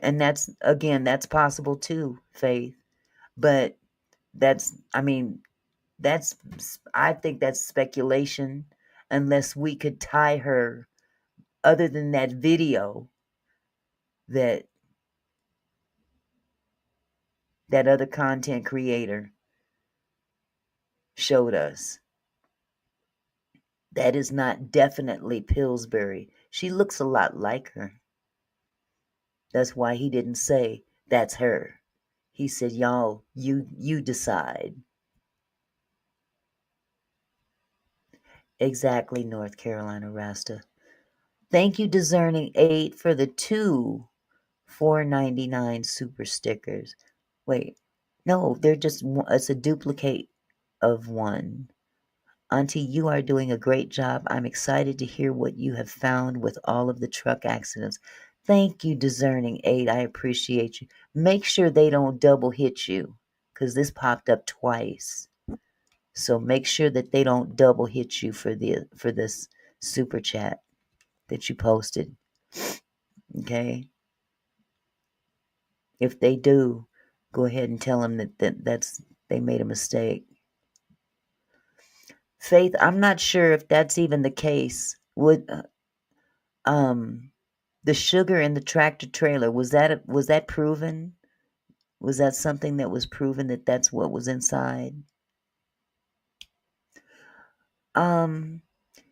And that's possible too, Faith. But I think that's speculation, unless we could tie her, other than that video that that other content creator showed us. That is not definitely Pillsbury. She looks a lot like her. That's why he didn't say that's her. He said, y'all, you decide. Exactly, North Carolina Rasta. Thank you, Discerning 8, for the 2 $4.99 super stickers. Wait, no, they're just, it's a duplicate of one. Auntie, you are doing a great job. I'm excited to hear what you have found with all of the truck accidents. Thank you, Discerning 8. I appreciate you. Make sure they don't double hit you, because this popped up twice. So make sure that they don't double hit you for this super chat that you posted. Okay? If they do, go ahead and tell them that's they made a mistake. Faith, I'm not sure if that's even the case. Would the sugar in the tractor trailer, was that proven? Was that something that was proven that that's what was inside?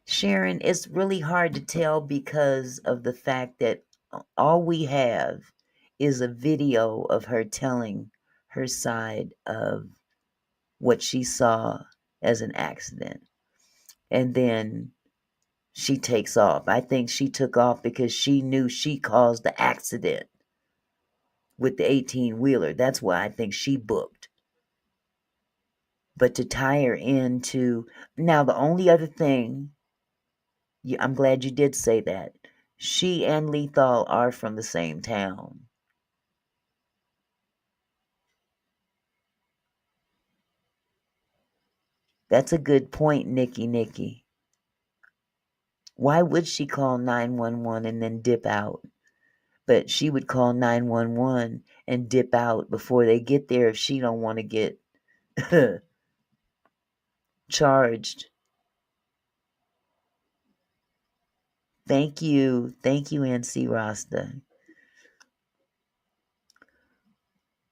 Sharon, it's really hard to tell because of the fact that all we have is a video of her telling her side of what she saw as an accident. And then she takes off. I think she took off because she knew she caused the accident with the 18-wheeler. That's why I think she booked. But to tie her into... Now, the only other thing... I'm glad you did say that. She and Lethal are from the same town. That's a good point, Nikki. Why would she call 911 and then dip out? But she would call 911 and dip out before they get there if she don't want to get charged. Thank you, NC Rasta.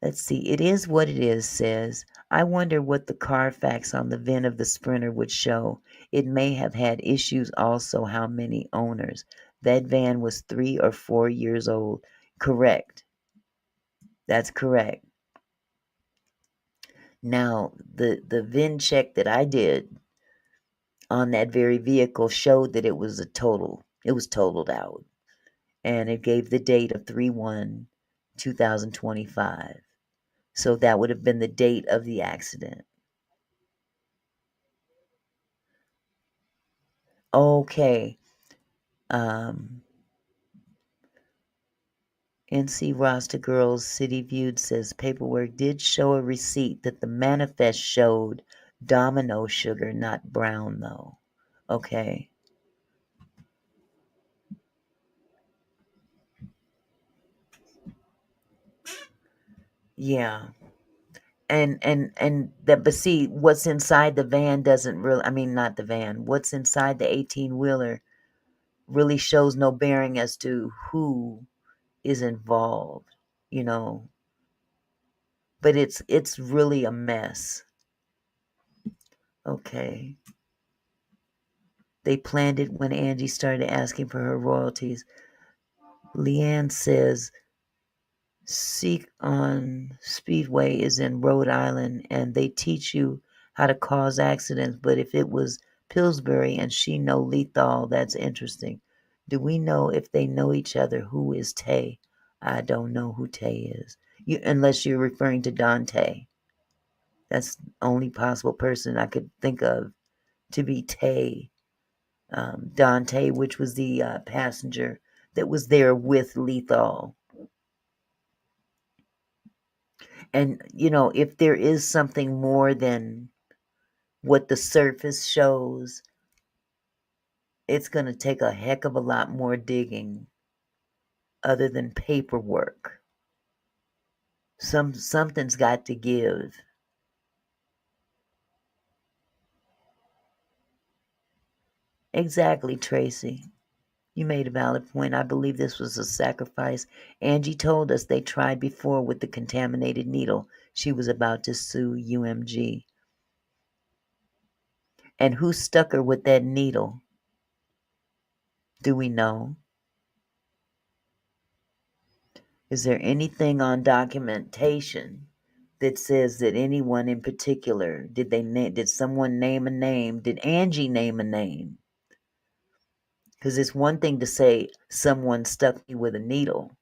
Let's see. It is what it is, says. I wonder what the Carfax on the VIN of the Sprinter would show. It may have had issues also. How many owners? That van was 3 or 4 years old. Correct. That's correct. Now, the VIN check that I did on that very vehicle showed that it was totaled out. And it gave the date of 3/1/2025. So that would have been the date of the accident. Okay. NC Rasta Girls City Viewed says paperwork did show a receipt that the manifest showed Domino sugar, not brown, though. Okay. Yeah. And that, but see, what's inside the van doesn't really, I mean, not the van, what's inside the 18-wheeler really shows no bearing as to who is involved, but it's really a mess. Okay. They planned it when Angie started asking for her royalties. Leanne says Seek on Speedway is in Rhode Island and they teach you how to cause accidents, but if it was Pillsbury and she know Lethal, that's interesting. Do we know if they know each other? Who is Tay? I don't know who Tay is. Unless you're referring to Dante. That's the only possible person I could think of to be Tay. Dante, which was the passenger that was there with Lethal. And, if there is something more than what the surface shows, it's going to take a heck of a lot more digging other than paperwork. Something's got to give. Exactly, Tracy. You made a valid point. I believe this was a sacrifice. Angie told us they tried before with the contaminated needle. She was about to sue UMG. And who stuck her with that needle? Do we know? Is there anything on documentation that says that anyone in particular, did someone name a name? Did Angie name a name? Because it's one thing to say someone stuck me with a needle,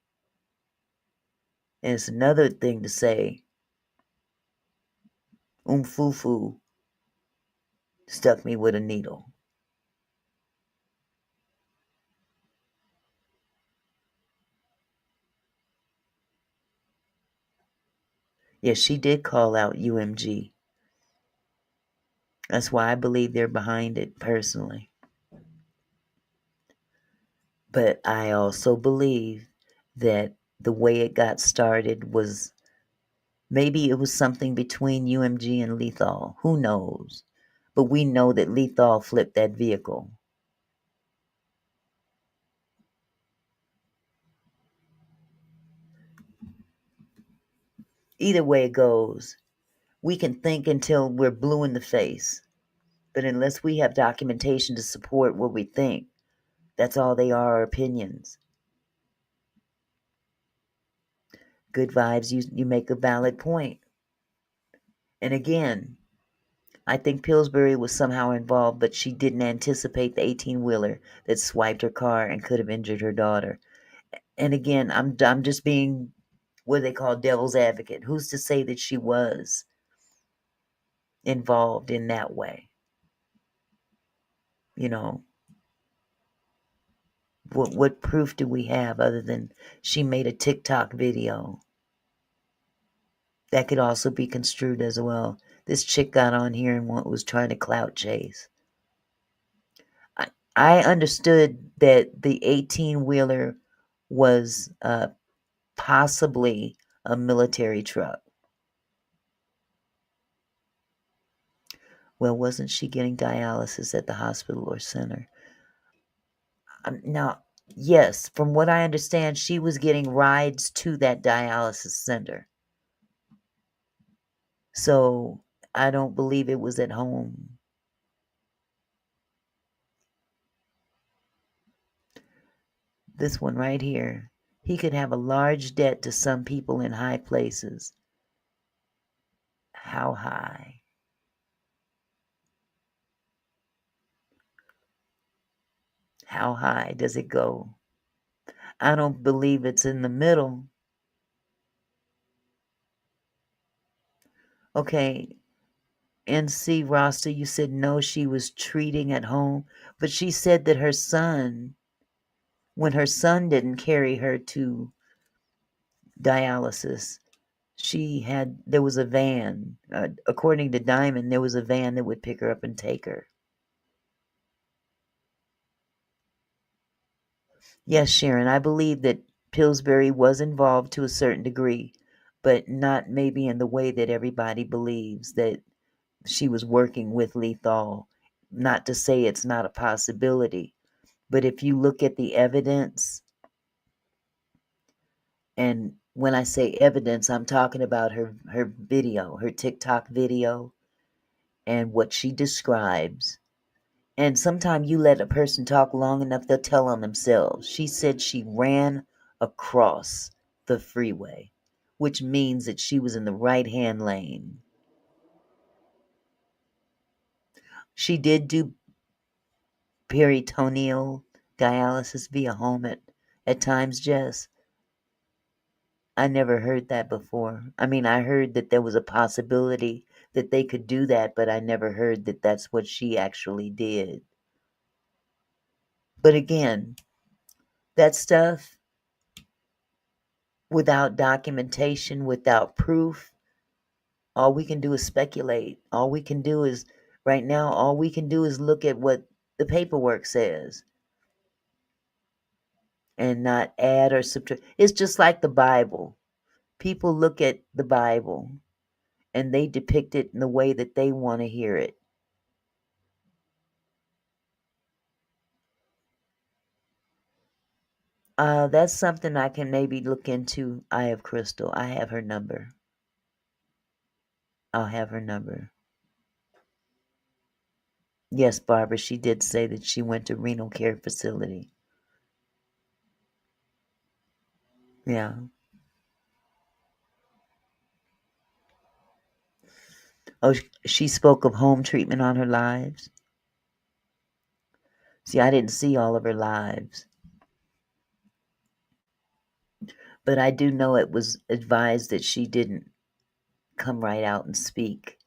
and it's another thing to say Umfufu stuck me with a needle. Yes, she did call out UMG. That's why I believe they're behind it personally. But I also believe that the way it got started was maybe it was something between UMG and Lethal. Who knows? But we know that Lethal flipped that vehicle. Either way it goes, we can think until we're blue in the face. But unless we have documentation to support what we think, that's all they are, opinions. Good vibes, you make a valid point. And again, I think Pillsbury was somehow involved, but she didn't anticipate the 18-wheeler that swiped her car and could have injured her daughter. And again, I'm just being what they call devil's advocate. Who's to say that she was involved in that way? You know, what proof do we have other than she made a TikTok video? That could also be construed as well. This chick got on here and was trying to clout chase. I understood that the 18-wheeler was possibly a military truck. Well, wasn't she getting dialysis at the hospital or center? Now, yes, from what I understand, she was getting rides to that dialysis center. So I don't believe it was at home. This one right here. He could have a large debt to some people in high places. How high? How high does it go? I don't believe it's in the middle. Okay, NC Roster, you said no, she was treating at home, but she said that her son, when her son didn't carry her to dialysis, there was a van. According to Diamond, there was a van that would pick her up and take her. Yes, Sharon, I believe that Pillsbury was involved to a certain degree, but not maybe in the way that everybody believes that she was working with Lethal. Not to say it's not a possibility, but if you look at the evidence, and when I say evidence, I'm talking about her video, her TikTok video, and what she describes. And sometimes you let a person talk long enough, they'll tell on themselves. She said she ran across the freeway, which means that she was in the right-hand lane. She did do peritoneal dialysis via home at times, Jess. I never heard that before. I mean, I heard that there was a possibility that they could do that, but I never heard that that's what she actually did. But again, that stuff, without documentation, without proof, all we can do is speculate. All we can do is, right now, all we can do is look at what the paperwork says and not add or subtract. It's just like the Bible. People look at the Bible and they depict it in the way that they want to hear it. That's something I can maybe look into. Eye of Crystal. I have her number. I'll have her number. Yes, Barbara, she did say that she went to renal care facility. Yeah. Oh, she spoke of home treatment on her lives. See, I didn't see all of her lives. But I do know it was advised that she didn't come right out and speak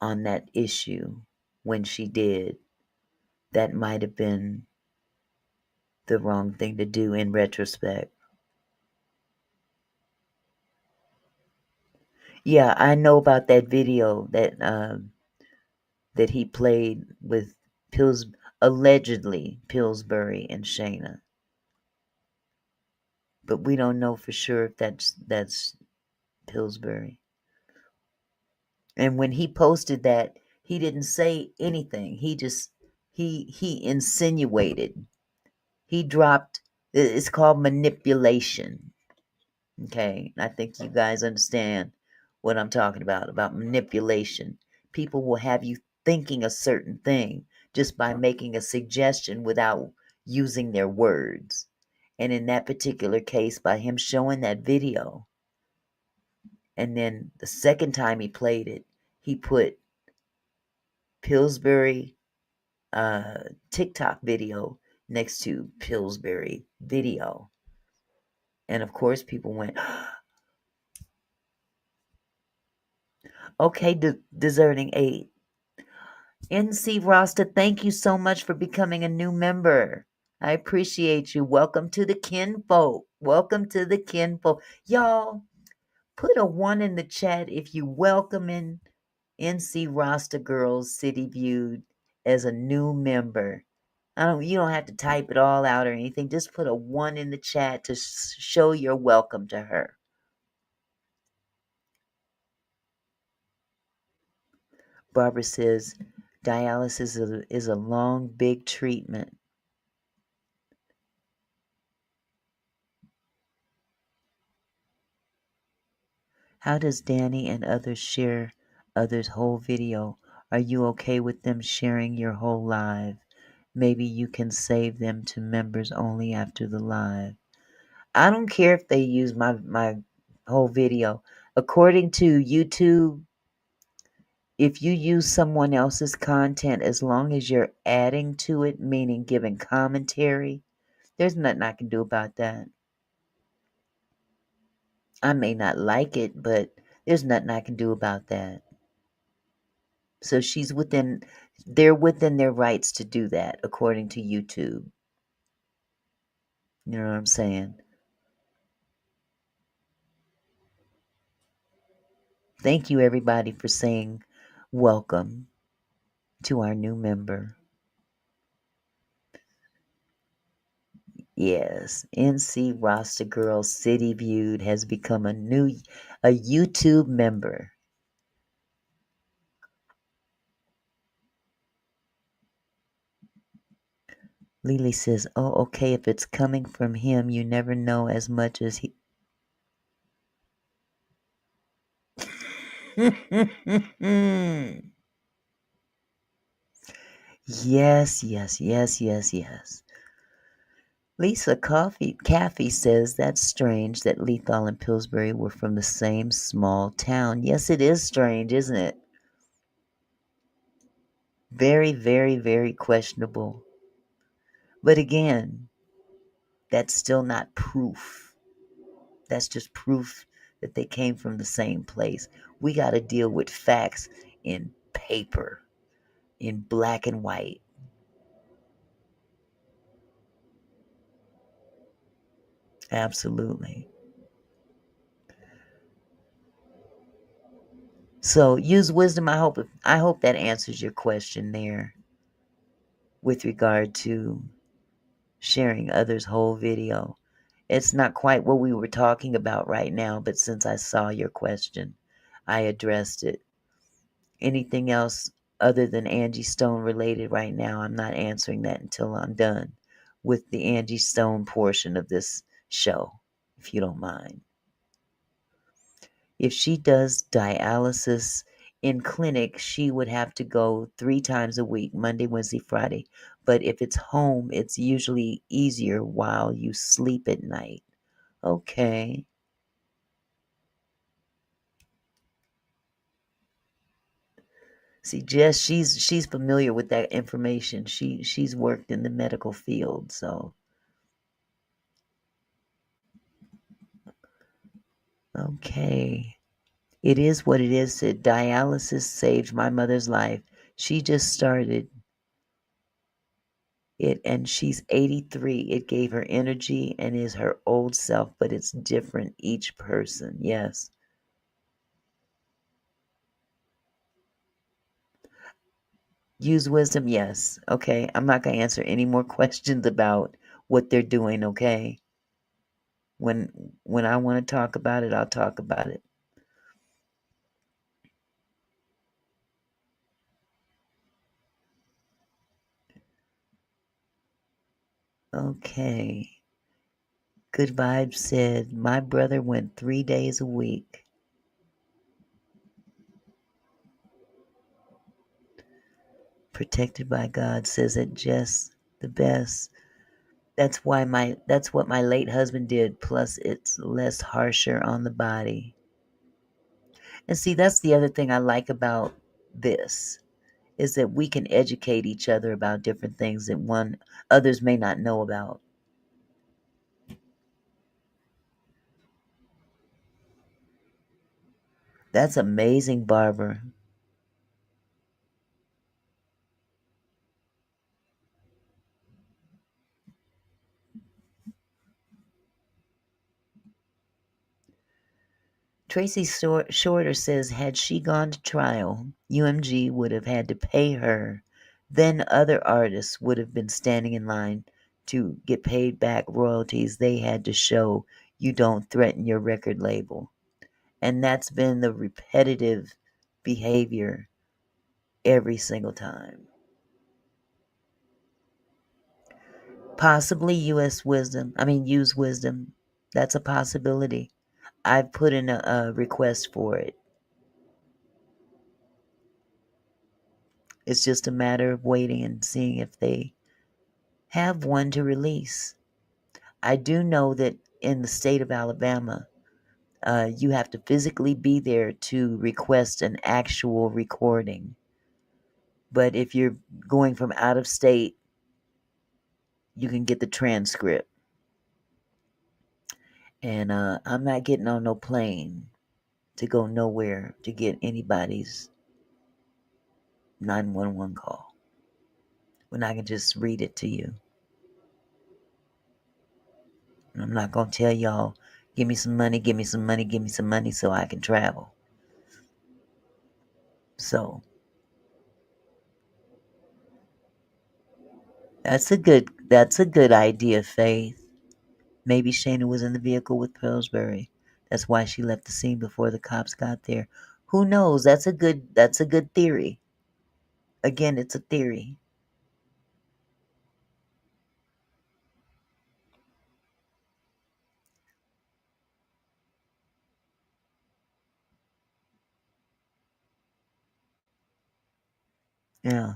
on that issue when she did. That might have been the wrong thing to do in retrospect. Yeah, I know about that video that he played with allegedly Pillsbury and Shayna. But we don't know for sure if that's Pillsbury. And when he posted that, he didn't say anything. He insinuated. He dropped. It's called manipulation. Okay, I think you guys understand what I'm talking about manipulation. People will have you thinking a certain thing just by making a suggestion without using their words. And in that particular case, by him showing that video, and then the second time he played it, he put Pillsbury TikTok video next to Pillsbury video. And of course, people went, okay, deserting 8. NC Rasta, thank you so much for becoming a new member. I appreciate you. Welcome to the kinfolk. Welcome to the kinfolk. Y'all, put a 1 in the chat if you welcome in NC Rasta Girls City Viewed as a new member. You don't have to type it all out or anything. Just put a 1 in the chat to show your welcome to her. Barbara says, dialysis is a long, big treatment. How does Danny and others share others' whole video? Are you okay with them sharing your whole live? Maybe you can save them to members only after the live. I don't care if they use my whole video. According to YouTube, if you use someone else's content, as long as you're adding to it, meaning giving commentary, there's nothing I can do about that. I may not like it, but there's nothing I can do about that. So they're within their rights to do that, according to YouTube. You know what I'm saying? Thank you, everybody, for saying welcome to our new member. Yes, NC Roster Girl City Viewed has become a YouTube member. Lily says, oh, okay, if it's coming from him, you never know as much as he... Yes. Lisa Caffey says that's strange that Lethal and Pillsbury were from the same small town. Yes, it is strange, isn't it? Very, very, very questionable. But again, that's still not proof. That's just proof that they came from the same place. We got to deal with facts in paper, in black and white. Absolutely. So use wisdom. I hope that answers your question there with regard to sharing others' whole video. It's not quite what we were talking about right now, but since I saw your question, I addressed it. Anything else other than Angie Stone related right now, I'm not answering that until I'm done with the Angie Stone portion of this show, if you don't mind. If she does dialysis in clinic, she would have to go 3 times a week, Monday, Wednesday, Friday. But if it's home, it's usually easier while you sleep at night. Okay. See, Jess, she's familiar with that information. She's worked in the medical field, so okay. It is what it is. Said dialysis saved my mother's life. She just started it and she's 83. It gave her energy and is her old self, but it's different each person. Yes. Use wisdom, yes. Okay. I'm not going to answer any more questions about what they're doing, okay? When I want to talk about it, I'll talk about it. Okay. Good Vibes said, my brother went 3 days a week. Protected by God says it just the best. That's what my late husband did, plus it's less harsher on the body. And see, that's the other thing I like about this is that we can educate each other about different things that others may not know about. That's amazing, Barbara. Tracy Shorter says, had she gone to trial, UMG would have had to pay her. Then other artists would have been standing in line to get paid back royalties. They had to show you don't threaten your record label. And that's been the repetitive behavior every single time. Possibly use wisdom. That's a possibility. I've put in a request for it. It's just a matter of waiting and seeing if they have one to release. I do know that in the state of Alabama, you have to physically be there to request an actual recording. But if you're going from out of state, you can get the transcript. And I'm not getting on no plane to go nowhere to get anybody's 911 call when I can just read it to you. And I'm not going to tell y'all, give me some money, give me some money, give me some money so I can travel. So that's a good idea, Faith. Maybe Shayna was in the vehicle with Pillsbury. That's why she left the scene before the cops got there. Who knows? That's a good theory. Again, it's a theory. Yeah.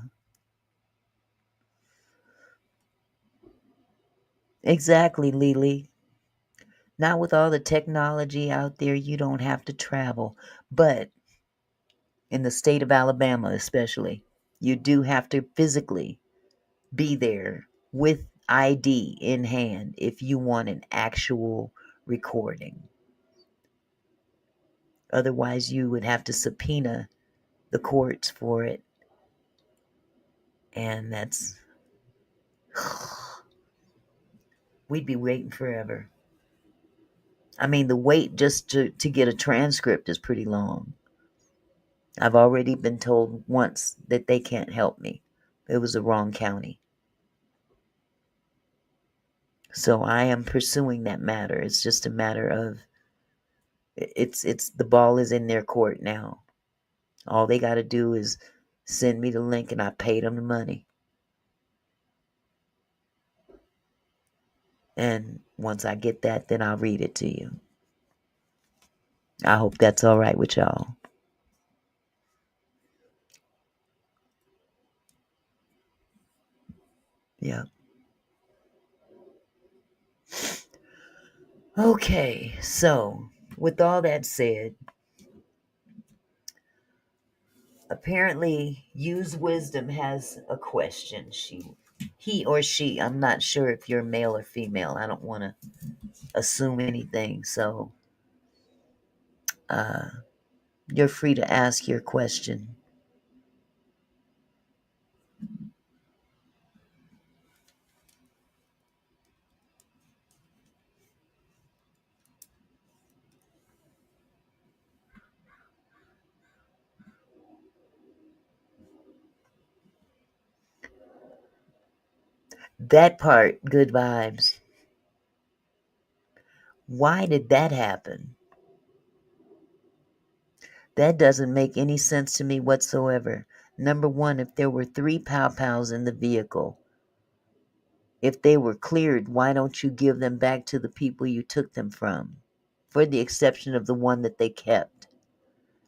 Exactly, Lily. Not with all the technology out there, you don't have to travel. But in the state of Alabama, especially, you do have to physically be there with ID in hand if you want an actual recording. Otherwise, you would have to subpoena the courts for it. And we'd be waiting forever. I mean, the wait just to get a transcript is pretty long. I've already been told once that they can't help me. It was the wrong county. So I am pursuing that matter. It's just a matter of it's the ball is in their court now. All they got to do is send me the link and I paid them the money. And once I get that, then I'll read it to you. I hope that's all right with y'all. Yeah. Okay, so with all that said, apparently Use Wisdom has a question. He or she, I'm not sure if you're male or female. I don't want to assume anything. So uh, you're free to ask your question. That part, good vibes. Why did that happen? That doesn't make any sense to me whatsoever. Number one, if there were 3 pow pows in the vehicle, if they were cleared, why don't you give them back to the people you took them from? For the exception of the one that they kept.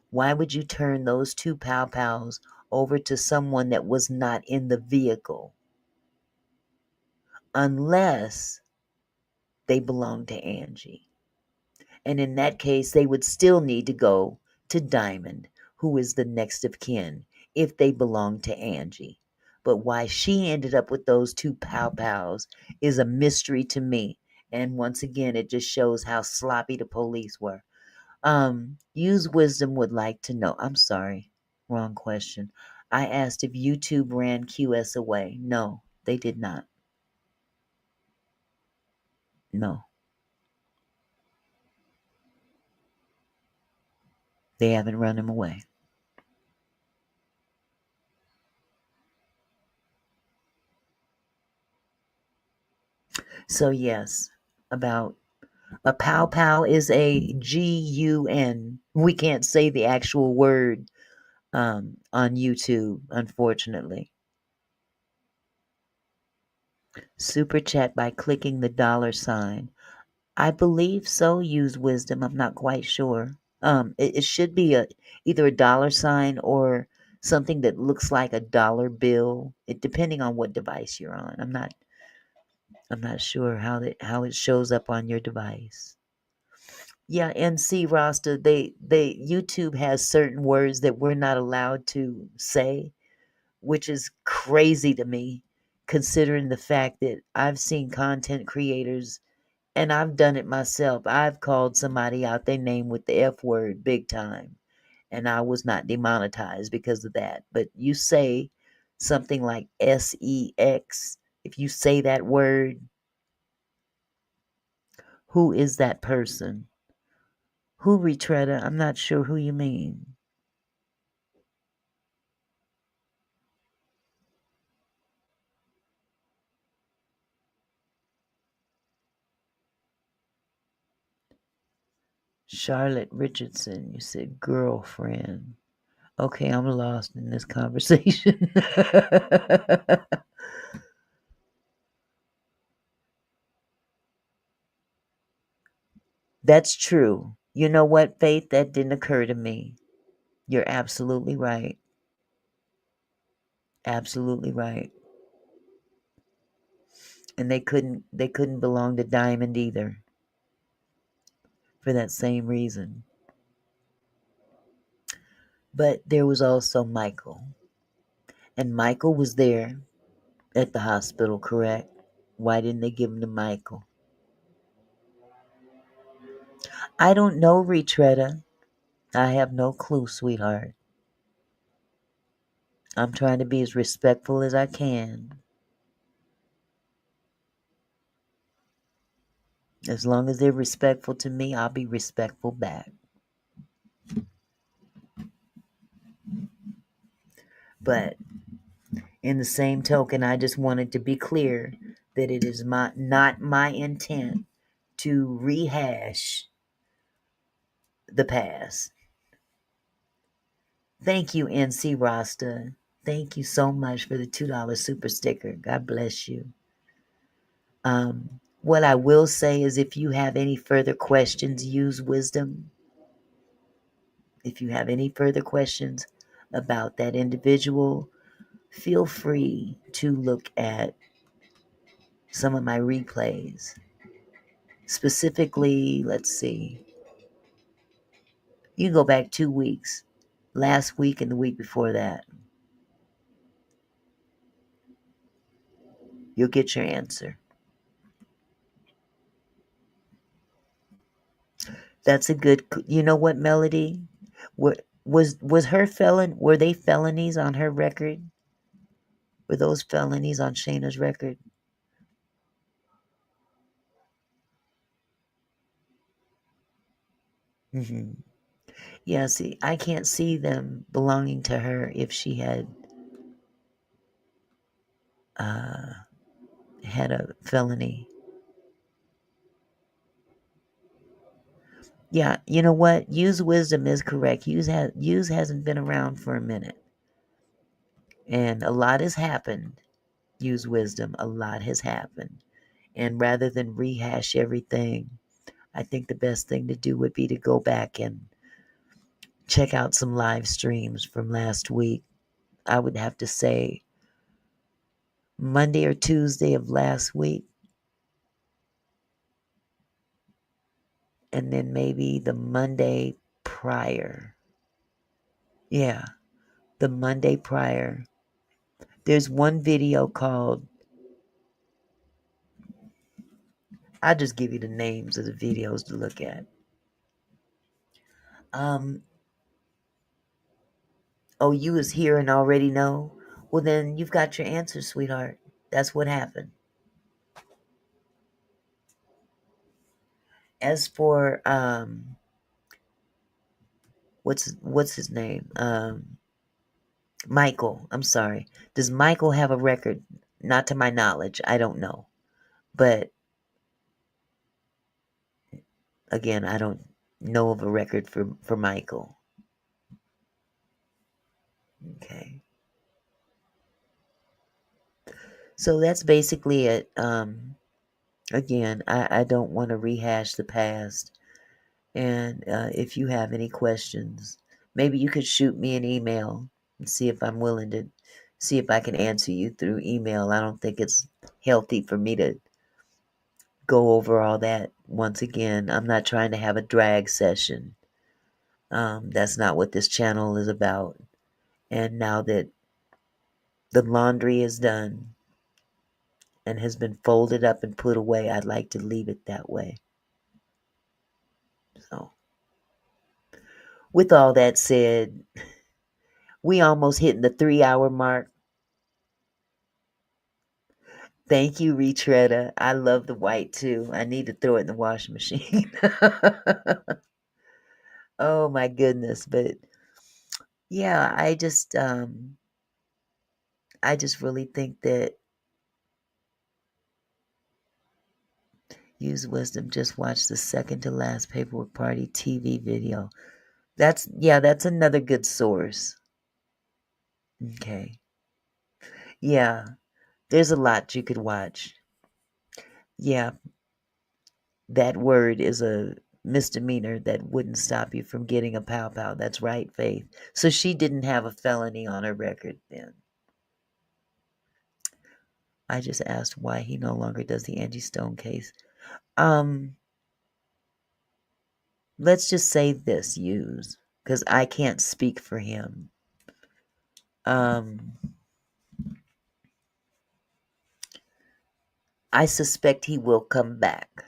Why would you turn those 2 pow pows over to someone that was not in the vehicle? Unless they belong to Angie. And in that case, they would still need to go to Diamond, who is the next of kin, if they belong to Angie. But why she ended up with those 2 pow pows is a mystery to me. And once again, it just shows how sloppy the police were. Use Wisdom would like to know. I'm sorry, wrong question. I asked if YouTube ran QS away. No, they did not. No, they haven't run him away. So yes, about a pow pow is a GUN. We can't say the actual word on YouTube, unfortunately. Super chat by clicking the $sign. I believe so. Use Wisdom. I'm not quite sure. It should be either a $sign or something that looks like a dollar bill. It depending on what device you're on. I'm not sure how it shows up on your device. Yeah, NC Rasta, they YouTube has certain words that we're not allowed to say, which is crazy to me, considering the fact that I've seen content creators and I've done it myself. I've called somebody out their name with the F word big time, and I was not demonetized because of that. But you say something like sex, if you say that word, who is that person? Who, Retretta? I'm not sure who you mean. Charlotte Richardson, you said girlfriend. Okay, I'm lost in this conversation. That's true. You know what, Faith? That didn't occur to me. You're absolutely right. Absolutely right. And they couldn't belong to Diamond either for that same reason. But there was also Michael. And Michael was there at the hospital, correct? Why didn't they give him to Michael? I don't know, Retretta. I have no clue, sweetheart. I'm trying to be as respectful as I can. As long as they're respectful to me, I'll be respectful back. But in the same token, I just wanted to be clear that it is not my intent to rehash the past. Thank you, NC Rasta. Thank you so much for the $2 super sticker. God bless you. What I will say is if you have any further questions, use wisdom. If you have any further questions about that individual, feel free to look at some of my replays. Specifically, let's see, you can go back 2 weeks, last week and the week before that. You'll get your answer. That's a good, you know what, Melody? Was her were they felonies on her record? Were those felonies on Shayna's record? Hmm. Yeah, see, I can't see them belonging to her if she had uh, had a felony. Yeah, you know what? Use wisdom is correct. Use hasn't been around for a minute, and a lot has happened. Use wisdom. A lot has happened, and rather than rehash everything, I think the best thing to do would be to go back and check out some live streams from last week. I would have to say Monday or Tuesday of last week, and then maybe the Monday prior. Yeah, the Monday prior. There's one video called, I'll just give you the names of the videos to look at. Um, oh, you was here and already know? Well, then you've got your answer, sweetheart. That's what happened. As for, what's his name? Michael, I'm sorry. Does Michael have a record? Not to my knowledge. I don't know. But again, I don't know of a record for Michael. Okay. So that's basically it. Again, I don't want to rehash the past. And if you have any questions, maybe you could shoot me an email and see if I'm willing to see if I can answer you through email. I don't think it's healthy for me to go over all that once again. I'm not trying to have a drag session. That's not what this channel is about. And now that the laundry is done and has been folded up and put away, I'd like to leave it that way. So, with all that said, we almost hitting the 3-hour mark. Thank you, Retretta. I love the white too. I need to throw it in the washing machine. Oh my goodness. But yeah, I just really think that use wisdom. Just watch the second to last paperwork party TV video. That's another good source. Okay. Yeah. There's a lot you could watch. Yeah. That word is a misdemeanor that wouldn't stop you from getting a pow pow. That's right, Faith. So she didn't have a felony on her record then. I just asked why he no longer does the Angie Stone case. Let's just say this, use, because I can't speak for him. I suspect he will come back.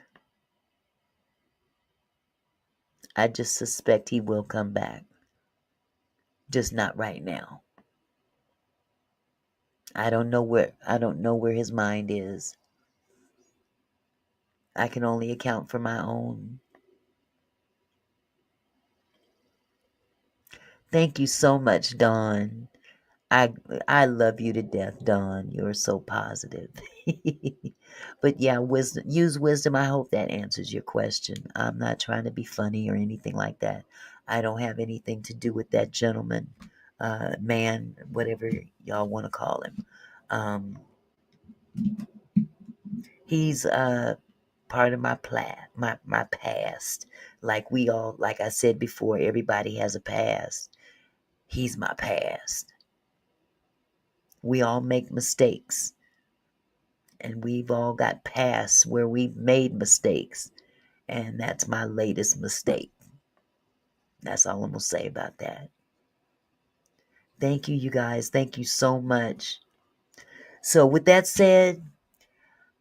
I just suspect he will come back. Just not right now. I don't know where his mind is. I can only account for my own. Thank you so much, Dawn. I love you to death, Dawn. You're so positive. But yeah, use wisdom. I hope that answers your question. I'm not trying to be funny or anything like that. I don't have anything to do with that gentleman, man, whatever y'all want to call him. He's part of my past. Like I said before, everybody has a past. He's my past. We all make mistakes. And we've all got pasts where we've made mistakes. And that's my latest mistake. That's all I'm going to say about that. Thank you, you guys. Thank you so much. So with that said,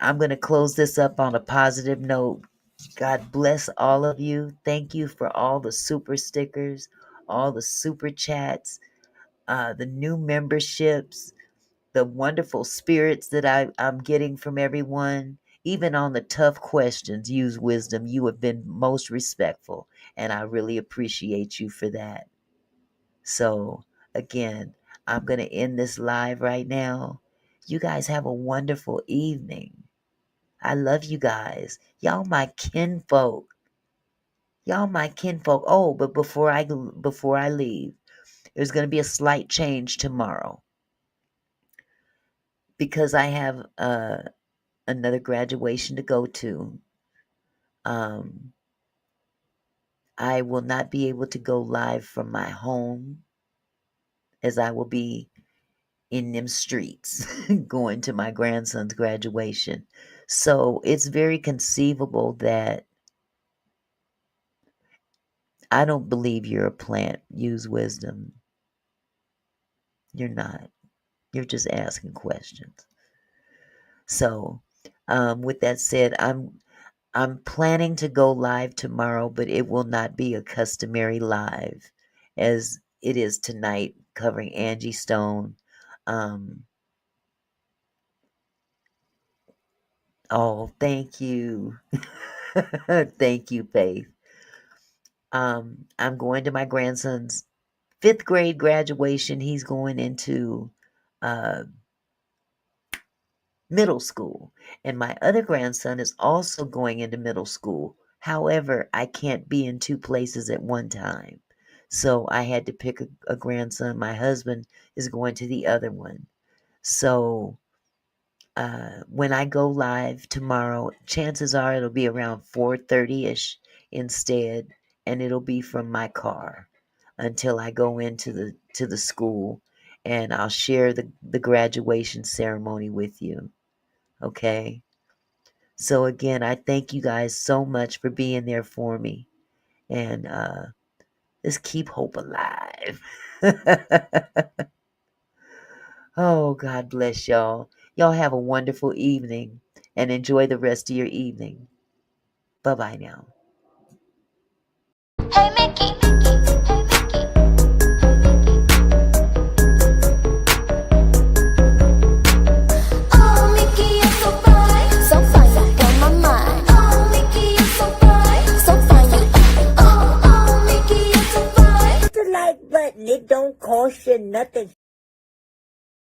I'm going to close this up on a positive note. God bless all of you. Thank you for all the super stickers, all the super chats, the new memberships, the wonderful spirits that I'm getting from everyone. Even on the tough questions, use wisdom. You have been most respectful, and I really appreciate you for that. So, again, I'm going to end this live right now. You guys have a wonderful evening. I love you guys. Y'all my kinfolk. Y'all my kinfolk. Oh, but before I leave, there's going to be a slight change tomorrow. Because I have another graduation to go to. I will not be able to go live from my home, as I will be in them streets going to my grandson's graduation. So it's very conceivable that I don't believe you're a plant. Use wisdom. You're not. You're just asking questions. So, with that said, I'm planning to go live tomorrow, but it will not be a customary live as it is tonight, covering Angie Stone. Oh, thank you. Thank you, Faith. I'm going to my grandson's 5th grade graduation. He's going into middle school. And my other grandson is also going into middle school. However, I can't be in 2 places at one time. So I had to pick a grandson. My husband is going to the other one. So when I go live tomorrow, chances are it'll be around 4:30ish instead, and it'll be from my car until I go into the school, and I'll share the graduation ceremony with you. Okay? So again, I thank you guys so much for being there for me, and let's keep hope alive. Oh, God bless y'all. Y'all have a wonderful evening and enjoy the rest of your evening. Bye-bye now. Hey Mickey. Oh Mickey, you're so fine. So fine, you're on my mind. Oh Mickey, you're so fine. So fine, you. Oh Mickey, you're so fine. The like button, it don't cost you nothing.